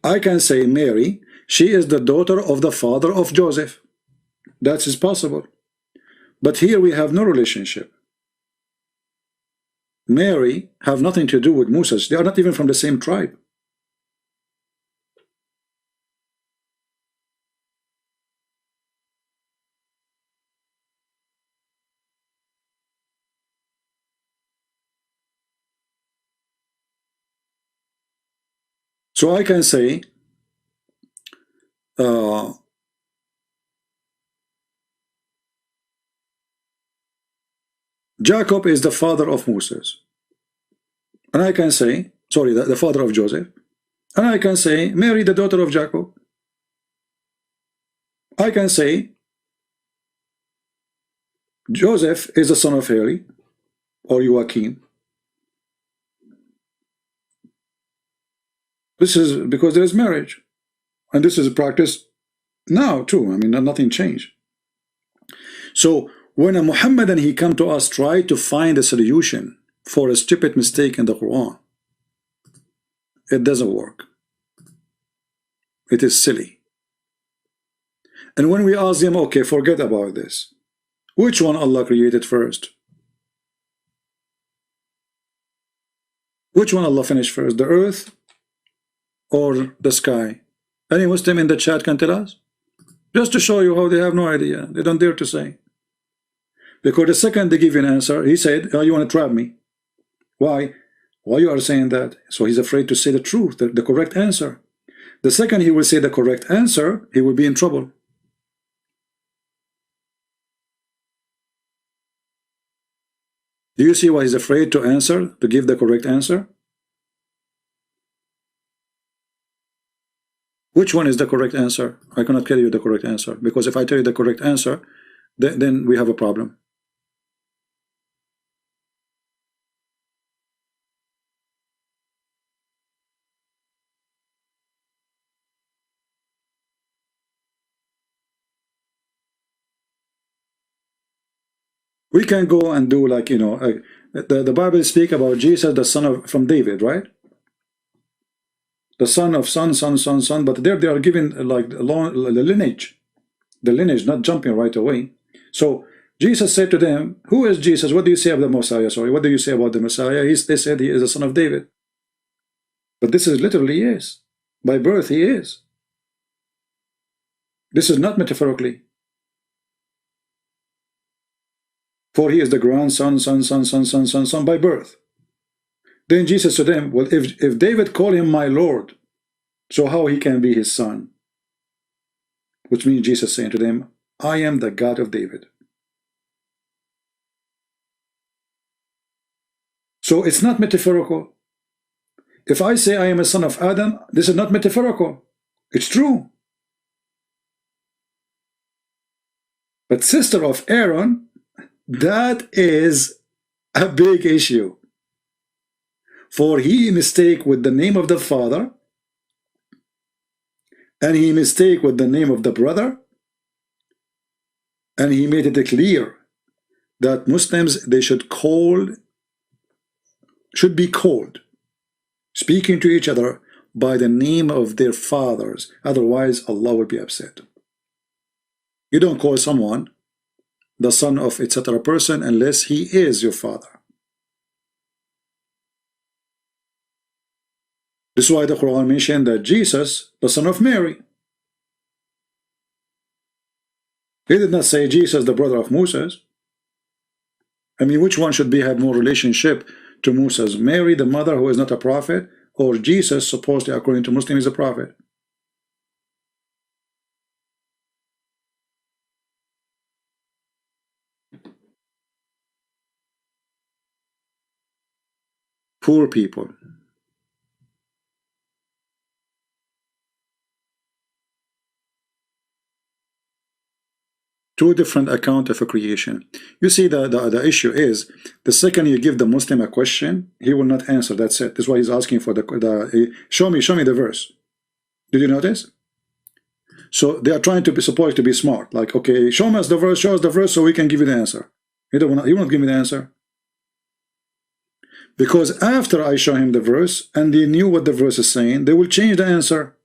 I can say Mary, she is the daughter of the father of Joseph. That is possible. But here we have no relationship. Mary have nothing to do with Moses. They are not even from the same tribe. So I can say Jacob is the father of Moses. And I can say, sorry, the father of Joseph. And I can say, Mary, the daughter of Jacob. I can say, Joseph is the son of Heli, or Joachim. This is because there is marriage. And this is practiced now too. I mean, nothing changed. So when a Muhammadan, he come to us, try to find a solution for a stupid mistake in the Quran, it doesn't work. It is silly. And when we ask them, okay, forget about this, which one Allah created first? Which one Allah finished first, the earth or the sky? Any Muslim in the chat can tell us? Just to show you how they have no idea. They don't dare to say. Because the second they give you an answer, he said, oh, you want to trap me. Why? Why you are saying that? So he's afraid to say the truth, the correct answer. The second he will say the correct answer, he will be in trouble. Do you see why he's afraid to answer, to give the correct answer? Which one is the correct answer? I cannot tell you the correct answer, because if I tell you the correct answer, then we have a problem. We can go and do like, you know, the Bible speak about Jesus, the son of from David, right? The son of son, but there they are given like the lineage, not jumping right away. So Jesus said to them, who is Jesus? What do you say of the Messiah? Sorry, what do you say about the Messiah? They said he is the son of David. But this is literally is. By birth he is. This is not metaphorically. For he is the grandson, son by birth. Then Jesus to them, well, if David called him my Lord, so how he can be his son? Which means Jesus saying to them, I am the God of David. So it's not metaphorical. If I say I am a son of Adam, this is not metaphorical. It's true. But sister of Aaron, that is a big issue. For he mistake with the name of the father, and he mistake with the name of the brother, and he made it clear that Muslims, they should be called, speaking to each other by the name of their fathers. Otherwise, Allah will be upset. You don't call someone the son of etc. person unless he is your father. This is why the Quran mentioned that Jesus, the son of Mary. He did not say Jesus, the brother of Moses. I mean, which one should have more relationship to Moses? Mary, the mother who is not a prophet, or Jesus, supposedly according to Muslims, is a prophet? Poor people. Two different accounts of a creation. You see, the issue is, the second you give the Muslim a question, he will not answer. That's it. That's why he's asking for show me the verse. Did you notice? So they are trying to be supposed to be smart. Like, okay, show us the verse so we can give you the answer. He won't give me the answer. Because after I show him the verse and they knew what the verse is saying, they will change the answer.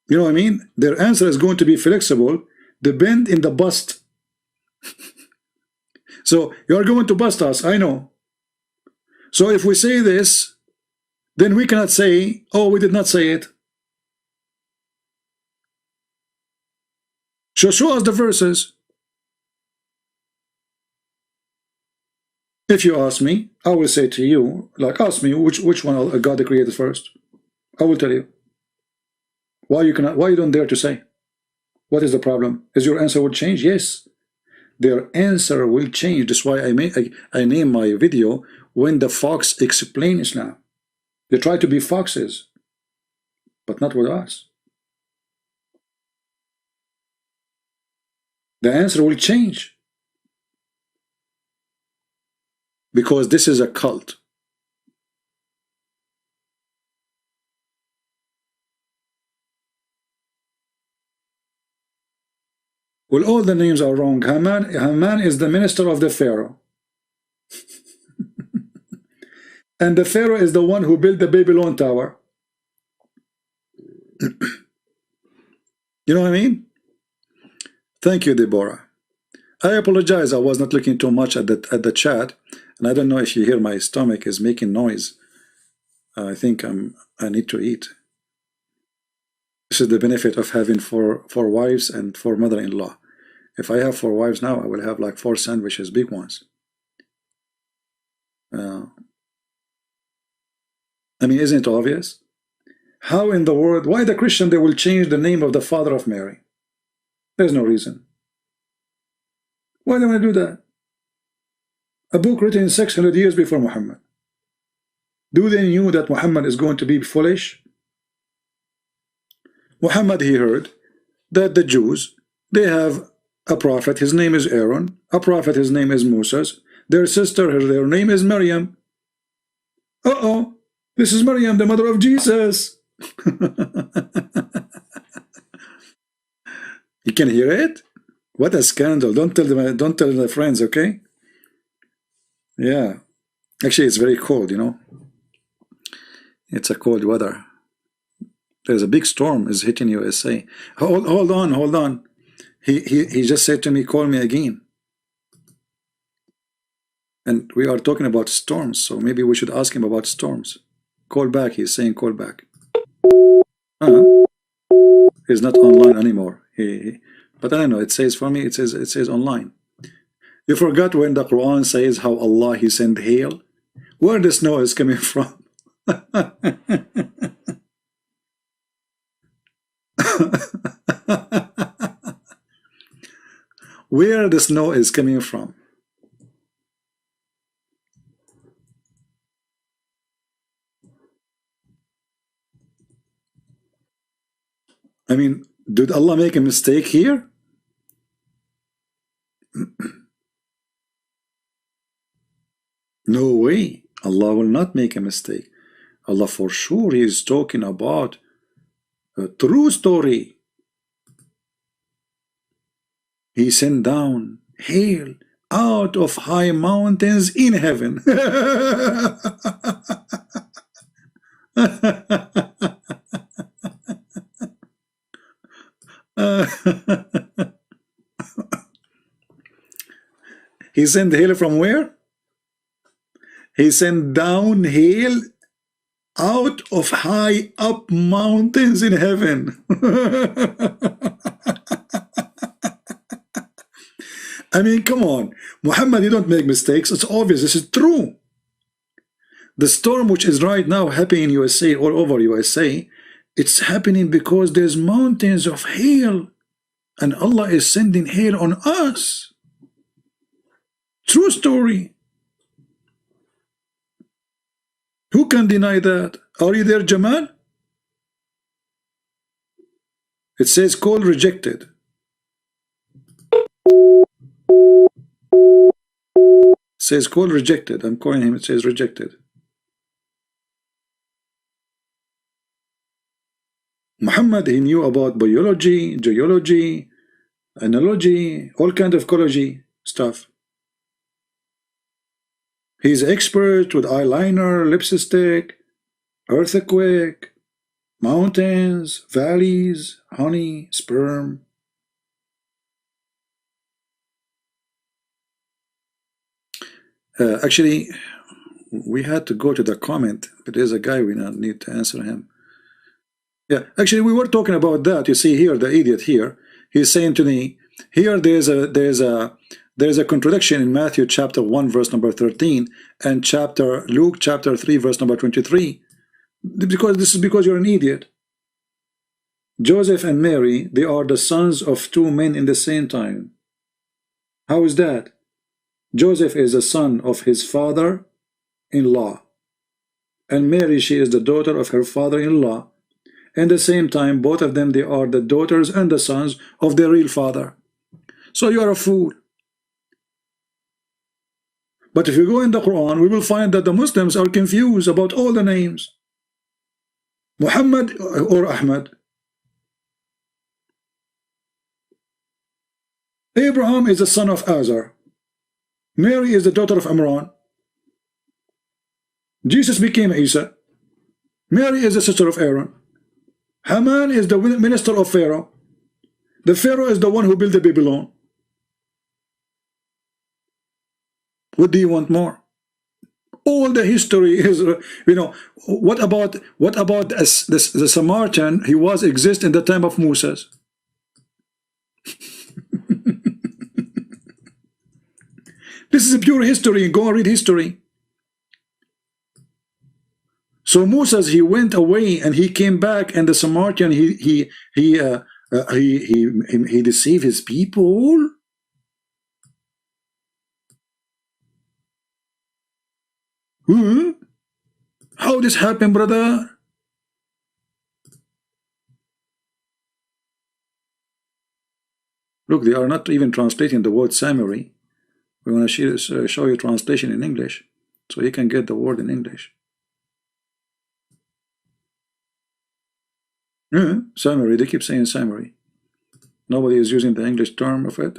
You know what I mean? Their answer is going to be flexible, depend in the bust. So you are going to bust us, I know. So if we say this, then we cannot say, oh, we did not say it. So show us the verses. If you ask me, I will say to you, like, ask me which one God created first. I will tell you. Why you don't dare to say? What is the problem? Is your answer will change? Yes, their answer will change. That's why I name my video When the Fox Explain Islam. They try to be foxes, but not with us. The answer will change. Because this is a cult. Well, all the names are wrong. Haman is the minister of the Pharaoh. And the Pharaoh is the one who built the Babylon Tower. You know what I mean? Thank you, Deborah. I apologize. I was not looking too much at the chat, and I don't know if you hear my stomach is making noise. I think I need to eat. This is the benefit of having four wives and 4 mother-in-law. If I have 4 wives now, I will have like 4 sandwiches, big ones. I mean, isn't it obvious? How in the world, why the Christian, they will change the name of the father of Mary? There's no reason. Why do they want to do that? A book written 600 years before Muhammad. Do they knew that Muhammad is going to be foolish? Muhammad, he heard that the Jews, they have a prophet, his name is Aaron, a prophet, his name is Moses, their sister, their name is Maryam. Uh-oh, this is Maryam, the mother of Jesus. You can hear it? What a scandal. Don't tell the friends, okay? Yeah. Actually, it's very cold, you know. It's a cold weather. There's a big storm is hitting USA. Hold on. He just said to me, call me again. And we are talking about storms, so maybe we should ask him about storms. Call back, he's saying call back. He's not online anymore. But I don't know, it says for me, it says online. You forgot when the Quran says how Allah He sent hail? Where the snow is coming from? Where the snow is coming from? I mean, did Allah make a mistake here? No way. Allah will not make a mistake. Allah for sure He is talking about a true story. He sent down hail out of high mountains in heaven. He sent hail from where? He sent down hail out of high up mountains in heaven. I mean, come on. Muhammad, you don't make mistakes. It's obvious. This is true. The storm which is right now happening in USA, all over USA, it's happening because there's mountains of hail. And Allah is sending hail on us. True story. Who can deny that? Are you there, Jamal? It says call rejected. It says call rejected. I'm calling him. It says rejected. Muhammad, he knew about biology, geology, analogy, all kind of ecology stuff. He's expert with eyeliner, lipstick, earthquake, mountains, valleys, honey, sperm. Actually, we had to go to the comment, but there's a guy we need to answer him. Yeah, actually, we were talking about that. You see here, the idiot here, he's saying to me, here there's a contradiction in Matthew chapter 1 verse number 13 and Luke chapter 3 verse number 23. This is because you're an idiot. Joseph and Mary, they are the sons of two men in the same time. How is that? Joseph is the son of his father-in-law, and Mary, she is the daughter of her father-in-law. At the same time, both of them, they are the daughters and the sons of their real father. So you are a fool. But if you go in the Quran, we will find that the Muslims are confused about all the names. Muhammad or Ahmad. Abraham is the son of Azar. Mary is the daughter of Imran. Jesus became Isa. Mary is the sister of Aaron. Haman is the minister of Pharaoh. The Pharaoh is the one who built the Babylon. What do you want more? All the history is, you know, what about the Samaritan? He was exist in the time of Moses. This is a pure history. Go and read history. So Moses, he went away and he came back, and the Samaritan, he deceived his people. How this happened, brother? Look, they are not even translating the word summary. We want to show you translation in English, so you can get the word in English. Summary, they keep saying summary. Nobody is using the English term of it.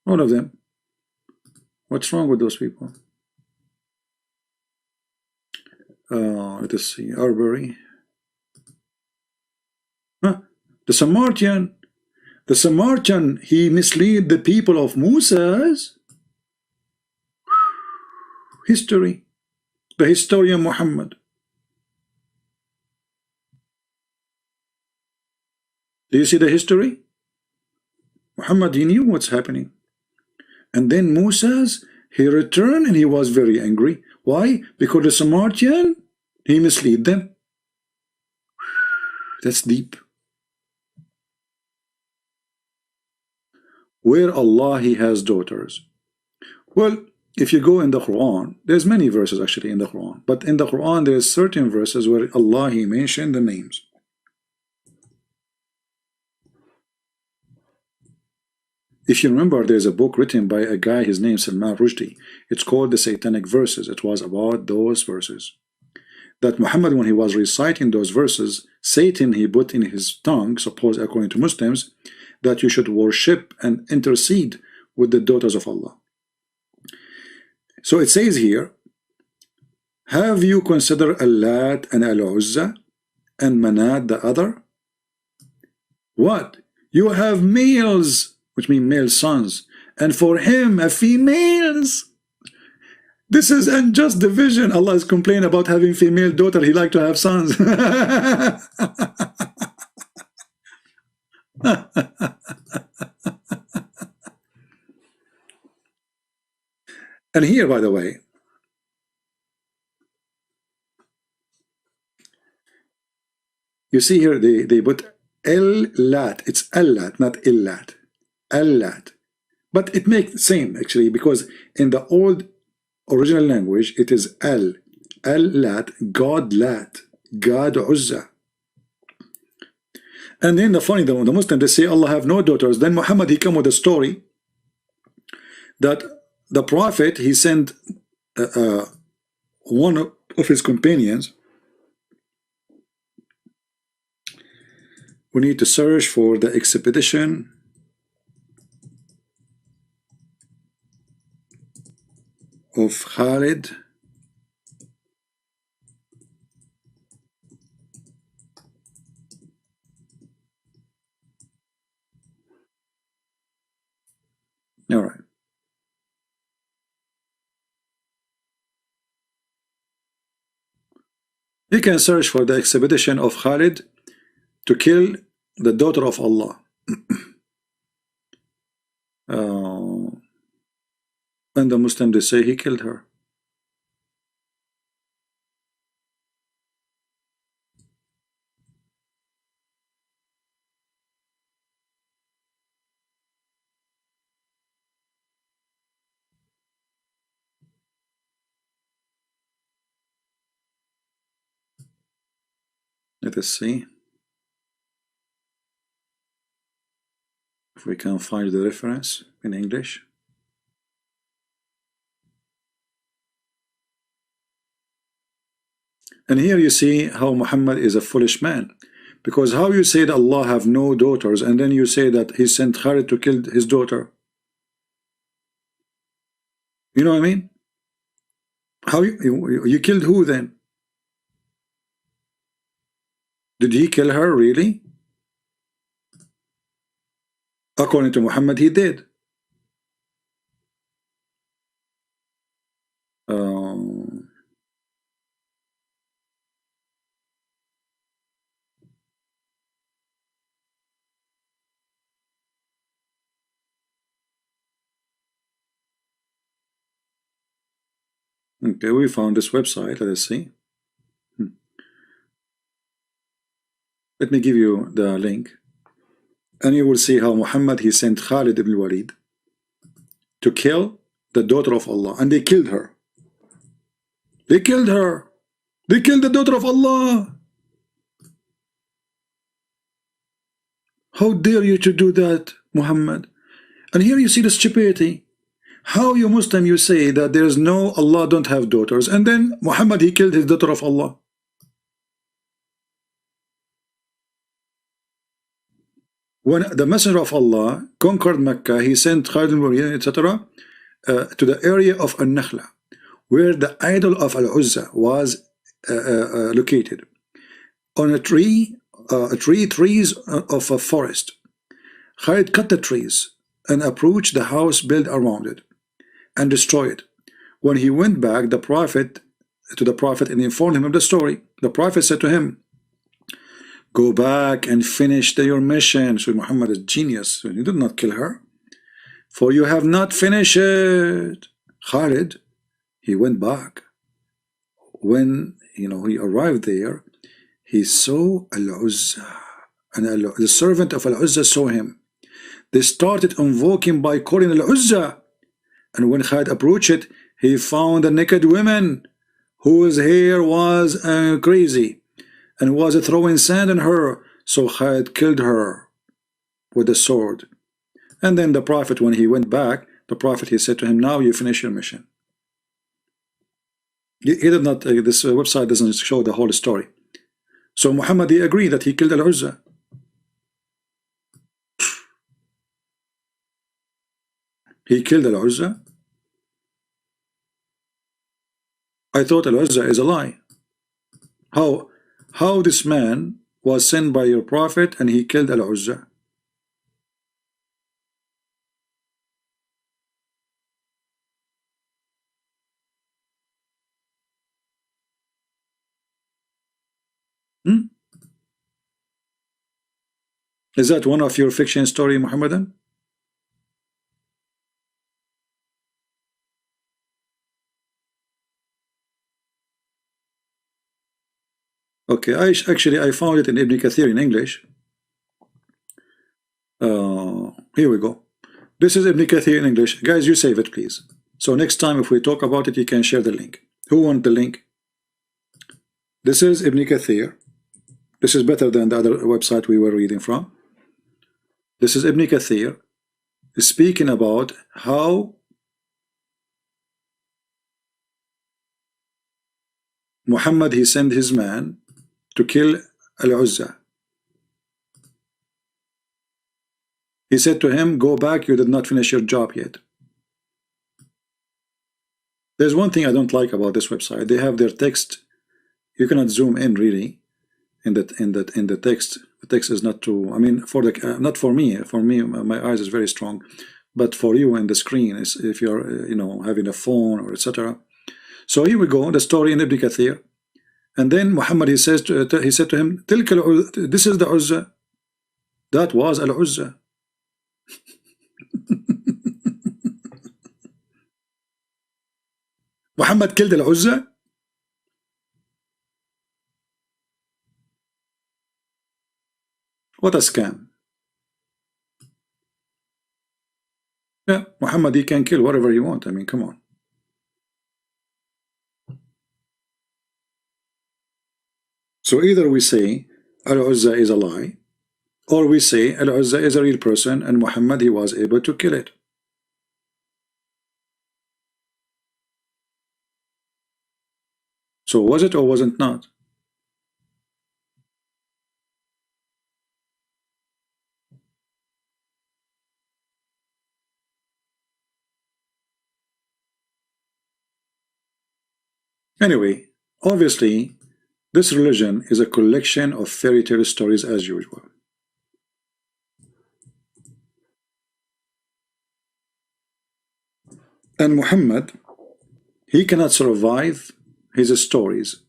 All of them. What's wrong with those people? Let us see. Arbery. The Samaritan, he misled the people of Musa's history. The historian Muhammad. Do you see the history? Muhammad, he knew what's happening. And then Musa's, he returned and he was very angry. Why? Because the Samaritan, he misled them. That's deep. Where Allah, he has daughters. Well, if you go in the Quran, there's many verses actually in the Quran, but in the Quran there's certain verses where Allah, he mentioned the names. If you remember, there's a book written by a guy, his name is Salman Rushdie. It's called the Satanic Verses. It was about those verses. That Muhammad, when he was reciting those verses, Satan, he put in his tongue, suppose according to Muslims, that you should worship and intercede with the daughters of Allah. So it says here, have you considered Allat and Al-Uzza and Manat the other? What? You have males, which mean male sons, and for him a females. This is unjust division. Allah is complaining about having female daughter. He like to have sons. And here, by the way, you see here they put El-Lat. It's El-Lat, not Illat. El-Lat. But it makes the same actually, because in the old original language it is El-Lat, God Lat, God Uzza. And then the funny, the Muslims, they say Allah have no daughters. Then Muhammad, he come with a story that the Prophet, he sent one of his companions. We need to search for the expedition of Khalid all right. You can search for the expedition of Khalid to kill the daughter of Allah. And the Muslims, they say he killed her. Let us see if we can find the reference in English. And here you see how Muhammad is a foolish man, because how you say that Allah have no daughters and then you say that he sent Khalid to kill his daughter? You know what I mean? How you killed who then? Did he kill her really? According to Muhammad, he did. Okay, we found this website. Let us see. Let me give you the link, and you will see how Muhammad, he sent Khalid ibn Walid to kill the daughter of Allah, and they killed her. They killed her. They killed the daughter of Allah. How dare you to do that, Muhammad? And here you see the stupidity. How you Muslim, you say that there is no, Allah don't have daughters, and then Muhammad, he killed his daughter of Allah. When the Messenger of Allah conquered Mecca, he sent Khalid ibn Walid, etc., to the area of An-Nakhla, where the idol of Al-Uzza was located. On a tree trees of a forest. Khalid cut the trees and approached the house built around it and destroyed it. When he went back to the Prophet and informed him of the story, the Prophet said to him, go back and finish your mission. So Muhammad is genius. You did not kill her, for you have not finished it. Khalid, he went back. When he arrived there, he saw Al-Uzza, and the servant of Al-Uzza saw him. They started invoking by calling Al-Uzza, and when Khalid approached it, he found a naked woman whose hair was crazy and was throwing sand on her. So Khalid killed her with a sword. And then the Prophet, when he went back, the Prophet, he said to him, now you finish your mission. He did not, this website doesn't show the whole story. So Muhammad, he agreed that he killed Al-Uzza. He killed Al-Uzza. I thought Al-Uzza is a lie. How this man was sent by your Prophet and he killed Al-Uzza? Is that one of your fiction story, Muhammadan? Okay, I found it in Ibn Kathir in English. Here we go. This is Ibn Kathir in English. Guys, you save it, please. So next time if we talk about it, you can share the link. Who wants the link? This is Ibn Kathir. This is better than the other website we were reading from. This is Ibn Kathir speaking about how Muhammad, he sent his man to kill Al-Uzza. He said to him, go back, you did not finish your job yet. There's one thing I don't like about this website. They have their text. You cannot zoom in really in the text. The text is not too, I mean, for the not for me. For me, my eyes is very strong, but for you and the screen is if you're having a phone or etc. So here we go, the story in Ibn Kathir. And then Muhammad, he said to him, this is the Uzza. That was Al-Uzza. Muhammad killed Al-Uzza. What a scam. Yeah, Muhammad, he can kill whatever he wants. I mean, come on. So either we say Al-Uzza is a lie, or we say Al-Uzza is a real person and Muhammad, he was able to kill it. So was it or wasn't not? Anyway, obviously, this religion is a collection of fairy tale stories as usual. And Muhammad, he cannot survive his stories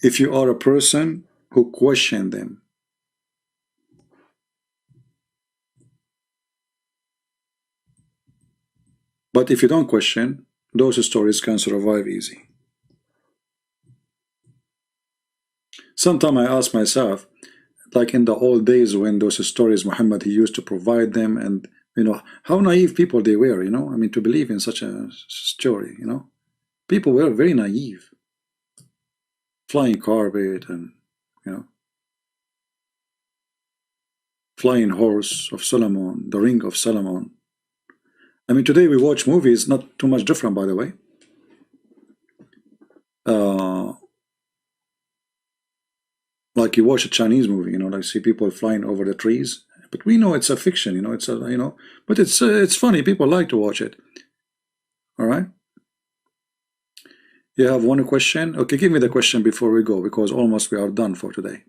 if you are a person who question them. But if you don't question, those stories can survive easy. Sometimes I ask myself, like in the old days when those stories Muhammad, he used to provide them, and how naive people they were, I mean, to believe in such a story, people were very naive. Flying carpet and flying horse of Solomon, the ring of Solomon. I mean, today we watch movies, not too much different, by the way. Like you watch a Chinese movie, like see people flying over the trees, but we know it's a fiction, it's a, but it's funny. People like to watch it. All right. You have one question? Okay, give me the question before we go, because almost we are done for today.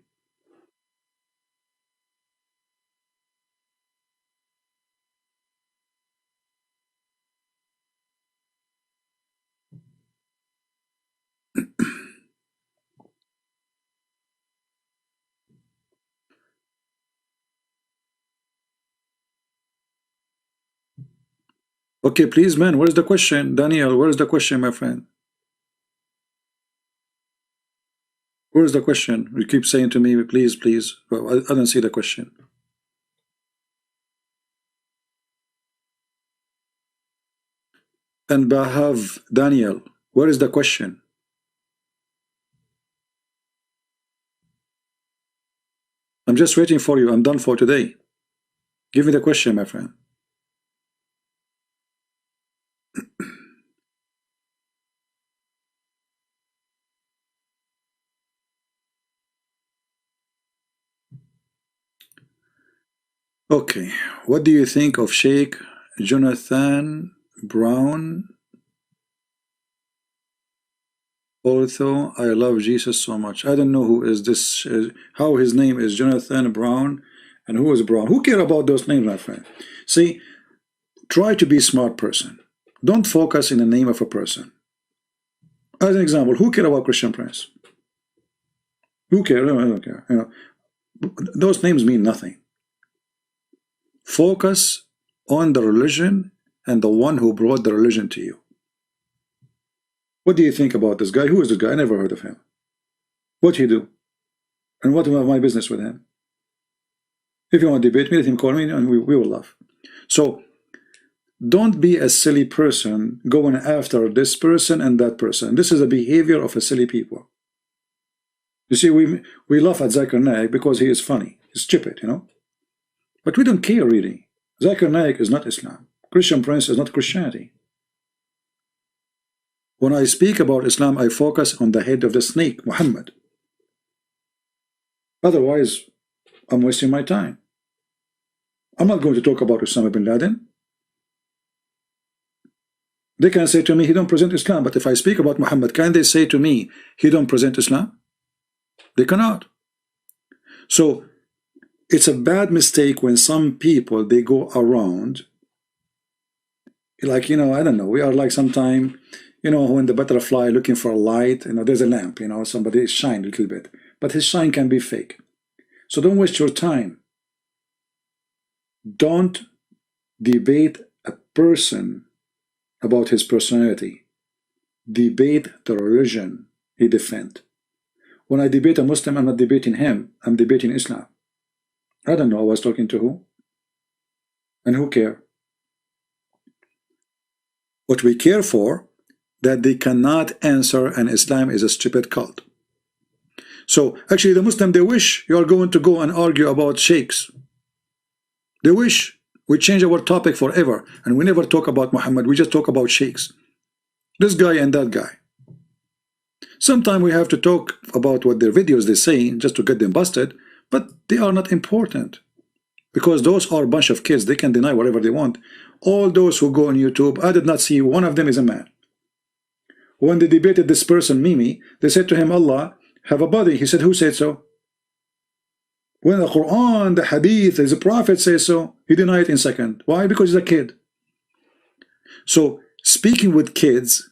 Okay, please, man, where's the question? Daniel, where's the question, my friend? Where's the question? You keep saying to me, please, please. Well, I don't see the question. And Bahav, Daniel, where is the question? I'm just waiting for you. I'm done for today. Give me the question, my friend. Okay, what do you think of Sheikh Jonathan Brown? Although I love Jesus so much, I don't know who is this, how his name is Jonathan Brown, and who is Brown. Who care about those names, my friend? See, try to be a smart person. Don't focus in the name of a person. As an example, who care about Christian Prince? Who care? I don't care. You know, those names mean nothing. Focus on the religion and the one who brought the religion to you. What do you think about this guy? Who is this guy? I never heard of him. What he do? And what am my business with him? If you want to debate me, let him call me and we will laugh. So don't be a silly person going after this person and that person. This is a behavior of a silly people. You see, we laugh at Zakir Naik because he is funny. He's stupid, you know. But we don't care really. Zakir Naik is not Islam. Christian Prince is not Christianity. When I speak about Islam, I focus on the head of the snake, Muhammad. Otherwise, I'm wasting my time. I'm not going to talk about Osama bin Laden. They can say to me, he don't present Islam. But if I speak about Muhammad, can they say to me, he don't present Islam? They cannot. So it's a bad mistake when some people, they go around, like, you know, I don't know, we are like sometime, you know, when the butterfly looking for a light, you know, there's a lamp, you know, somebody shine a little bit, but his shine can be fake. So don't waste your time. Don't debate a person about his personality. Debate the religion he defends. When I debate a Muslim, I'm not debating him, I'm debating Islam. I don't know I was talking to who. And who care? What we care for, that they cannot answer, and Islam is a stupid cult. So actually the Muslim, they wish you are going to go and argue about sheikhs. They wish we change our topic forever and we never talk about Muhammad, we just talk about sheikhs. This guy and that guy. Sometimes we have to talk about what their videos they say just to get them busted, but they are not important. Because those are a bunch of kids, they can deny whatever they want. All those who go on YouTube, I did not see one of them is a man. When they debated this person, Mimi, they said to him, Allah have a body. He said, who said so? When the Quran, the Hadith, the Prophet says so, he denied it in second. Why? Because he's a kid. So speaking with kids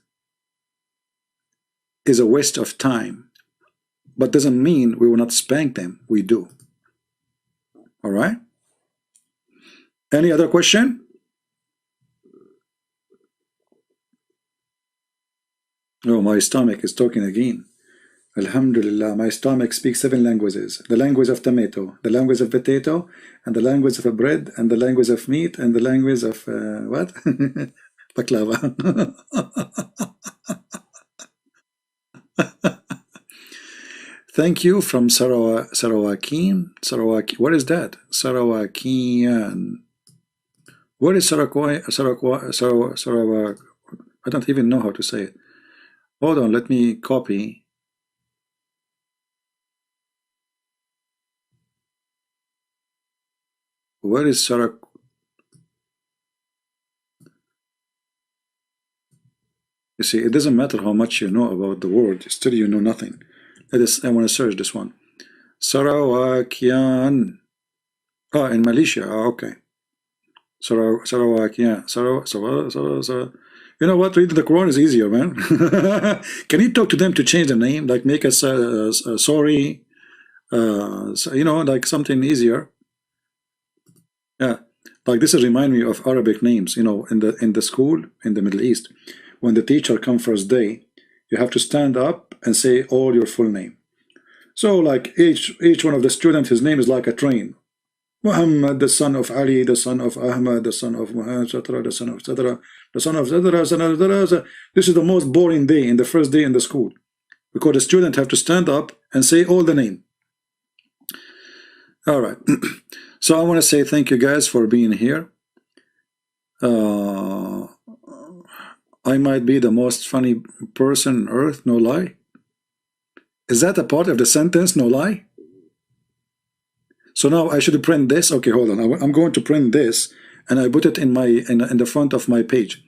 is a waste of time, but doesn't mean we will not spank them. We do. All right? Any other question? Oh, my stomach is talking again. Alhamdulillah, my stomach speaks 7 languages. The language of tomato, the language of potato, and the language of bread, and the language of meat, and the language of what? Baklava. Thank you from Sarawakian. Sarawak. What is that? Sarawakian. What is Sarawak? I don't even know how to say it. Hold on, let me copy. Where is Sarak? You see, it doesn't matter how much you know about the word, still you know nothing. I want to search this one. Sarawakian. Oh, in Malaysia. Oh, okay. Sarawakian. You know what? Reading the Quran is easier, man. Can you talk to them to change the name? Like make us sorry. You know, like something easier. Yeah. Like this remind me of Arabic names, you know, in the school in the Middle East. When the teacher comes first day, you have to stand up and say all your full name. So like each one of the students, his name is like a train. Muhammad, the son of Ali, the son of Ahmad, the son of Muhammad, etc., the son of etc., the son of etc., son of etc. This is the most boring day in the first day in the school, because the student have to stand up and say all the name. All right. So I want to say thank you guys for being here. I might be the most funny person on earth, no lie. Is that a part of the sentence, no lie? So now I should print this. Okay, hold on. I'm going to print this, and I put it in the front of my page.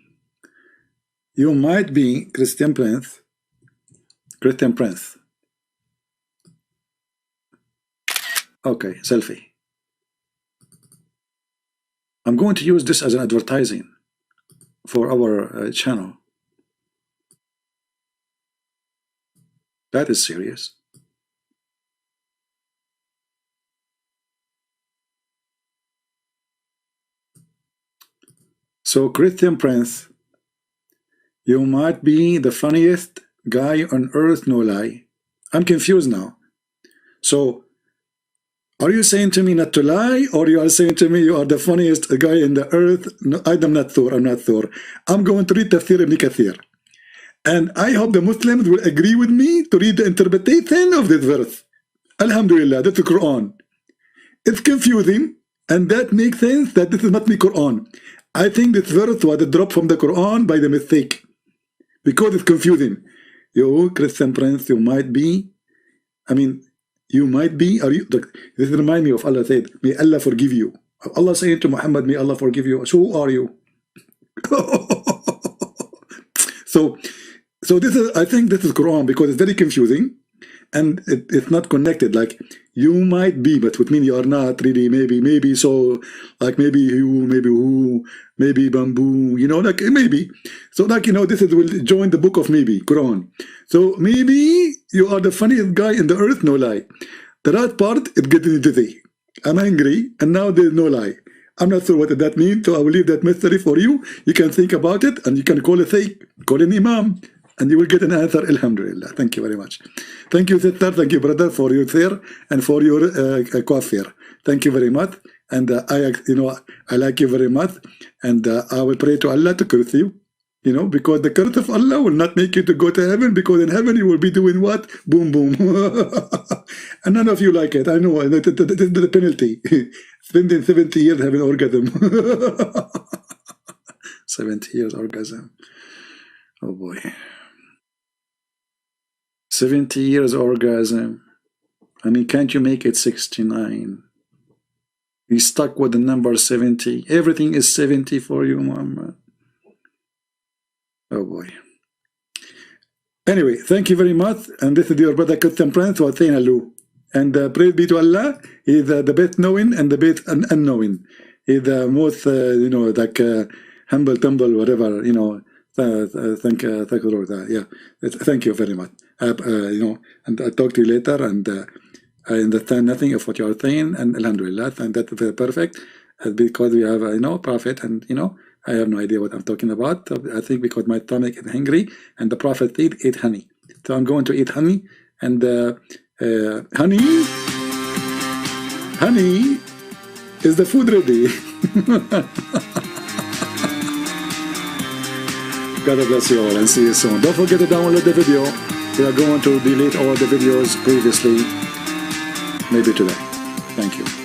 You might be Christian Prince. Okay, selfie. I'm going to use this as an advertising for our channel. That is serious. So Christian Prince, you might be the funniest guy on earth, no lie. I'm confused now. So are you saying to me not to lie, or you are saying to me you are the funniest guy in the earth? No, I'm not Thor. I'm going to read Tafsir Ibn Kathir. And I hope the Muslims will agree with me to read the interpretation of this verse. Alhamdulillah, that's the Quran. It's confusing, and that makes sense that this is not the Quran. I think this verse was dropped from the Quran by the mistake, because it's confusing. You, Christian Prince, you might be, you might be, are you, look, this reminds me of Allah said, may Allah forgive you. Allah saying to Muhammad, may Allah forgive you. So who are you? So this is, I think this is Quran, because it's very confusing, and it's not connected. Like you might be, but with me you are not really. Maybe so, like maybe you, maybe who, maybe bamboo. You know, like maybe. So like, you know, this is will join the book of maybe Quran. So maybe you are the funniest guy in the earth, no lie. The right part it getting dizzy. I'm angry, and now there's no lie. I'm not sure what that means, so I will leave that mystery for you. You can think about it, and you can call a sheikh, call an imam, and you will get an answer. Alhamdulillah. Thank you very much. Thank you, sister. Thank you, brother, for your share and for your coffee. Thank you very much. And I like you very much. And I will pray to Allah to curse you. You know, because the curse of Allah will not make you to go to heaven, because in heaven you will be doing what? Boom, boom. And none of you like it. I know. This is the penalty. Spending 70 years having orgasm. 70 years orgasm. Oh boy. 70 years orgasm. I mean, can't you make it 69? You stuck with the number 70. Everything is 70 for you, Muhammad. Oh boy. Anyway, thank you very much. And this is your brother Christian Prince who was saying hello. And praise be to Allah. He's the best knowing and the best unknowing. He's the most, like humble, tumble, whatever, you know. Thank you, Lord. Yeah, thank you very much. And I'll talk to you later, and I understand nothing of what you are saying, and Alhamdulillah, and that's very perfect, because we have Prophet, and I have no idea what I'm talking about. I think because my stomach is hungry, and the Prophet said eat honey, so I'm going to eat honey, and honey is the food ready. God bless you all, and see you soon. Don't forget to download the video. We are going to delete all the videos previously, maybe today. Thank you.